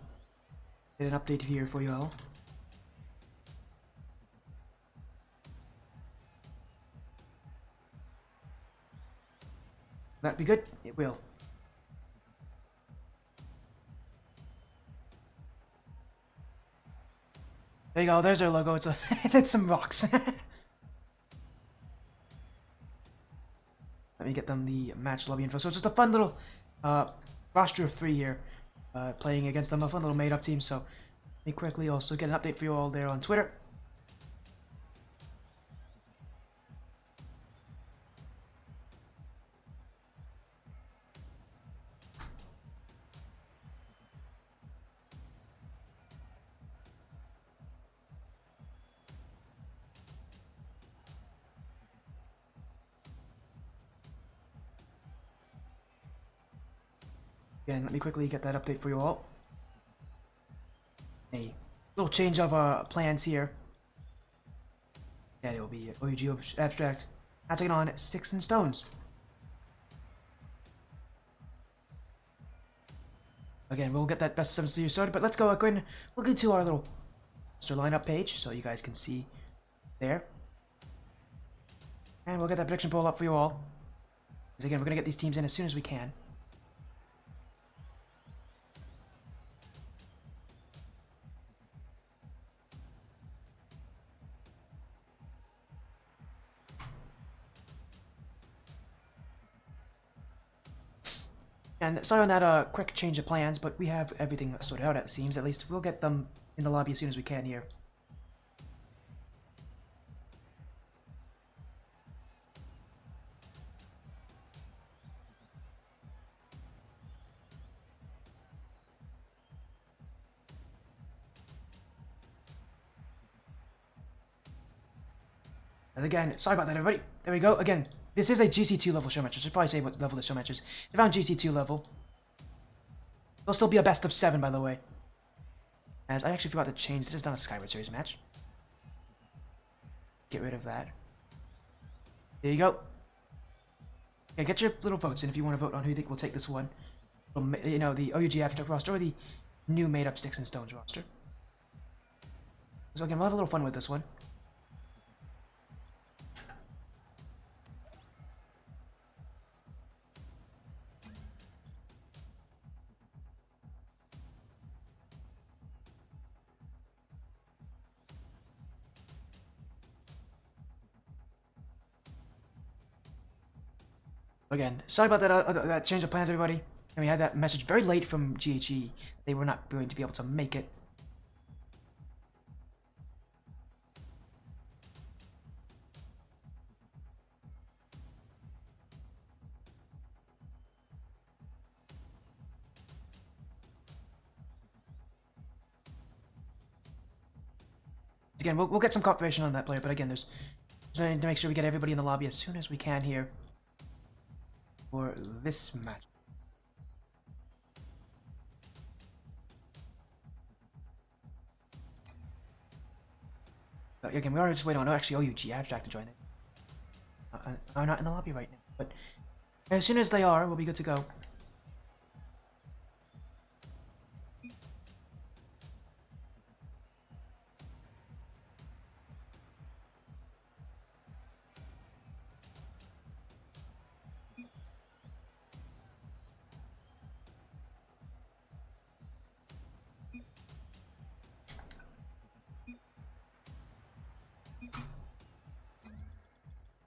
get an update here for you all. That be good? It will. There you go, there's our logo. It's a it's some rocks. Let me get them the match lobby info. So it's just a fun little roster of 3 here, playing against them, a fun little made-up team. So let me quickly also get an update for you all there on Twitter. Again, let me quickly get that update for you all. A little change of plans here. Yeah, it will be OUG Abstract. Now taking on Sticks and Stones. Again, we'll get that best of 7 series started, but let's go ahead and look into our little roster lineup page so you guys can see there. And we'll get that prediction poll up for you all. Because again, we're going to get these teams in as soon as we can. And sorry on that quick change of plans, but we have everything sorted out, it seems. At least we'll get them in the lobby as soon as we can here. And again, sorry about that, everybody. There we go. Again, this is a GC2 level show match. I should probably say what level this show match is. It's around GC2 level. It'll still be a best of 7, by the way. As I actually forgot to change. This is not a Skyward Series match. Get rid of that. There you go. Yeah, get your little votes in if you want to vote on who you think will take this one. From, you know, the OUG Abstract roster or the new made-up Sticks and Stones roster. So again, we'll have a little fun with this one. Again, sorry about that change of plans, everybody. And we had that message very late from GHE. They were not going to be able to make it. Again, we'll get some confirmation on that player, but again, there's trying to make sure we get everybody in the lobby as soon as we can here for this match. But again, we are just waiting on actually OUG Abstract to join it. I'm not in the lobby right now, but as soon as they are, we'll be good to go.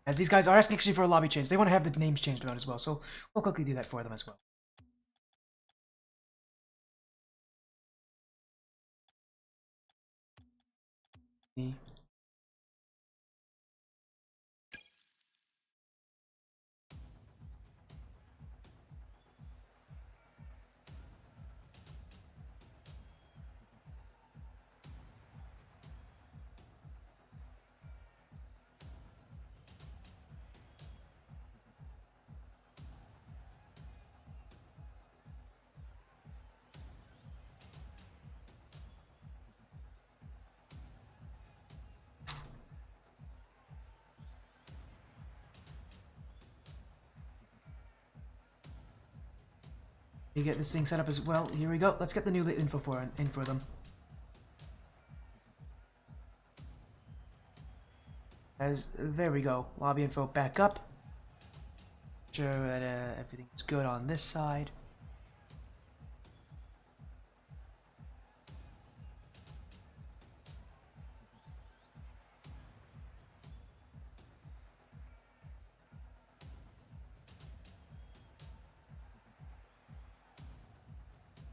As these guys are asking actually for a lobby change. They want to have the names changed around as well, so we'll quickly do that for them as well. You get this thing set up as well. Here we go. Let's get the new info in for them. There we go. Lobby info back up. Sure that everything's good on this side.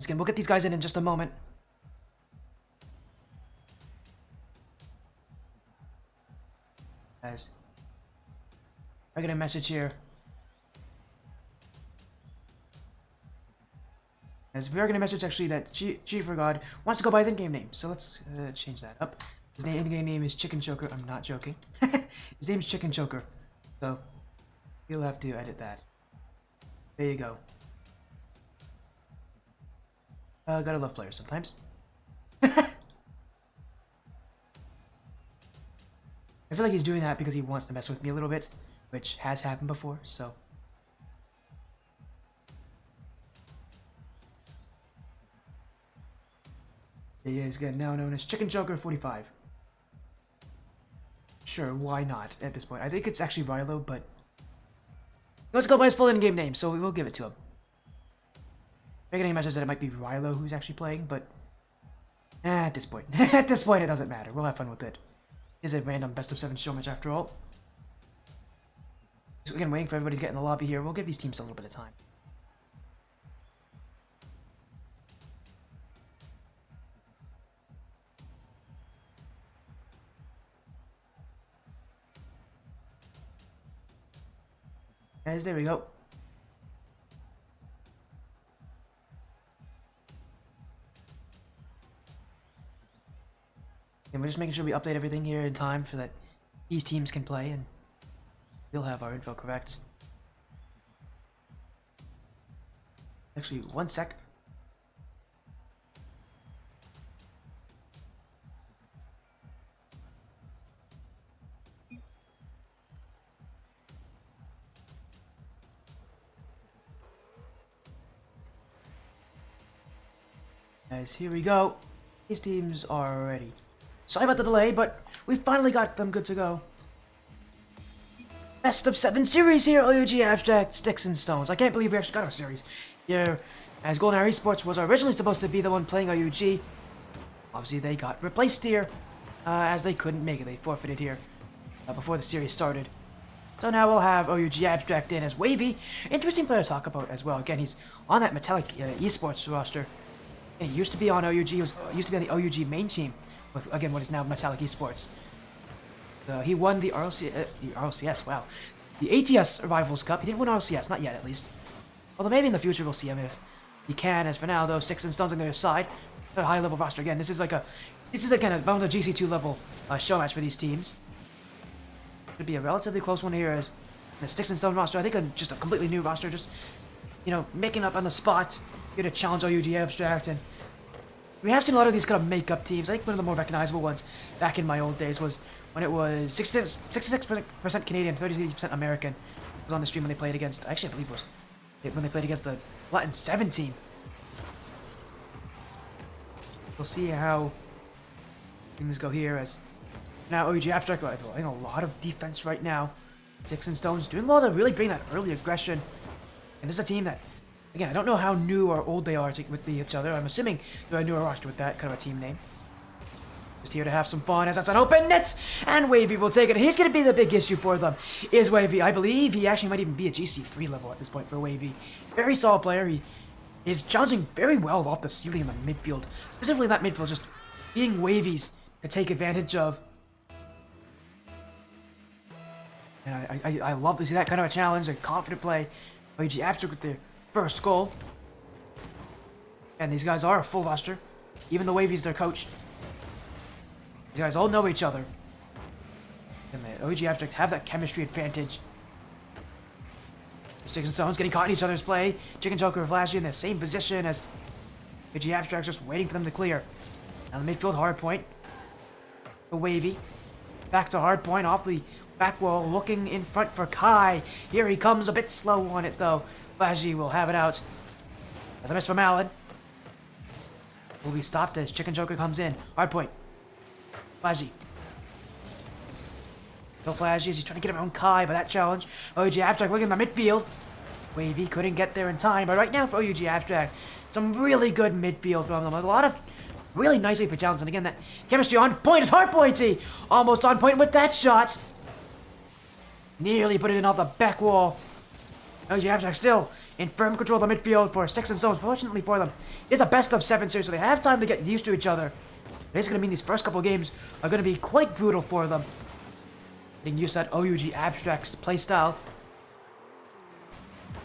Again, we'll get these guys in just a moment. Guys, I get a message here. As we are getting a message actually that Chief for God wants to go by his in-game name, so let's change that up. His in-game name is Chicken Choker. I'm not joking. His name's Chicken Choker, so you'll have to edit that. There you go. Gotta love players sometimes. I feel like he's doing that because he wants to mess with me a little bit, which has happened before, so. He is good, now known as Chicken Joker 45. Sure, why not at this point? I think it's actually Rilo, but let's go by his full in-game name, so we'll give it to him. I'm getting a message that it might be Rilo who's actually playing, but at this point, it doesn't matter. We'll have fun with it. It's a random best of 7 show match after all. So again, waiting for everybody to get in the lobby here. We'll give these teams a little bit of time. Guys, there we go. And we're just making sure we update everything here in time for that these teams can play, and we'll have our info correct. Actually, 1 sec. Guys, here we go. These teams are ready. Sorry about the delay, but we finally got them good to go. Best of 7 series here, OUG Abstract, Sticks and Stones. I can't believe we actually got our series here, as Golden Hour Esports was originally supposed to be the one playing OUG. Obviously, they got replaced here, as they couldn't make it. They forfeited here before the series started. So now we'll have OUG Abstract in as Wavy. Interesting player to talk about as well. Again, he's on that Metallic Esports roster. And he used to be on OUG. He used to be on the OUG main team with, again, what is now Metallic Esports. He won the RLCS, wow. The ATS Rivals Cup. He didn't win RLCS, not yet at least. Although maybe in the future we'll see him if he can. As for now, though, Sticks and Stones on the other side. A high level roster again. This is like kind of around the GC2 level show match for these teams. Could be a relatively close one here as the Sticks and Stones roster. I think just a completely new roster, just making up on the spot. Here to challenge OUG Abstract, and we have seen a lot of these kind of make-up teams. I think one of the more recognizable ones back in my old days was when it was 66% Canadian, 33% American. It was on the stream when they played against, actually I believe it was when they played against the Latin 7 team. We'll see how things go here as now OUG Abstract, I think a lot of defense right now. Sticks and Stones doing well to really bring that early aggression. And this is a team that, again, I don't know how new or old they are with each other. I'm assuming they're a newer roster with that kind of a team name. Just here to have some fun as that's an open net, and Wavy will take it. And he's going to be the big issue for them, is Wavy. I believe he actually might even be a GC3 level at this point for Wavy. Very solid player. He is challenging very well off the ceiling in the midfield. Specifically in that midfield, just being Wavy's to take advantage of. And I love to see that kind of a challenge, a confident play. OUG Abstract with their first goal. And these guys are a full roster. Even the Wavy's their coach. These guys all know each other. And the OUG Abstract have that chemistry advantage. The Sticks and Stones getting caught in each other's play. Chicken Joker and Flashy in the same position as OUG Abstract, just waiting for them to clear. Now the midfield hard point. The Wavy. Back to hard point off the back wall, looking in front for Kai. Here he comes, a bit slow on it though. Flashy will have it out. As a miss from Allen. Will be stopped as Chicken Joker comes in. Hard point. Flashy. Still Flashy as he's trying to get around Kai by that challenge. OUG Abstract looking in the midfield. Wavy couldn't get there in time, but right now for OUG Abstract, some really good midfield from them. There's a lot of really nicely put challenges. And again, that chemistry on point is hard pointy. Almost on point with that shot. Nearly put it in off the back wall. OUG Abstract still in firm control of the midfield for Sticks and Stones. Fortunately for them, it's a best of 7 series, so they have time to get used to each other. It's going to mean these first couple of games are going to be quite brutal for them. Getting used to that OUG Abstract's playstyle.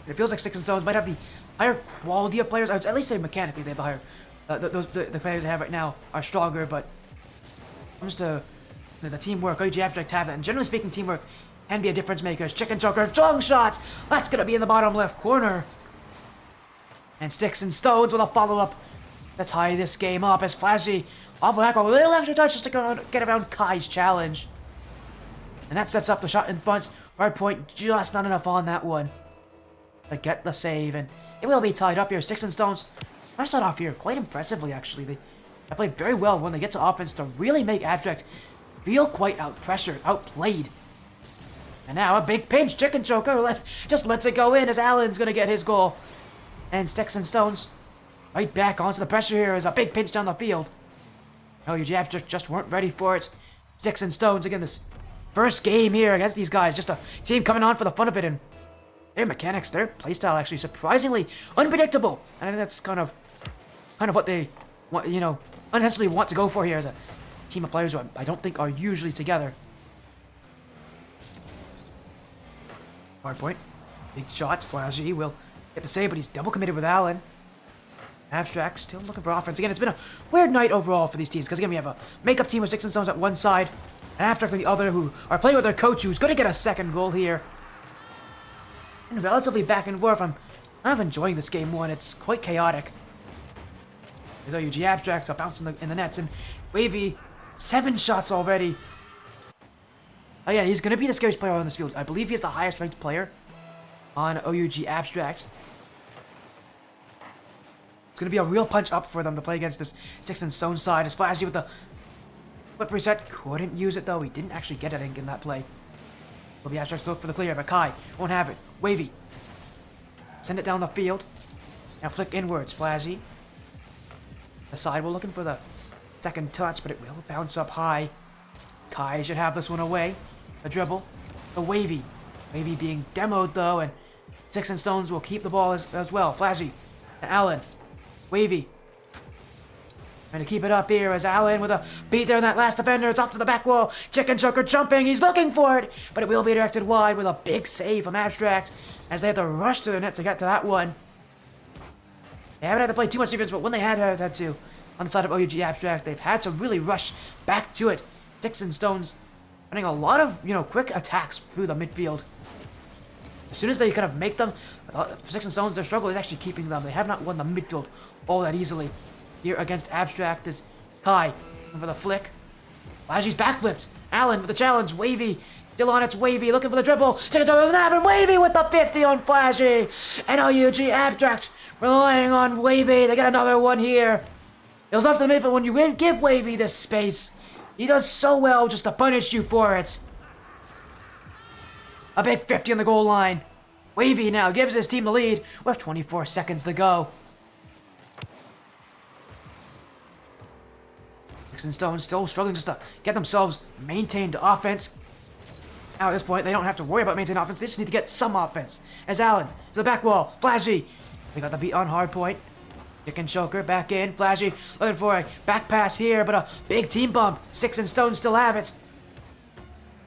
It feels like Sticks and Stones might have the higher quality of players. I would at least say mechanically they have the higher. The players they have right now are stronger, but when it comes to the teamwork, OUG Abstract have that. And generally speaking, teamwork can be a difference maker. Chicken Joker, strong shot! That's going to be in the bottom left corner. And Sticks and Stones with a follow-up to tie this game up as Flashy off the back with a little extra touch just to get around Kai's challenge. And that sets up the shot in front. Hard point, just not enough on that one to get the save. And it will be tied up here. Sticks and Stones I start off here quite impressively, actually. They played very well when they get to offense to really make Abstract feel quite out-pressured, outplayed. And now a big pinch. Chicken Joker just lets it go in as Allen's going to get his goal. And Sticks and Stones right back onto the pressure here as a big pinch down the field. OUG Abstract just weren't ready for it. Sticks and Stones, again, this first game here against these guys. Just a team coming on for the fun of it. And their mechanics, their playstyle actually surprisingly unpredictable. And I think that's kind of what they want, unintentionally want to go for here as a team of players who I don't think are usually together. Hard point. Big shots. Flashy will get the save, but he's double committed with Allen. Abstract still looking for offense. Again, it's been a weird night overall for these teams. Because again, we have a makeup team with Sticks and Stones at one side. and Abstract on the other, who are playing with their coach, who's going to get a second goal here. And relatively back and forth. I'm kind of enjoying this game one. It's quite chaotic. There's OUG Abstracts a bounce in the nets, and Wavy, 7 shots already. Oh yeah, he's going to be the scariest player on this field. I believe he's the highest ranked player on OUG Abstract. It's going to be a real punch up for them to play against this Sticks and Stone side. As Flashy with the flip reset, couldn't use it though. He didn't actually get it in that play. Will be Abstract to look for the clear, but Kai won't have it. Wavy, send it down the field. Now flick inwards, Flashy. The side, we're looking for the second touch, but it will bounce up high. Kai should have this one away. A dribble. The Wavy. Wavy being demoed though, and Sticks and Stones will keep the ball as well. Flashy. And Allen. Wavy. Trying to keep it up here as Allen with a beat there in that last defender. It's off to the back wall. Chicken Choker jumping. He's looking for it, but it will be directed wide with a big save from Abstract as they have to rush to the net to get to that one. They haven't had to play too much defense, but when they had to, on the side of OUG Abstract, they've had to really rush back to it. Sticks and Stones running a lot of, quick attacks through the midfield. As soon as they kind of make them, Sticks and Stones, their struggle is actually keeping them. They have not won the midfield all that easily. Here against Abstract is Kai for the flick. Flashy's backflipped. Allen with the challenge. Wavy still on its Wavy, looking for the dribble. Chicken Choker doesn't have it. Wavy with the 50 on Flashy. And OUG Abstract relying on Wavy. They get another one here. It was off to the midfield when you give Wavy this space. He does so well just to punish you for it. A big 50 on the goal line. Wavy now gives his team the lead with 24 seconds to go. Sticks and Stones still struggling just to get themselves maintained offense. Now at this point, they don't have to worry about maintaining offense. They just need to get some offense. As Allen to the back wall. Flashy. They got the beat on hard point. Chicken Choker back in. Flashy looking for a back pass here, but a big team bump. Sticks and Stones still have it.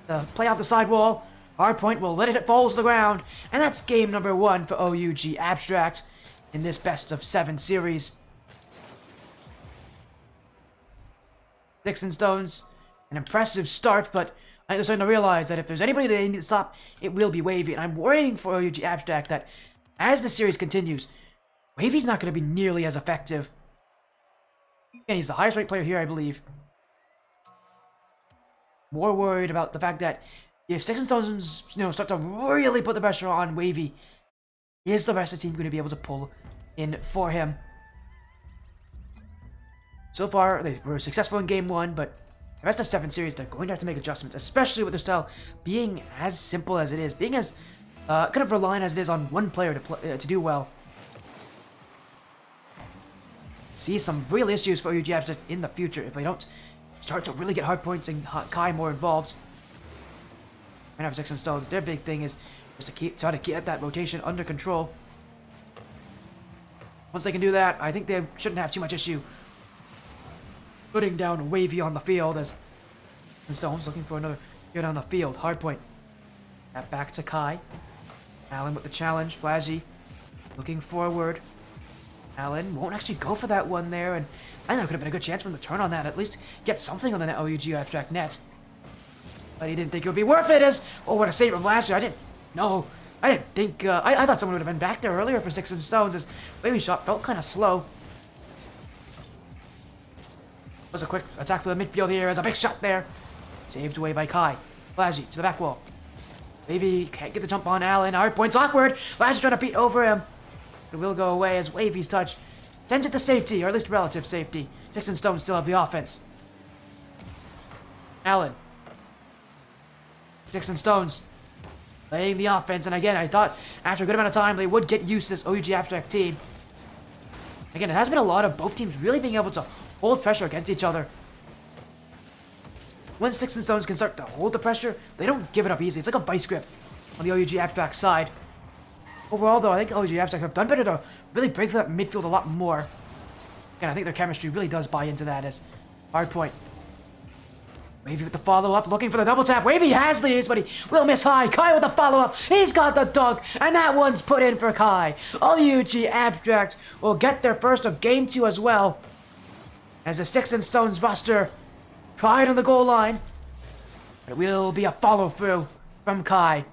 The play off the side wall. Hard point will let it fall to the ground. And that's game number 1 for OUG Abstract in this best of 7 series. Sticks and Stones, an impressive start, but I think they're starting to realize that if there's anybody they need to stop, it will be Wavy. And I'm worrying for OUG Abstract that as the series continues, Wavy's not going to be nearly as effective. Again, he's the highest ranked player here, I believe. More worried about the fact that if Sticks and Stones, start to really put the pressure on Wavy, is the rest of the team going to be able to pull in for him? So far, they were successful in game 1, but the rest of 7 series, they're going to have to make adjustments, especially with their style being as simple as it is, being as kind of relying as it is on one player to do well. See some real issues for OUG Abstract in the future if they don't start to really get hard points and Kai more involved. And after Sticks and Stones, their big thing is just to try to get that rotation under control. Once they can do that, I think they shouldn't have too much issue putting down Wavy on the field as Stones looking for another here down the field. Hard point. That back to Kai. Allen with the challenge. Flashy looking forward. Allen won't actually go for that one there, and I know it could have been a good chance for him to turn on that, at least get something on the OUG Abstract net. But he didn't think it would be worth it as, oh, what a save from Flashy. I didn't think, I thought someone would have been back there earlier for Sticks and Stones as Wavy shot felt kind of slow. Was a quick attack for the midfield here as a big shot there. Saved away by Kai. Flashy to the back wall. Wavy can't get the jump on Allen. Hard point's awkward. Flashy trying to beat over him. It will go away as Wavy's touch sends it to safety, or at least relative safety. Sticks and Stones still have the offense. Allen. Sticks and Stones playing the offense, and again, I thought after a good amount of time they would get used to this OUG Abstract team. Again, it has been a lot of both teams really being able to hold pressure against each other. When Sticks and Stones can start to hold the pressure, they don't give it up easily. It's like a vice grip on the OUG Abstract side. Overall, though, I think OUG Abstract have done better to really break that midfield a lot more. And I think their chemistry really does buy into that as hard point. Wavy with the follow-up, looking for the double tap. Wavy has these, but he will miss high. Kai with the follow-up. He's got the dunk, and that one's put in for Kai. OUG Abstract will get their first of game 2 as well. As the Sticks and Stones roster tried on the goal line. It will be a follow-through from Kai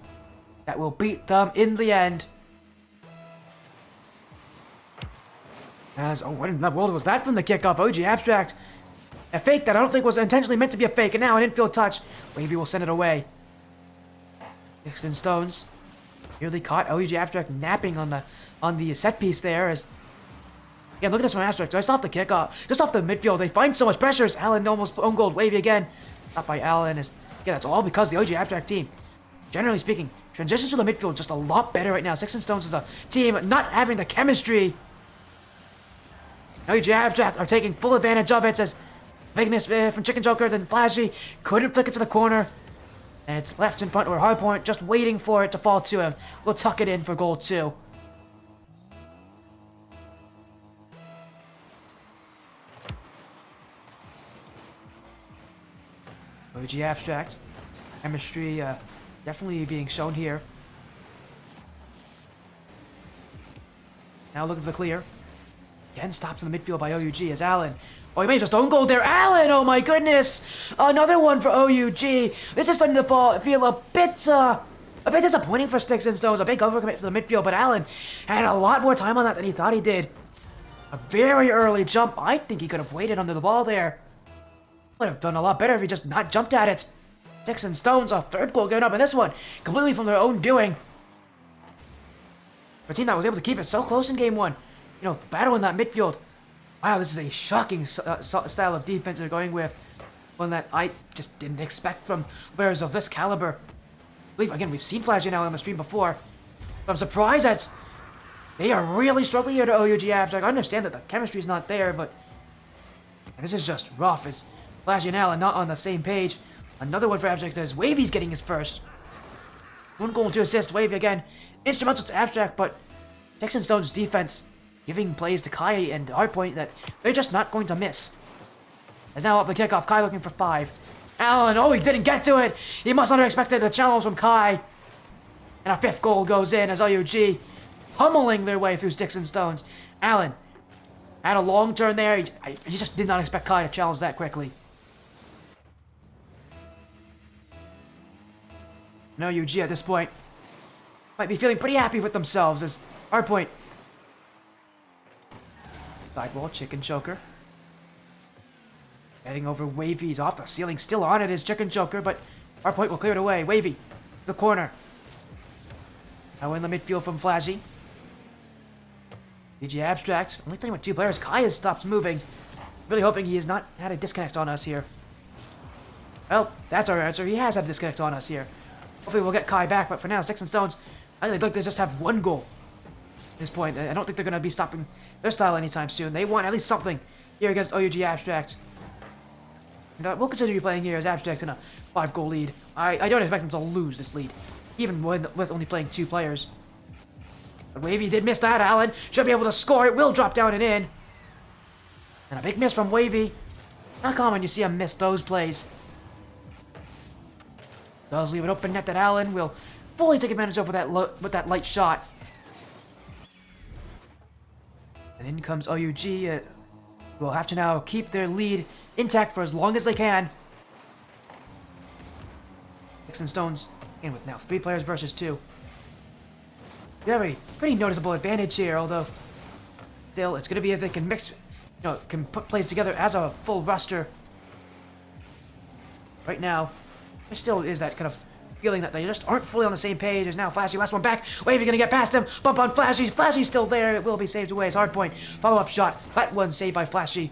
that will beat them in the end. As, oh, what in the world was that from the kickoff? OG Abstract. A fake that I don't think was intentionally meant to be a fake, and now an infield touch. Wavy will send it away. Dixon Stones nearly caught OG Abstract napping on the set piece there. As again, look at this from Abstract. Just off the kickoff, just off the midfield, they find so much pressure. As Allen almost own goal. Wavy again, not by Allen. As yeah, that's all because the OG Abstract team, generally speaking, transitions to the midfield just a lot better right now. Dixon Stones is a team not having the chemistry. OG Abstract are taking full advantage of it as big miss from Chicken Joker, then Flashy couldn't flick it to the corner. And it's left in front where Hardpoint just waiting for it to fall to him. We'll tuck it in for goal 2. OG Abstract. Chemistry definitely being shown here. Now look at the clear. Again, stops in the midfield by OUG as Allen. Oh, he may just own goal there. Allen, oh my goodness. Another one for OUG. This is starting to feel a bit disappointing for Sticks and Stones. A big overcommit for the midfield, but Allen had a lot more time on that than he thought he did. A very early jump. I think he could have waited under the ball there. Would have done a lot better if he just not jumped at it. Sticks and Stones, a third goal going up in this one. Completely from their own doing. A team that was able to keep it so close in game 1. You know, battling that midfield. Wow, this is a shocking style of defense they're going with. One that I just didn't expect from players of this caliber. I believe, again, we've seen Flashy now on the stream before. But I'm surprised that they are really struggling here to OUG Abstract. I understand that the chemistry is not there, but this is just rough. As Flashy and Allen not on the same page. Another one for Abstract as Wavy's getting his first. 1 goal and 2 assists. Wavy again. Instrumental to Abstract, but Texan Stone's defense giving plays to Kai and Hardpoint that they're just not going to miss. As now up the kickoff, Kai looking for 5. Allen, oh, he didn't get to it. He must not have expected a challenge from Kai. And a 5th goal goes in as OUG pummeling their way through Sticks and Stones. Allen had a long turn there. He just did not expect Kai to challenge that quickly. And OUG at this point might be feeling pretty happy with themselves as Hardpoint. Sidewall, Chicken Choker. Heading over Wavy's off the ceiling. Still on it is Chicken Choker, but Hardpoint will clear it away. Wavy, the corner. Now in the midfield from Flashy. DG Abstract, only playing with 2 players. Kai has stopped moving. Really hoping he has not had a disconnect on us here. Well, that's our answer. He has had a disconnect on us here. Hopefully we'll get Kai back, but for now, Sticks and Stones, I think they'd like to just have 1 goal. At this point, I don't think they're going to be stopping their style anytime soon. They want at least something here against OUG Abstract. And we'll consider you playing here as Abstract in a 5-goal lead. I don't expect them to lose this lead, even with only playing 2 players. But Wavy did miss that. Allen should be able to score. It will drop down and in. And a big miss from Wavy. Not common you see him miss those plays. Does leave it open net that Allen will fully take advantage over that with that light shot. And in comes OUG, who will have to now keep their lead intact for as long as they can. Sticks and Stones, in with now 3 players versus 2. You have a pretty noticeable advantage here, although still, it's going to be if they can mix, can put plays together as a full roster. Right now, there still is that kind of feeling that they just aren't fully on the same page. There's now Flashy, last one back. Wavy gonna get past him. Bump on Flashy. Flashy's still there. It will be saved away as Hardpoint. Follow-up shot. That one saved by Flashy.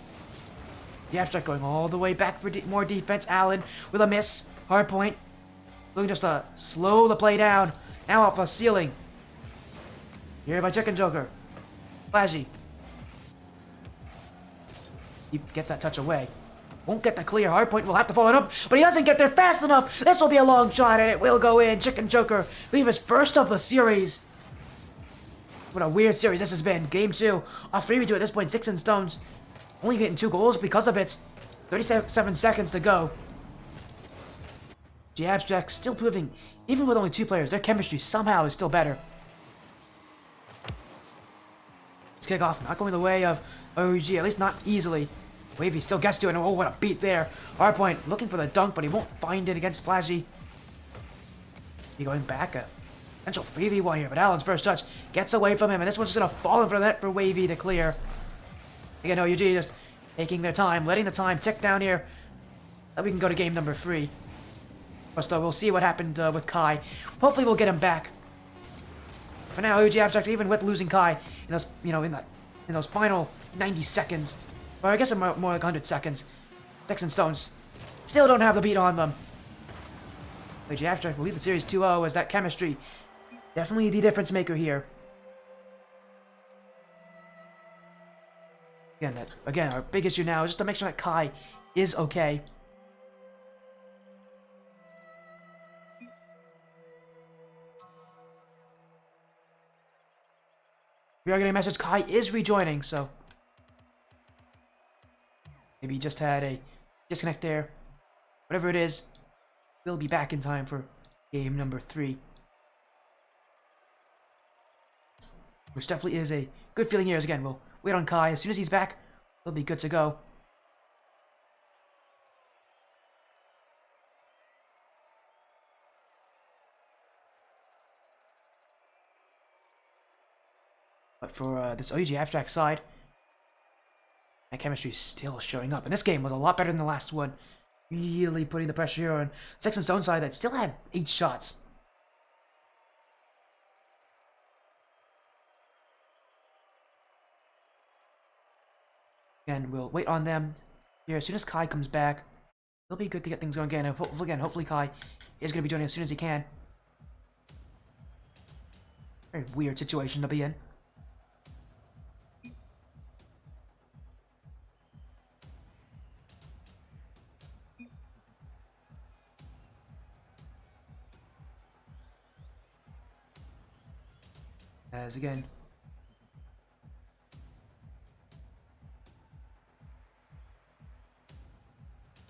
The Abstract going all the way back for more defense. Allen with a miss. Hardpoint looking just to slow the play down. Now off a ceiling. Here by Chicken Joker. Flashy. He gets that touch away. Won't get the clear. Hardpoint will have to follow it up, but he doesn't get there fast enough. This will be a long shot, and it will go in. Chicken Joker leave his first of the series. What a weird series this has been. Game 2. Off 3v2 at this point. Sticks and Stones only getting 2 goals because of it. 37 seconds to go. The Abstract still proving, even with only 2 players, their chemistry somehow is still better. This kickoff not going the way of OG, at least not easily. Wavy still gets to it, and oh, what a beat there. Hardpoint looking for the dunk, but he won't find it against Flashy. He going back, a potential 3v1 here, but Allen's first touch gets away from him, and this one's just gonna fall in front of the net for Wavy to clear. Again, OUG just taking their time, letting the time tick down here. Then we can go to game number 3. First though, we'll see what happened with Kai. Hopefully we'll get him back. For now, OUG Abstract, even with losing Kai in those, in those final 90 seconds, or I guess more like 100 seconds, Sticks and Stones still don't have the beat on them. OUG Abstract will lead the series 2-0 as that chemistry definitely the difference maker here. Again, our big issue now is just to make sure that Kai is okay. We are getting a message Kai is rejoining, so maybe he just had a disconnect there. Whatever it is, we'll be back in time for game number 3. Which definitely is a good feeling here, as again, we'll wait on Kai. As soon as he's back, he'll be good to go. But for this OUG Abstract side, that chemistry is still showing up. And this game was a lot better than the last one. Really putting the pressure here on Sticks and Stone side that still had 8 shots. Again, we'll wait on them here. As soon as Kai comes back, it'll be good to get things going again. Hopefully Kai is going to be joining as soon as he can. Very weird situation to be in. As again,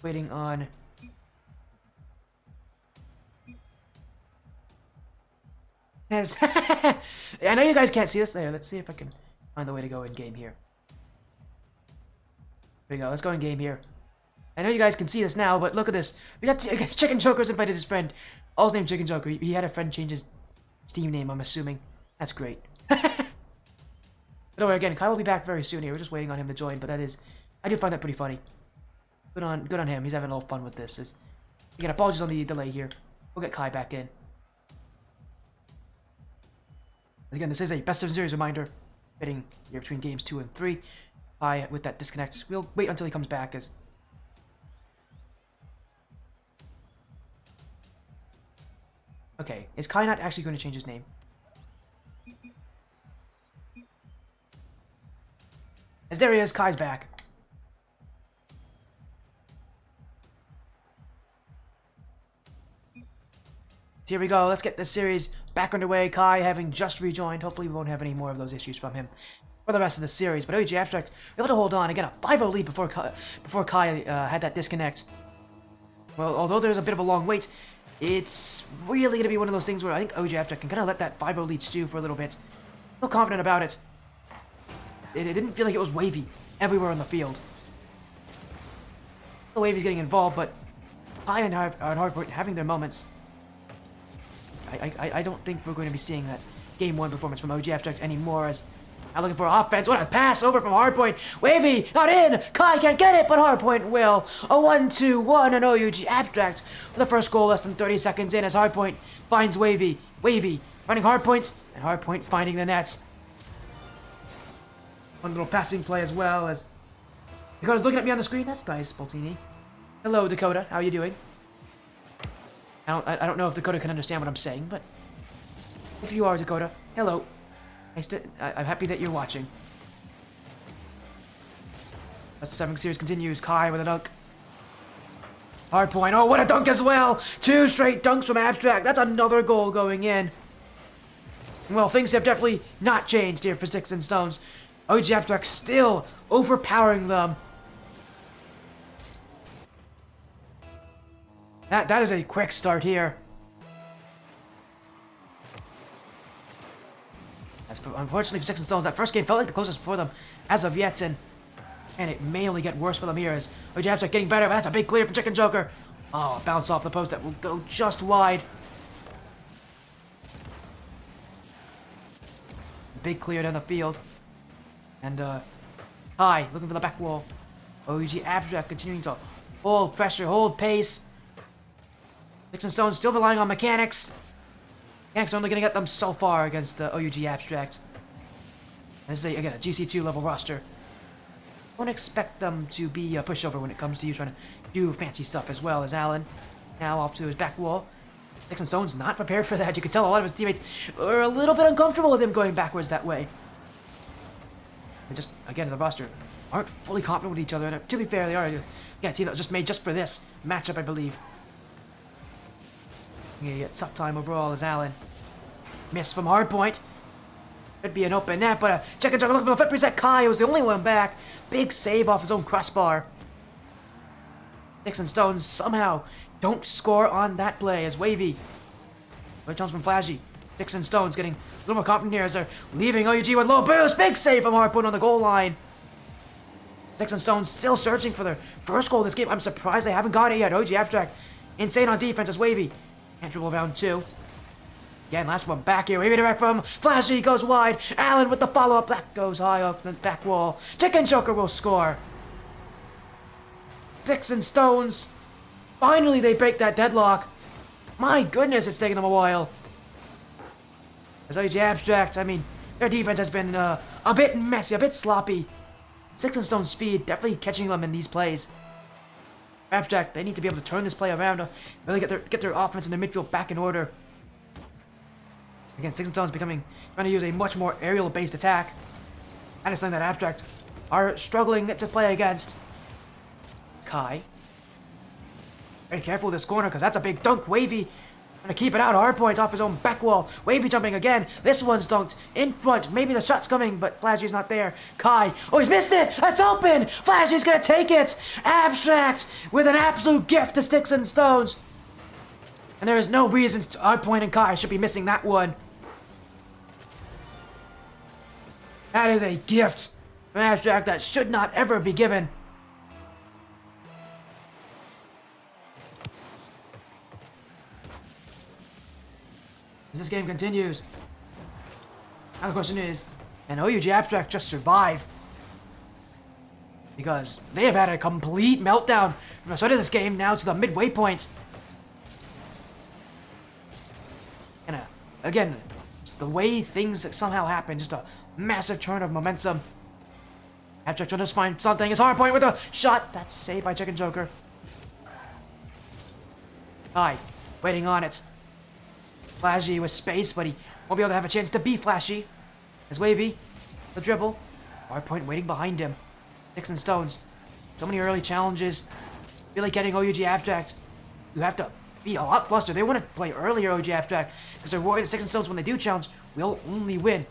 waiting on as I know you guys can't see this there. Let's see if I can find the way to go in game here. There we go. Let's go in game here. I know you guys can see this now, but look at this. We got Chicken Joker's invited his friend. All his name Chicken Joker. He had a friend change his Steam name, I'm assuming. That's great. But anyway, again, Kai will be back very soon here. We're just waiting on him to join, but I do find that pretty funny. Good on him. He's having a little fun with this. Again, apologies on the delay here. We'll get Kai back in. Again, this is a best of series reminder. Fitting here between games 2 and 3. Kai with that disconnect. We'll wait until he comes back as... Okay, is Kai not actually going to change his name? As there he is, Kai's back. Here we go, let's get this series back underway. Kai having just rejoined. Hopefully we won't have any more of those issues from him for the rest of the series. But OUG Abstract able to hold on. Again, a 5-0 lead before Kai had that disconnect. Well, although there's a bit of a long wait, it's really going to be one of those things where I think OUG Abstract can kind of let that 5-0 lead stew for a little bit. Feel confident about it. It didn't feel like it was Wavy everywhere on the field. The Wavy's getting involved, but Kai and Hardpoint having their moments. I don't think we're going to be seeing that Game 1 performance from OUG Abstract anymore, as I'm looking for offense. What a pass over from Hardpoint. Wavy, not in. Kai can't get it, but Hardpoint will. A 1-2-1 on OUG Abstract with the first goal less than 30 seconds in as Hardpoint finds Wavy. Wavy running Hardpoint, and Hardpoint finding the nets. One little passing play as well as Dakota's looking at me on the screen. That's nice, Boltini. Hello, Dakota. How are you doing? I don't know if Dakota can understand what I'm saying, but if you are, Dakota, hello. I'm happy that you're watching. As the 7th series continues, Kai with a dunk. Hardpoint. Oh, what a dunk as well! 2 straight dunks from Abstract. That's another goal going in. Well, things have definitely not changed here for Sticks and Stones. OUG Abstract still overpowering them. That is a quick start here. Unfortunately for Sticks and Stones, that first game felt like the closest for them as of yet, and And it may only get worse for them here as OG Abstract getting better, but that's a big clear for Chicken Joker. Oh, bounce off the post that will go just wide. Big clear down the field. And, High, looking for the back wall. OG Abstract continuing to hold pressure, hold pace. Sticks and Stones still relying on mechanics. Mechanics only going to get them so far against OUG Abstract. And this is, again, a GC2 level roster. Don't expect them to be a pushover when it comes to you trying to do fancy stuff as well as Alan. Now off to his back wall. Sticks and Stones not prepared for that. You can tell a lot of his teammates are a little bit uncomfortable with him going backwards that way. And just, again, as a roster, aren't fully confident with each other. And to be fair, they are. Yeah, a team that was just made just for this matchup, I believe. Yeah, tough time overall as Alan. Miss from hardpoint. Could be an open net, but Chicken Joker looking for the foot reset. Kai was the only one back. Big save off his own crossbar. Sticks and Stones somehow don't score on that play as Wavy. Right chance from Flashy. Sticks and Stones getting a little more confident here as they're leaving OUG with low boost. Big save from hardpoint on the goal line. Sticks and Stones still searching for their first goal of this game. I'm surprised they haven't got it yet. OG Abstract insane on defense as Wavy. Can't dribble round 2. Again, last one back here. Wavy direct from Flashy goes wide. Allen with the follow-up. That goes high off the back wall. Chicken Joker will score. Sticks and Stones. Finally, they break that deadlock. My goodness, it's taken them a while. As OG Abstract, I mean, their defense has been a bit messy, a bit sloppy. Sticks and Stones speed definitely catching them in these plays. Abstract, they need to be able to turn this play around to really get their offense and their midfield back in order. Again, Sticks and Stones trying to use a much more aerial-based attack. That is something that Abstract are struggling to play against. Kai. Very careful with this corner because that's a big dunk. Wavy trying to keep it out. Hardpoint off his own back wall. Wavy jumping again. This one's dunked in front. Maybe the shot's coming, but Flashy's not there. Kai. Oh, he's missed it. That's open. Flashy's going to take it. Abstract with an absolute gift to Sticks and Stones. And there is no reason Hardpoint and Kai should be missing that one. That is a gift from Abstract that should not ever be given. As this game continues, now the question is, can OUG Abstract just survive? Because they have had a complete meltdown from the start of this game now to the midway point. And again, just the way things somehow happen, just a massive turn of momentum. Abstract trying to find something. It's Hardpoint with a shot. That's saved by Chicken Joker. Hi, waiting on it. Flashy with space, but he won't be able to have a chance to be Flashy. As Wavy, the dribble. Hardpoint waiting behind him. Sticks and Stones. So many early challenges. Really getting OUG Abstract. You have to be a lot flustered. They want to play earlier OUG Abstract because they're worried that Sticks and Stones, when they do challenge, will only win.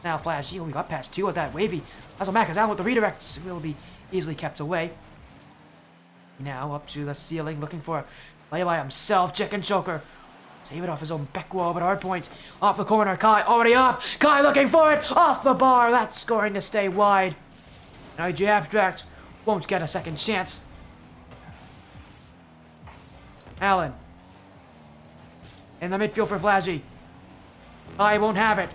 Now Flashy only got past 2 with that. Wavy. That's what Mac is out with the redirects. Will be easily kept away. Now up to the ceiling, looking for a play by himself. Chicken Joker. Save it off his own back wall, but Hardpoint off the corner. Kai already up. Kai looking for it. Off the bar. That's scoring to stay wide. Now OUG Abstract won't get a second chance. Allen. In the midfield for Flashy. Kai won't have it.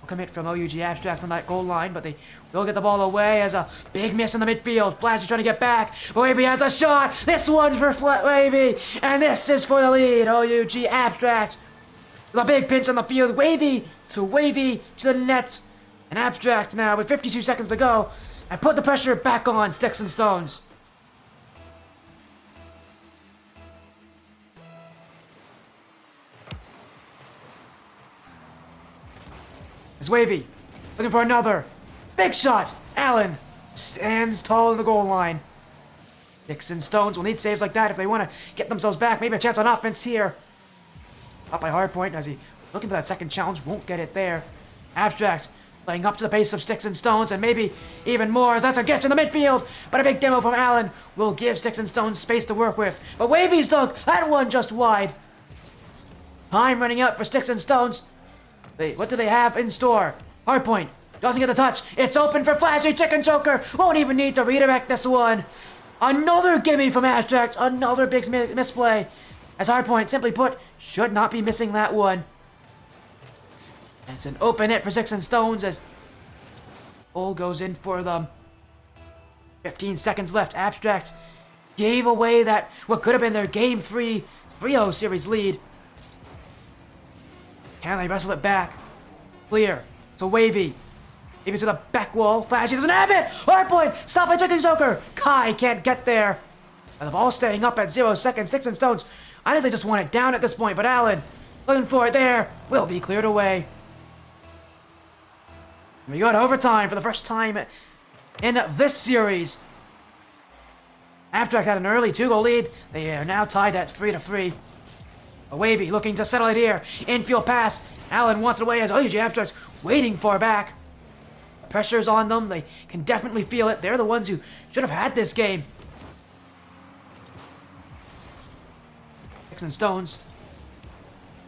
Commit from OUG Abstract on that goal line, but they will get the ball away as a big miss in the midfield. Flash is trying to get back. Wavy has a shot. This one's for Wavy, and this is for the lead. OUG Abstract with a big pinch on the field. Wavy to the net. And Abstract now with 52 seconds to go and put the pressure back on Sticks and Stones. It's Wavy, looking for another. Big shot. Allen stands tall in the goal line. Sticks and Stones will need saves like that if they want to get themselves back. Maybe a chance on offense here. Up by Hardpoint as he looking for that second challenge. Won't get it there. Abstract playing up to the pace of Sticks and Stones and maybe even more as that's a gift in the midfield. But a big demo from Allen will give Sticks and Stones space to work with. But Wavy's dunk, that one just wide. Time running out for Sticks and Stones. What do they have in store? Hardpoint Doesn't get the touch. It's open for Flashy. Chicken Choker won't even need to redirect this one. Another gimme from Abstract. Another big misplay. As Hardpoint, simply put, should not be missing that one. And it's an open hit for Sticks and Stones as Bull goes in for them. 15 seconds left. Abstract gave away that, what could have been their Game 3 3-0 series lead. Can they wrestle it back? Clear. So Wavy. Even to the back wall. Flashy doesn't have it! Hardpoint! Stop by Chicken Joker! Kai can't get there. And the ball staying up at 0 seconds. Sticks and Stones. I think they just want it down at this point, but Allen, looking for it there, will be cleared away. We go to overtime for the first time in this series. Abstract had an early 2-goal lead. They are now tied at 3-3. A Wavy looking to settle it here. Infield pass. Allen wants it away as OUG Abstract waiting for back. The pressure's on them. They can definitely feel it. They're the ones who should have had this game. Sticks and Stones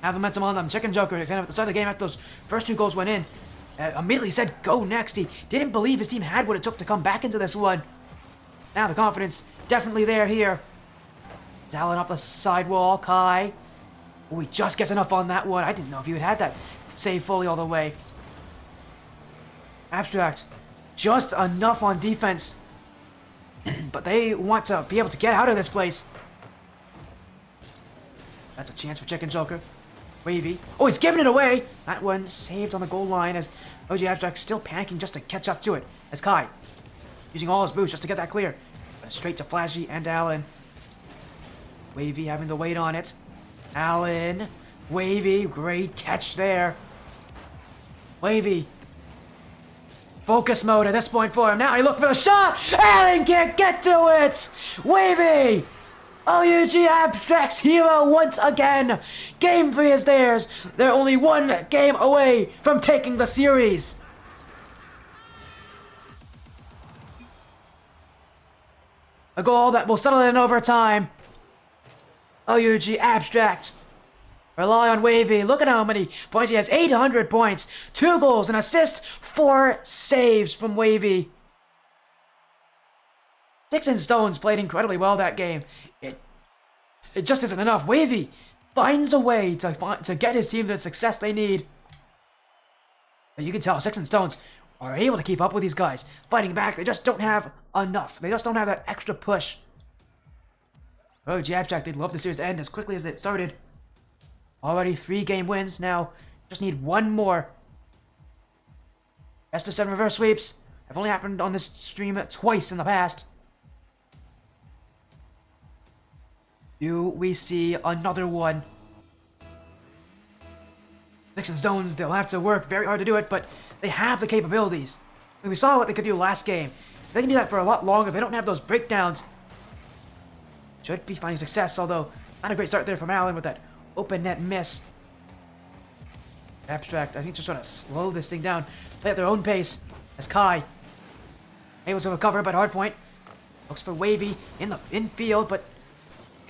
have momentum on them. Chicken Joker kind of at the start of the game after those first 2 goals went in. Immediately said go next. He didn't believe his team had what it took to come back into this one. Now the confidence definitely there here. Allen off the side wall. Kai. Oh, he just gets enough on that one. I didn't know if he would have that save fully all the way. Abstract. Just enough on defense. But they want to be able to get out of this place. That's a chance for Chicken Joker. Wavy. Oh, he's giving it away. That one saved on the goal line as OG Abstract still panicking just to catch up to it. As Kai, using all his boots just to get that clear. But straight to Flashy and Allen. Wavy having the weight on it. Allen. Wavy. Great catch there. Wavy. Focus mode at this point for him. Now he looking for the shot. Allen can't get to it. Wavy. OUG Abstract's hero once again. Game 3 is theirs. They're only 1 game away from taking the series. A goal that will settle in overtime. OUG Abstract. Rely on Wavy. Look at how many points he has. 800 points. 2 goals, an assist, 4 saves from Wavy. Sticks and Stones played incredibly well that game. It just isn't enough. Wavy finds a way to get his team the success they need. But you can tell Sticks and Stones are able to keep up with these guys. Fighting back, they just don't have enough. They just don't have that extra push. Oh, Abstract, they'd love the series to end as quickly as it started. Already 3 game wins. Now, just need 1 more. Best of 7 reverse sweeps have only happened on this stream twice in the past. Do we see another one? Sticks and Stones, they'll have to work very hard to do it, but they have the capabilities. And we saw what they could do last game. They can do that for a lot longer. They don't have those breakdowns. Should be finding success, although not a great start there from Allen with that open net miss. Abstract, I think, just trying to slow this thing down. Play at their own pace as Kai able to recover, but Hardpoint looks for Wavy in the infield, but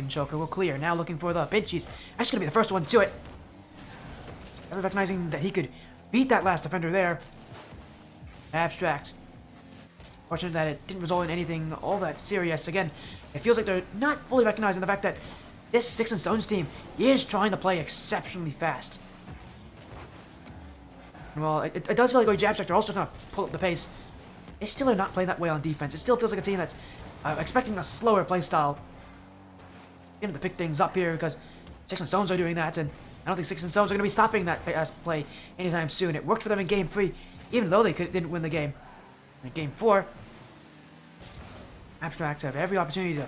Joker will clear. Now looking for the Benchies. Actually gonna be the first one to it. Ever recognizing that he could beat that last defender there. Abstract. Fortunate that it didn't result in anything all that serious. Again, it feels like they're not fully recognizing the fact that this Sticks and Stones team is trying to play exceptionally fast. Well, it does feel like OG Abstract are also trying to pull up the pace. They still are not playing that way on defense. It still feels like a team that's expecting a slower play style. To pick things up here because Sticks and Stones are doing that, and I don't think Sticks and Stones are going to be stopping that play anytime soon. It worked for them in Game 3, even though they didn't win the game. In Game 4, Abstract have every opportunity to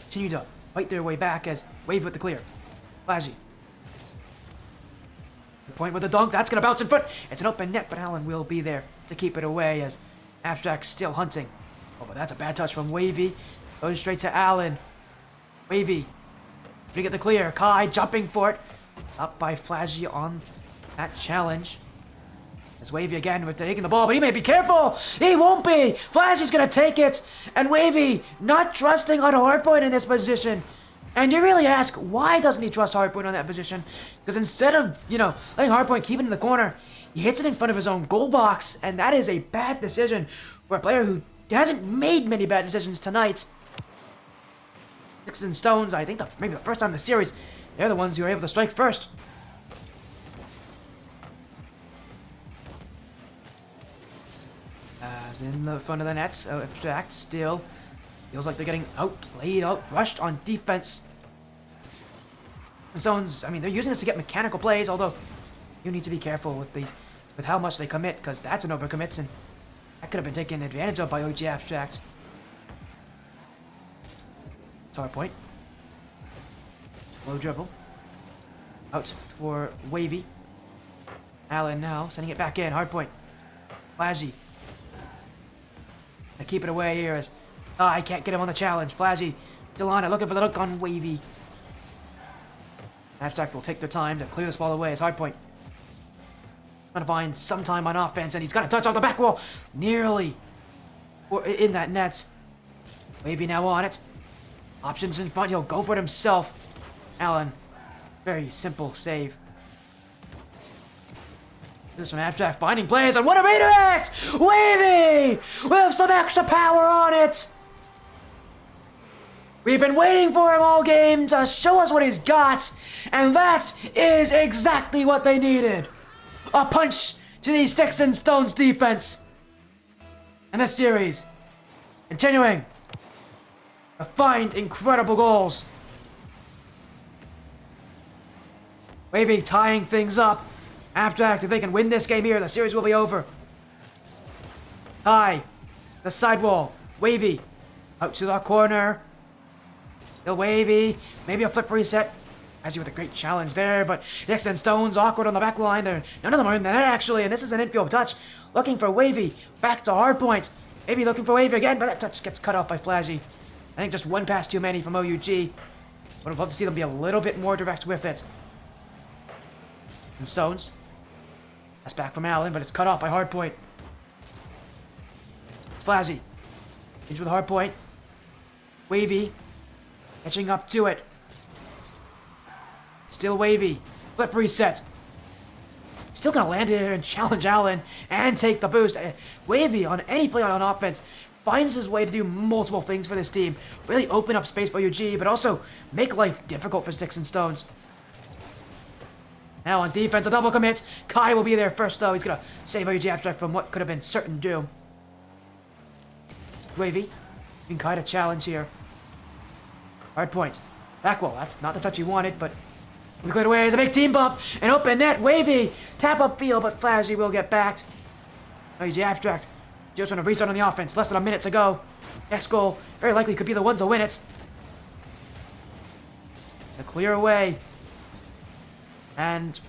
continue to fight their way back as Wave with the clear. Flashy. The point with the dunk, that's going to bounce in front. It's an open net, but Allen will be there to keep it away as Abstract still hunting. Oh, but that's a bad touch from Wavy. Goes straight to Allen. Wavy. We get the clear. Kai jumping for it. Up by Flashy on that challenge. As Wavy again with taking the ball, but he may be careful. He won't be. Flashy's gonna take it. And Wavy not trusting on Hardpoint in this position. And you really ask, why doesn't he trust Hardpoint on that position? Because instead of, letting Hardpoint keep it in the corner, He hits it in front of his own goal box, and that is a bad decision for a player who hasn't made many bad decisions tonight. Sticks and Stones, I think maybe the first time in the series, they're the ones who are able to strike first. As in the front of the nets, Abstract still feels like they're getting outplayed, outrushed on defense. And Stones, I mean, they're using this to get mechanical plays, although you need to be careful with how much they commit, because that's an overcommit, and that could have been taken advantage of by OG Abstract. Hard point. Low dribble. Out for Wavy. Allen now sending it back in. Hard point. Flashy. I keep it away here as I can't get him on the challenge. Flashy. Delana looking for the hook on Wavy. Abstract will take their time to clear this ball away. It's hard point. Trying to find some time on offense, and he's got to touch off the back wall. Nearly. Or in that net. Wavy now on it. Options in front. He'll go for it himself. Allen. Very simple save. This one, Abstract finding plays on one of redirects! Wavy! With some extra power on it! We've been waiting for him all game to show us what he's got, and that is exactly what they needed. A punch to the Sticks and Stones defense. And this series, continuing to find incredible goals. Wavy tying things up. Abstract, if they can win this game here, the series will be over. High. The sidewall. Wavy. Out to the corner. Still Wavy. Maybe a flip reset. As you with a great challenge there, but Sticks and Stones awkward on the back line there. None of them are in the net actually, and this is an infield touch. Looking for Wavy. Back to hardpoint. Maybe looking for Wavy again, but that touch gets cut off by Flashy. I think just one pass too many from OUG. Would have loved to see them be a little bit more direct with it. And Stones. That's back from Allen, but it's cut off by hardpoint. Flashy. Into the hardpoint. Wavy. Catching up to it. Still Wavy. Flip reset. Still gonna land here and challenge Allen and take the boost. Wavy on any play on offense finds his way to do multiple things for this team. Really open up space for UG, but also make life difficult for Sticks and Stones. Now on defense, a double commit. Kai will be there first, though. He's going to save OUG Abstract from what could have been certain doom. Wavy. Using Kai to challenge here. Hard point. Back wall. That's not the touch he wanted, but we cleared away as a big team bump. An open net. Wavy. Tap up field, but Flashy will get backed. OUG Abstract. Just trying to restart on the offense. Less than a minute to go. Next goal very likely could be the one to win it. The clear away. And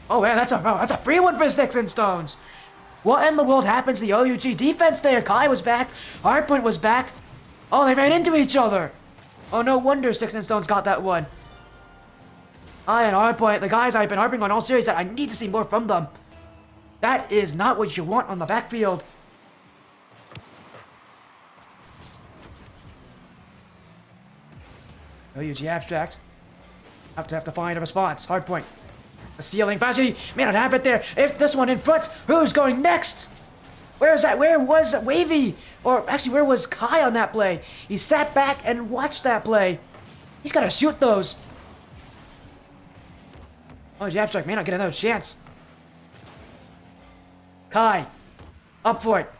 oh yeah, that's a free one for Sticks and Stones. What in the world happened to the OUG defense there? Kai was back. Hardpoint was back. Oh, they ran into each other. Oh, no wonder Sticks and Stones got that one. And Hardpoint, the guys I've been harping on all series that I need to see more from them. That is not what you want on the backfield. OUG Abstract. Have to find a response. Hardpoint. The ceiling. Flashy may not have it there. If this one in front, who's going next? Where is that? Where was Wavy? Or actually, where was Kai on that play? He sat back and watched that play. He's got to shoot those. Oh, Abstract may not get another chance. Kai. Up for it.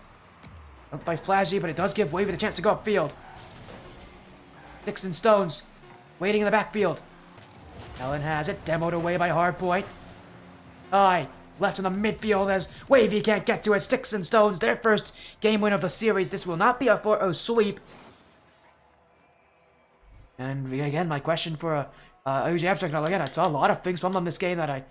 Up by Flashy, but it does give Wavy the chance to go upfield. Sticks and Stones. Waiting in the backfield. Allen has it, demoed away by Hardpoint. Aye, left in the midfield as Wavy can't get to it. Sticks and Stones, their first game win of the series. This will not be a 4-0 sweep. And again, my question for OUG Abstract, again, I saw a lot of things from them this game that I...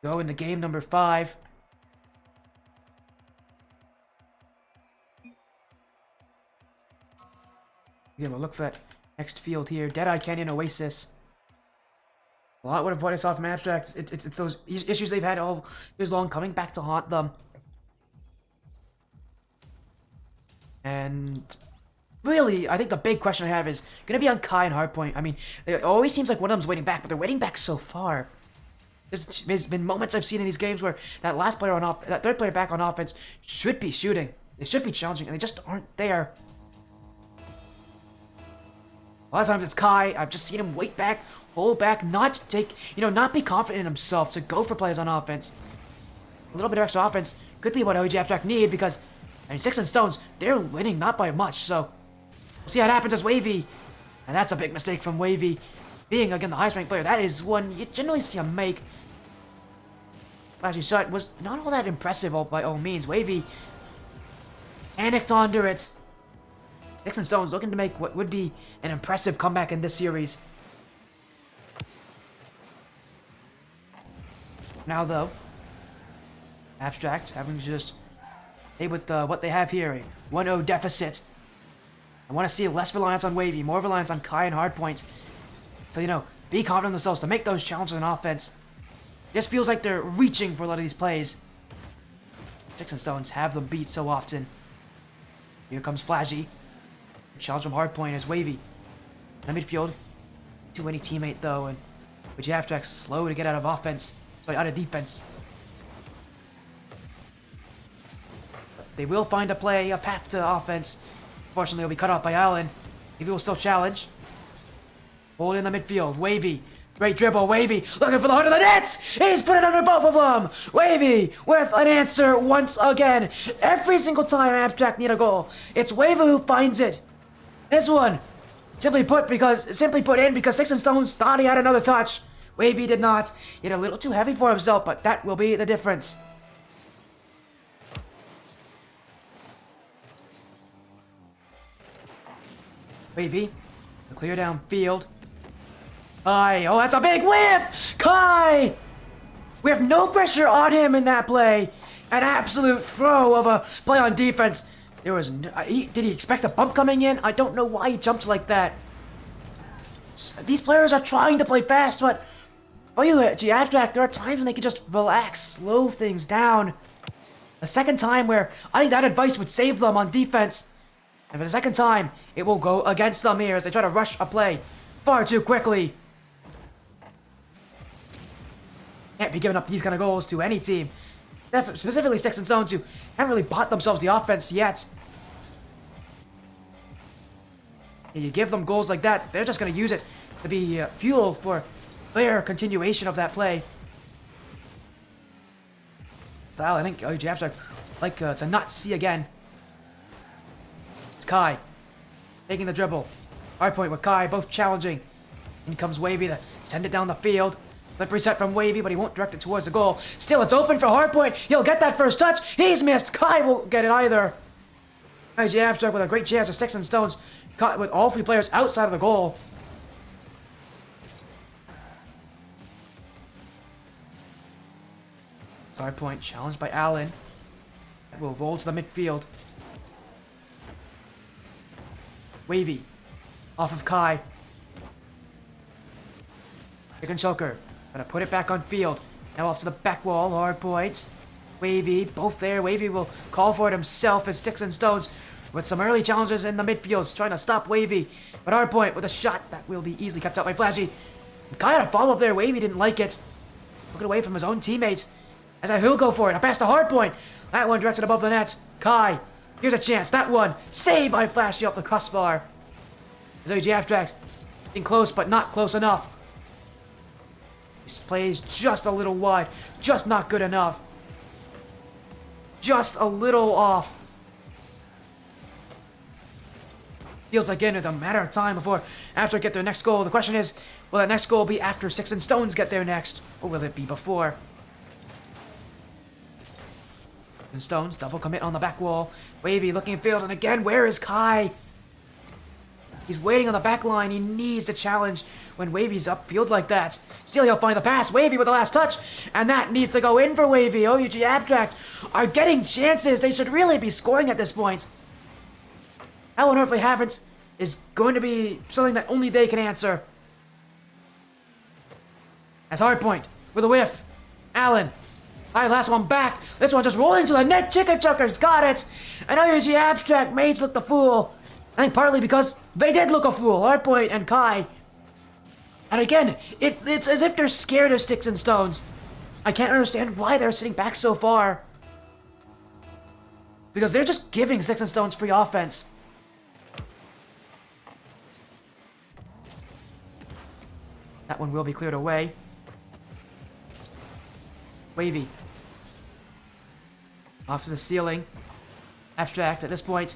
Go into game number 5. Again, we'll look for that next field here. Deadeye Canyon Oasis. A lot of what I saw from Abstract, it's those issues they've had all years long coming back to haunt them. And really, I think the big question I have is going to be on Kai and Hardpoint. I mean, it always seems like one of them's waiting back, but they're waiting back so far. There's been moments I've seen in these games where that last player on that third player back on offense should be shooting. They should be challenging, and they just aren't there. A lot of times it's Kai. I've just seen him wait back, hold back, not take, not be confident in himself to go for plays on offense. A little bit of extra offense could be what OG Abstract need because, I mean, Sticks and Stones, they're winning not by much, so we'll see how it happens as Wavy. And that's a big mistake from Wavy. Being, again, the highest ranked player, that is one you generally see him make. Flashy shot was not all that impressive by all means. Wavy panicked under it. Sticks and Stones looking to make what would be an impressive comeback in this series. Now, though, Abstract having to just stay with what they have here, a 1-0 deficit. I want to see less reliance on Wavy, more reliance on Kai and Hardpoint. So, be confident in themselves to make those challenges on offense. Just feels like they're reaching for a lot of these plays. Sticks and Stones have them beat so often. Here comes Flashy. Challenge from Hardpoint as Wavy. In the midfield. Too many teammate though, and which Abstract's slow to get out of offense. Sorry, out of defense. They will find a path to offense. Unfortunately, it'll be cut off by Allen. Wavy will still challenge. Hold in the midfield. Wavy. Great dribble. Wavy looking for the heart of the nets. He's put it under both of them. Wavy with an answer once again. Every single time Abstract need a goal, it's Wavy who finds it. This one, simply put in because Sticks and Stones thought he had another touch. Wavy did not. He had a little too heavy for himself, but that will be the difference. Wavy, to clear downfield. Kai, oh, that's a big whiff! Kai! We have no pressure on him in that play. An absolute throw of a play on defense. There was did he expect a bump coming in? I don't know why he jumped like that. These players are trying to play fast, but Abstract, there are times when they can just relax, slow things down. The second time where I think that advice would save them on defense. And for the second time, it will go against them here as they try to rush a play far too quickly. Can't be giving up these kind of goals to any team. Specifically Sticks and Stones, who haven't really bought themselves the offense yet. And you give them goals like that, they're just going to use it to be fuel for their continuation of that play. Style, I think OG Abstract like to not see again. It's Kai taking the dribble. Hardpoint with Kai, both challenging. In comes Wavy to send it down the field. Flip reset from Wavy, but he won't direct it towards the goal. Still, it's open for Hardpoint. He'll get that first touch. He's missed. Kai won't get it either. OG Abstract with a great chance of Sticks and Stones caught with all three players outside of the goal. Hardpoint challenged by Allen. Will roll to the midfield. Wavy off of Kai. Chicken choker. Gonna put it back on field. Now off to the back wall. Hardpoint. Wavy. Both there. Wavy will call for it himself as Sticks and Stones with some early challenges in the midfield. Trying to stop Wavy. But Hardpoint with a shot that will be easily kept out by Flashy. Kai had a follow up there. Wavy didn't like it. Looking away from his own teammates. As he'll go for it. A pass to Hardpoint. That one directed above the net. Kai. Here's a chance. That one. Saved by Flashy off the crossbar. As OG Abstract. Getting close, but not close enough. This plays just a little wide. Just not good enough. Just a little off. Feels like it's a matter of time before Abstract get their next goal. The question is, will that next goal be after Sticks and Stones get there next? Or will it be before? And Stones, double commit on the back wall. Wavy looking in field, and again, where is Kai? He's waiting on the back line. He needs to challenge when Wavy's upfield like that. Still, he'll find the pass. Wavy with the last touch, and that needs to go in for Wavy. OUG Abstract are getting chances. They should really be scoring at this point. How on earth they haven't is going to be something that only they can answer. As hardpoint with a whiff. Allen. Alright, last one back. This one just rolling to the net. Chicken chuckers got it. And OUG Abstract Mage looked the fool. I think partly because they did look a fool. Hardpoint and Kai. And again, it's as if they're scared of sticks and stones. I can't understand why they're sitting back so far. Because they're just giving sticks and stones free offense. That one will be cleared away. Wavy. Off to the ceiling. Abstract at this point.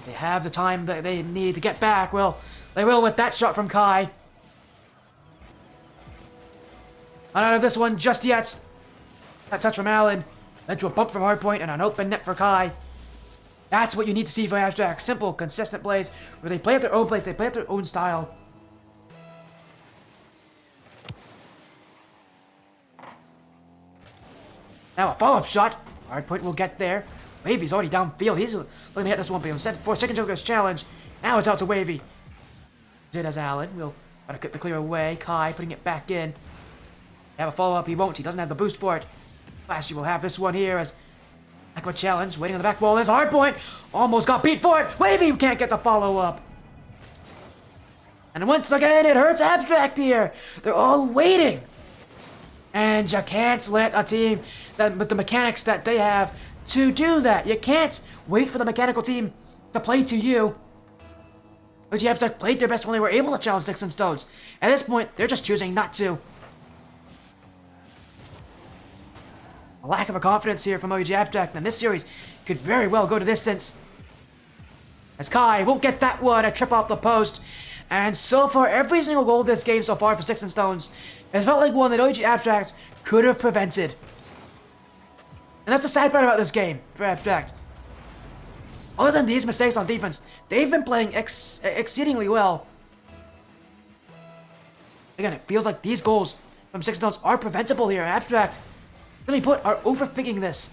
They have the time that they need to get back. Well, they will with that shot from Kai. Not out of this one just yet. That touch from Allen led to a bump from Hardpoint and an open net for Kai. That's what you need to see from Abstract. Simple, consistent plays where they play at their own pace, they play at their own style. Now a follow-up shot. Hardpoint will get there. Wavy's already downfield. He's looking to hit this one, but he was set for Chicken Joker's challenge. Now it's out to Wavy. Did as Allen. We'll try to get the clear away. Kai putting it back in. Have a follow-up. He won't. He doesn't have the boost for it. Flashy will have this one here as back of a challenge. Waiting on the back wall. There's Hardpoint. Almost got beat for it. Wavy can't get the follow-up. And once again, it hurts Abstract here. They're all waiting. And you can't let a team that with the mechanics that they have to do that. You can't wait for the mechanical team to play to you. But you have to play their best when they were able to challenge sticks and stones. At this point, they're just choosing not to. A lack of a confidence here from OG Abstract, and this series could very well go to distance. As Kai won't get that one, a trip off the post. And so far, every single goal of this game so far for Sticks and Stones has felt like one that OG Abstract could have prevented. And that's the sad part about this game for Abstract. Other than these mistakes on defense, they've been playing exceedingly well. Again, it feels like these goals from Sticks and Stones are preventable here. Abstract, simply put, are overthinking this.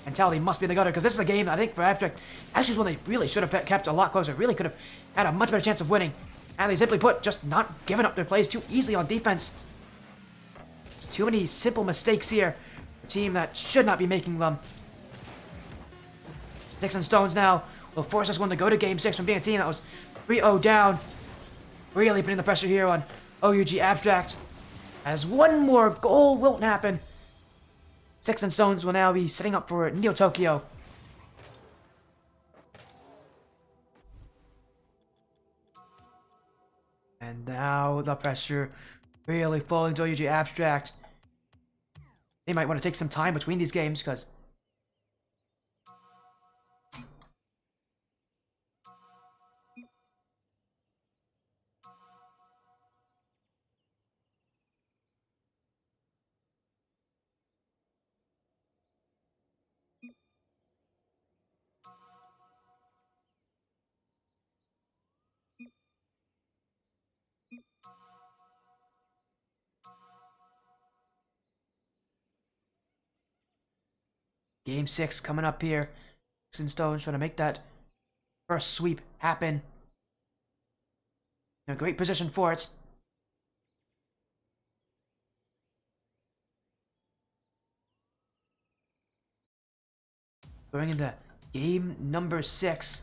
Mentality must be in the gutter, because this is a game I think for Abstract actually is one they really should have kept a lot closer. Really could have had a much better chance of winning. And they simply put, just not giving up their plays too easily on defense. There's too many simple mistakes here. A team that should not be making them. Sticks and Stones now will force this one to go to Game 6 from being a team that was 3-0 down. Really putting the pressure here on OUG Abstract. As one more goal won't happen. Sticks and Stones will now be setting up for Neo Tokyo. And now the pressure really falling to OUG Abstract. They might want to take some time between these games because Game 6 coming up here. Sticks and Stones trying to make that first sweep happen. In a great position for it. Going into game number 6.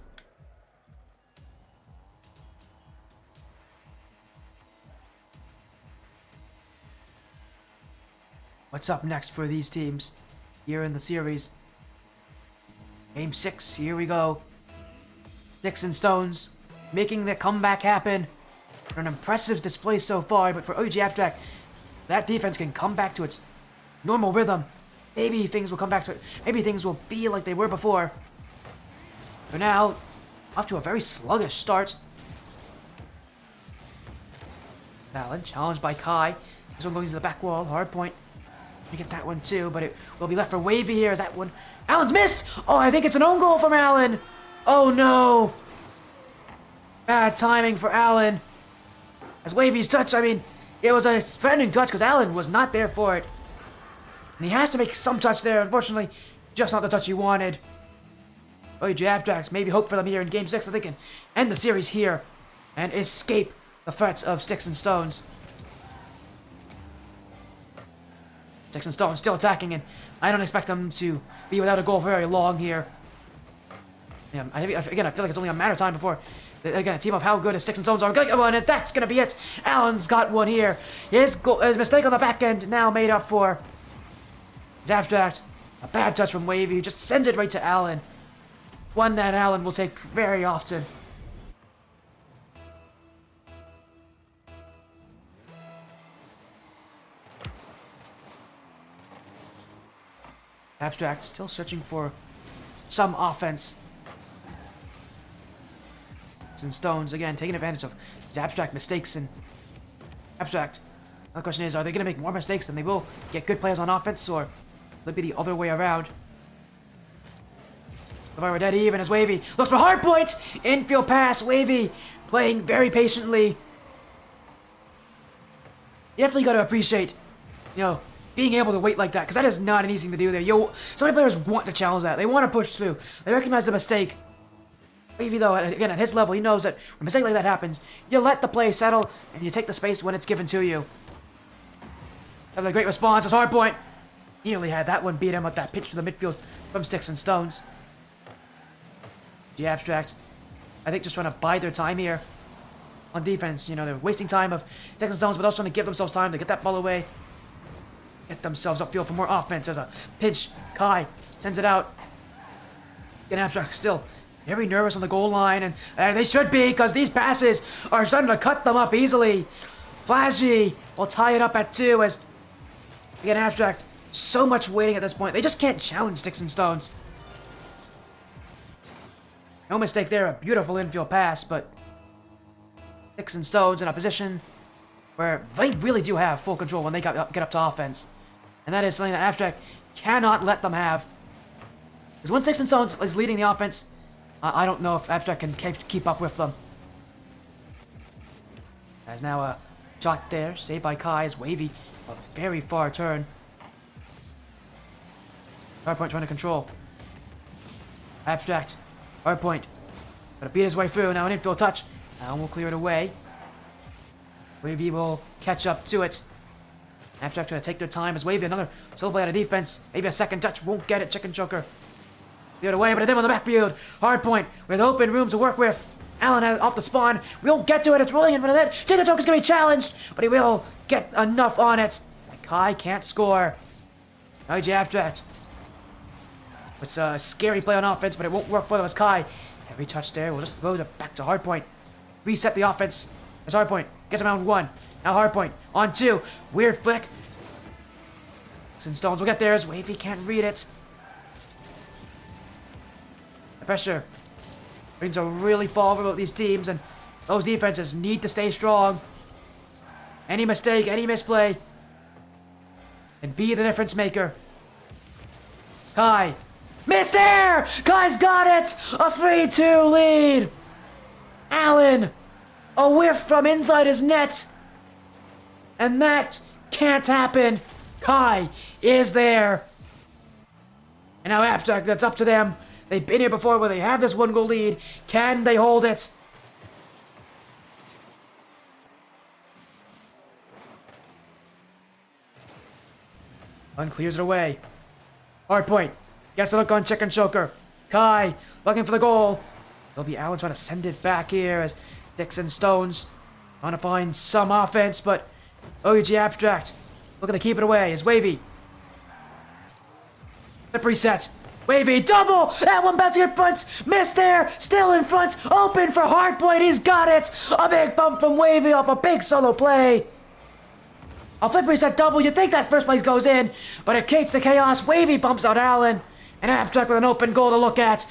What's up next for these teams here in the series? Game 6, here we go. Sticks and Stones making the comeback happen. An impressive display so far, but for OG Abstract, that defense can come back to its normal rhythm. Maybe things will come back to, maybe things will be like they were before. For now, off to a very sluggish start. Allen challenged by Kai. This one going to the back wall, hard point. We get that one too, but it will be left for Wavy here. That one, Allen's missed. Oh, I think it's an own goal from Allen. Oh no! Bad timing for Allen. As Wavy's touch, I mean, it was a threatening touch because Allen was not there for it. And he has to make some touch there. Unfortunately, just not the touch he wanted. OG Abstracts, maybe hope for them here in Game 6 that they can end the series here and escape the threats of Sticks and Stones. Sticks and Stones still attacking, and I don't expect them to be without a goal for very long here. Yeah, again, I feel like it's only a matter of time before, again, a team of how good as Sticks and Stones are going to get one, and that's going to be it. Allen's got one here. His mistake on the back end now made up for. His abstract. A bad touch from Wavy, who just sends it right to Allen. One that Allen will take very often. Abstract still searching for some offense. And Stones, again, taking advantage of his Abstract mistakes. And Abstract, the question is, are they going to make more mistakes than they will get good players on offense, or will it be the other way around? If I were dead even as Wavy looks for hard points, infield pass, Wavy playing very patiently. You definitely got to appreciate, being able to wait like that, because that is not an easy thing to do there. So many players want to challenge that. They want to push through. They recognize the mistake. Wavy, though, again, at his level, he knows that when a mistake like that happens, you let the play settle, and you take the space when it's given to you. Have a great response. It's hard point. Nearly had that one beat him with that pitch to the midfield from Sticks and Stones. The Abstract, I think, just trying to bide their time here on defense. They're wasting time of Sticks and Stones, but also trying to give themselves time to get that ball away. Get themselves upfield for more offense as a pinch. Kai sends it out. An Abstract still very nervous on the goal line, and they should be, because these passes are starting to cut them up easily. Flashy will tie it up at 2 as, again, Abstract, so much waiting at this point. They just can't challenge Sticks and Stones. No mistake there, a beautiful infield pass, but Sticks and Stones in a position where they really do have full control when they get up to offense. And that is something that Abstract cannot let them have. Because when Sticks and Stones is leading the offense, I don't know if Abstract can keep up with them. There's now a shot there, saved by Kai as Wavy, a very far turn. Hardpoint trying to control. Abstract, hardpoint, gotta beat his way through, now an infield touch. Now we'll clear it away. Wavy will catch up to it. Abstract trying to take their time as Wavy, another slow play out of defense. Maybe a second touch, won't get it, chicken choker. Cleared away, but then on the backfield. Hard point with open room to work with. Allen has off the spawn. We won't get to it. It's rolling in front of that. Chicken choker is going to be challenged, but he will get enough on it. Kai can't score. IG Abstract. It's a scary play on offense, but it won't work for them as Kai. Every touch there will just go back to hard point. Reset the offense. As hard point gets him on 1. Now hard point on 2. Weird flick. And Stones will get there as Wavy can't read it. Pressure brings a really fall for both these teams, and those defenses need to stay strong. Any mistake, any misplay, and be the difference maker. Kai, missed there! Kai's got it! A 3-2 lead! Allen, a whiff from inside his net, and that can't happen. Kai is there. And now Abstract, that's up to them. They've been here before where they have this 1-goal lead. Can they hold it? One clears it away. Hard point. Gets a look on chicken choker. Kai looking for the goal. It'll be Allen trying to send it back here as Sticks and Stones trying to find some offense, but OUG Abstract looking to keep it away as Wavy. The preset. Wavy, double! That one bouncing in front! Missed there! Still in front! Open for hardpoint! He's got it! A big bump from Wavy off a big solo play! A flip reset double, you'd think that first place goes in, but it cates to chaos. Wavy bumps out Allen. And Abstract with an open goal to look at.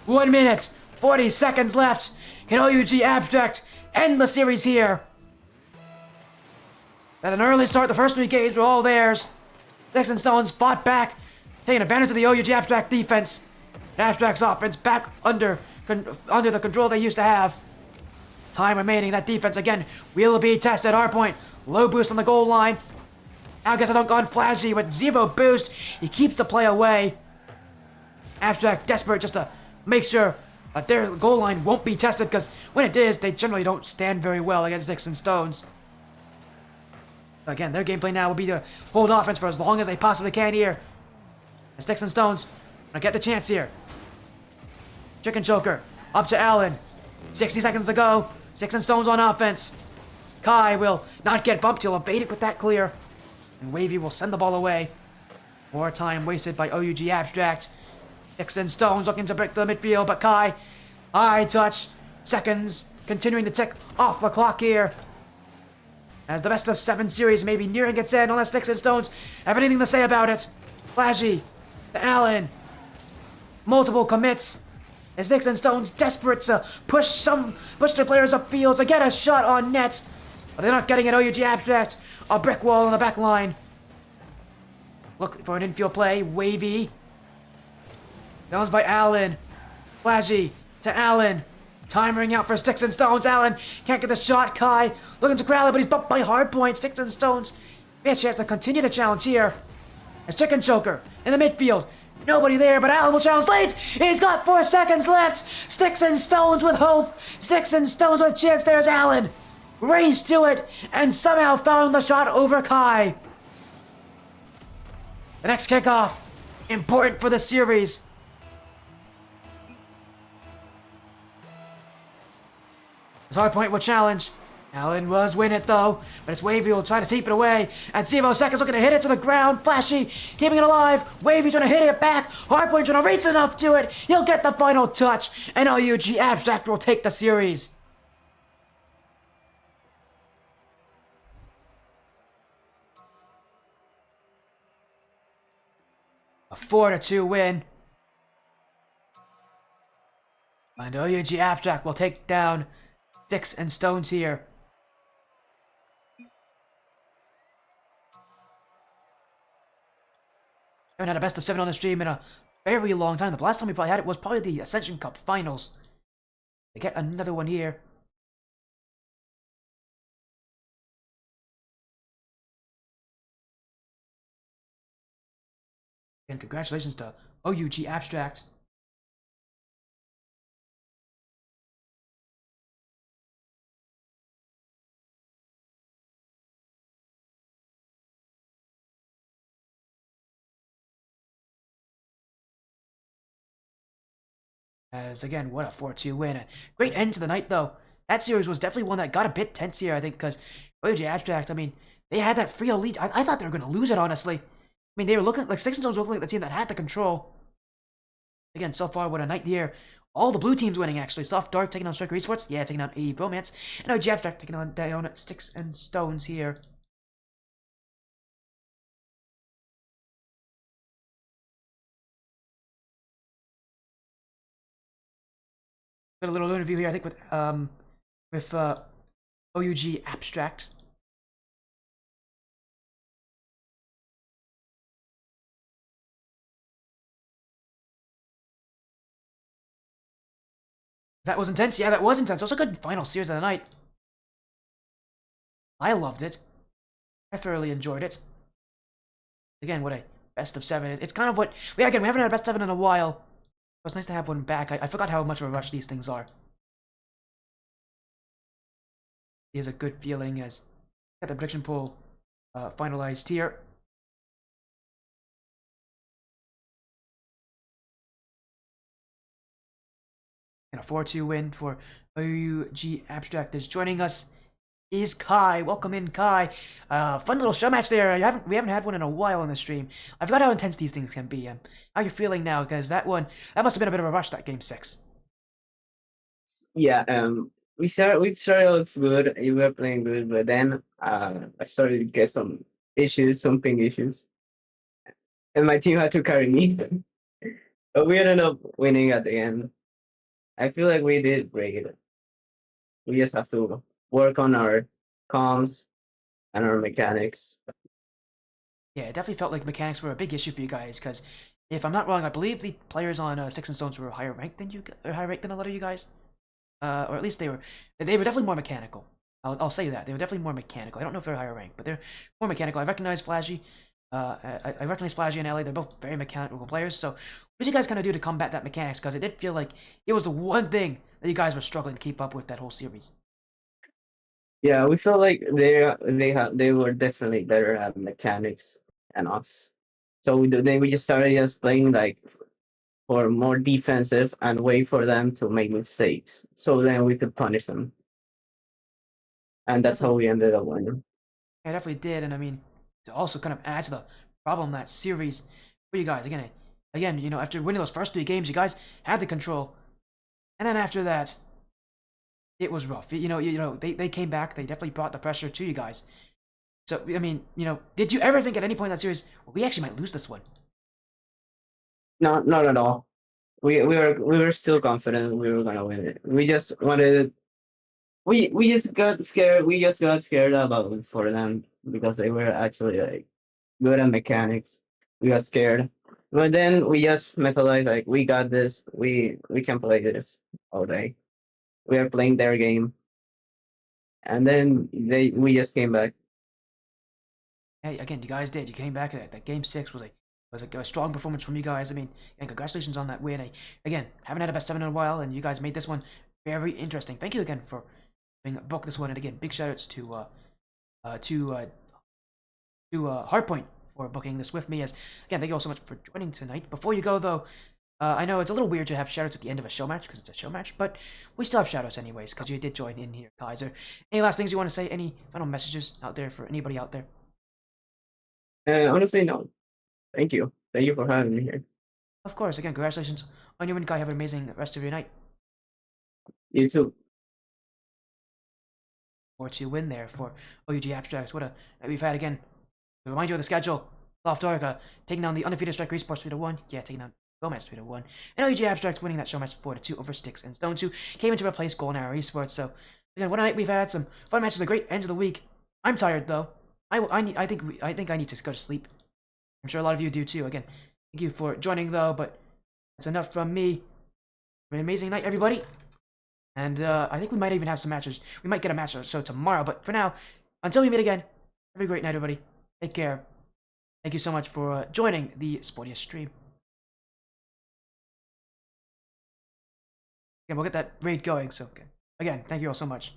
1 minute, 40 seconds left. Can OUG Abstract end the series here? At an early start, the first 3 games were all theirs. Sticks and Stones fought back, taking advantage of the OUG Abstract defense. Abstract's offense back under the control they used to have. Time remaining, that defense again will be tested. Hardpoint, low boost on the goal line. Now gets a dunk on Flashy with 0 boost. He keeps the play away. Abstract desperate just to make sure But their goal line won't be tested because when it is, they generally don't stand very well against Sticks and Stones. Again, their gameplay now will be to hold offense for as long as they possibly can here. And Sticks and Stones gonna get the chance here. Chicken Choker up to Allen. 60 seconds to go. Sticks and Stones on offense. Kai will not get bumped. He'll evade it with that clear. And Wavy will send the ball away. More time wasted by OUG Abstract. Sticks and Stones looking to break the midfield, but Kai, high touch. Seconds continuing to tick off the clock here. As the best of 7 series may be nearing its end, unless Sticks and Stones have anything to say about it. Flashy to Allen. Multiple commits. As Sticks and Stones desperate to push their players upfield to get a shot on net. But they're not getting it. OUG Abstract. A brick wall on the back line. Look for an infield play. Wavy. Downs by Allen. Flashy to Allen. Time running out for Sticks and Stones. Allen can't get the shot. Kai looking to corral it, but he's bumped by Hardpoint. Sticks and Stones may have a chance to continue the challenge here. As Chicken Choker in the midfield. Nobody there, but Allen will challenge late. He's got 4 seconds left. Sticks and Stones with hope. Sticks and Stones with a chance. There's Allen. Raced to it and somehow found the shot over Kai. The next kickoff. Important for the series. Hardpoint will challenge. Allen was win it though, but it's Wavy will try to tape it away. At 0 seconds looking to hit it to the ground. Flashy keeping it alive. Wavy trying to hit it back. Hardpoint trying to reach enough to it. He'll get the final touch, and OUG Abstract will take the series. A 4-2 win. And OUG Abstract will take down Sticks and Stones here. Haven't had a best of 7 on the stream in a very long time. The last time we probably had it was probably the Ascension Cup finals. We get another one here. And congratulations to OUG Abstract. As again, what a 4-2 win. A great end to the night, though. That series was definitely one that got a bit tense here, I think, because OUG Abstract, I mean, they had that 3-0 lead. I thought they were going to lose it, honestly. I mean, they were looking like Sticks and Stones, looking like the team that had the control. Again, so far, what a night here. All the blue teams winning, actually. Soft Dark taking on Stryker Esports. Yeah, taking on Bromance. And OUG Abstract taking on down Sticks and Stones here. Got a little interview here, I think, with OUG Abstract. That was intense. Yeah, that was intense. It was a good final series of the night. I loved it. I thoroughly enjoyed it. Again, what a best of 7 is. It's kind of what we haven't had a best of 7 in a while. It was nice to have one back. I forgot how much of a rush these things are. It is a good feeling as got the prediction pool finalized here. And a 4-2 win for OUG Abstract. Is joining us is Kai. Welcome in, Kai. Fun little show match there. We haven't had one in a while on the stream. I forgot how intense these things can be. How you feeling now? Because that must have been a bit of a rush, that game 6. Yeah, we started off good. You were playing good, but then I started to get some ping issues, and my team had to carry me. But we ended up winning at the end. I feel like we did great. We just have to work on our comms and our mechanics. Yeah, it definitely felt like mechanics were a big issue for you guys, because if I'm not wrong, I believe the players on Sticks and Stones were higher ranked than a lot of you guys. Or at least they were definitely more mechanical. I'll say that. They were definitely more mechanical. I don't know if they're higher ranked, but they're more mechanical. I recognize Flashy. I recognize Flashy and LA. They're both very mechanical players, so What did you guys kind of do to combat that mechanics? Because it did feel like it was the one thing that you guys were struggling to keep up with that whole series. Yeah, we felt like they were definitely better at mechanics than us. So then we just started just playing like for more defensive and wait for them to make mistakes. So then we could punish them. And that's how we ended up winning. I definitely did, and I mean, to also kind of add to the problem that series for you guys. Again, you know, after winning those first 3 games, you guys had the control, and then after that, it was rough. You know, they came back. They definitely brought the pressure to you guys. So I mean, you know, did you ever think at any point in that series, well, we actually might lose this one? No, not at all. We were still confident we were gonna win it. We just wanted we just got scared. We just got scared about it for them because they were actually like good at mechanics. We got scared, but then we just mentalized like we got this. We can play this all day. We are playing their game, and then we just came back. Hey, again, you guys did. You came back. That game 6 was a strong performance from you guys. I mean, and congratulations on that win. Again, haven't had a best 7 in a while, and you guys made this one very interesting. Thank you again for book this one, and again, big shoutouts to Hardpoint for booking this with me. As again, thank you all so much for joining tonight. Before you go though, I know it's a little weird to have shoutouts at the end of a show match because it's a show match, but we still have shoutouts anyways because you did join in here, Kaiser. Any last things you want to say? Any final messages out there for anybody out there? Honestly, no. Thank you. Thank you for having me here. Of course. Again, congratulations on your win, Kai. Have an amazing rest of your night. You too. Or to win there for OUG Abstracts. What a night we've had again. To remind you of the schedule, Sloth taking down the undefeated Stryker Esports 3-1. Yeah, taking down Bromance 3-1. And OUG Abstracts winning that Showmatch 4-2 over Sticks and Stones, who came in to replace Golden Arrow Esports. So, again, what a night we've had. Some fun matches, a great end of the week. I'm tired, though. I think I need to go to sleep. I'm sure a lot of you do, too. Again, thank you for joining, though, but that's enough from me. Have an amazing night, everybody. And I think we might even have some matches. We might get a match or so tomorrow. But for now, until we meet again, have a great night, everybody. Take care. Thank you so much for joining the Sportiest stream. Yeah, we'll get that raid going. So, again, thank you all so much.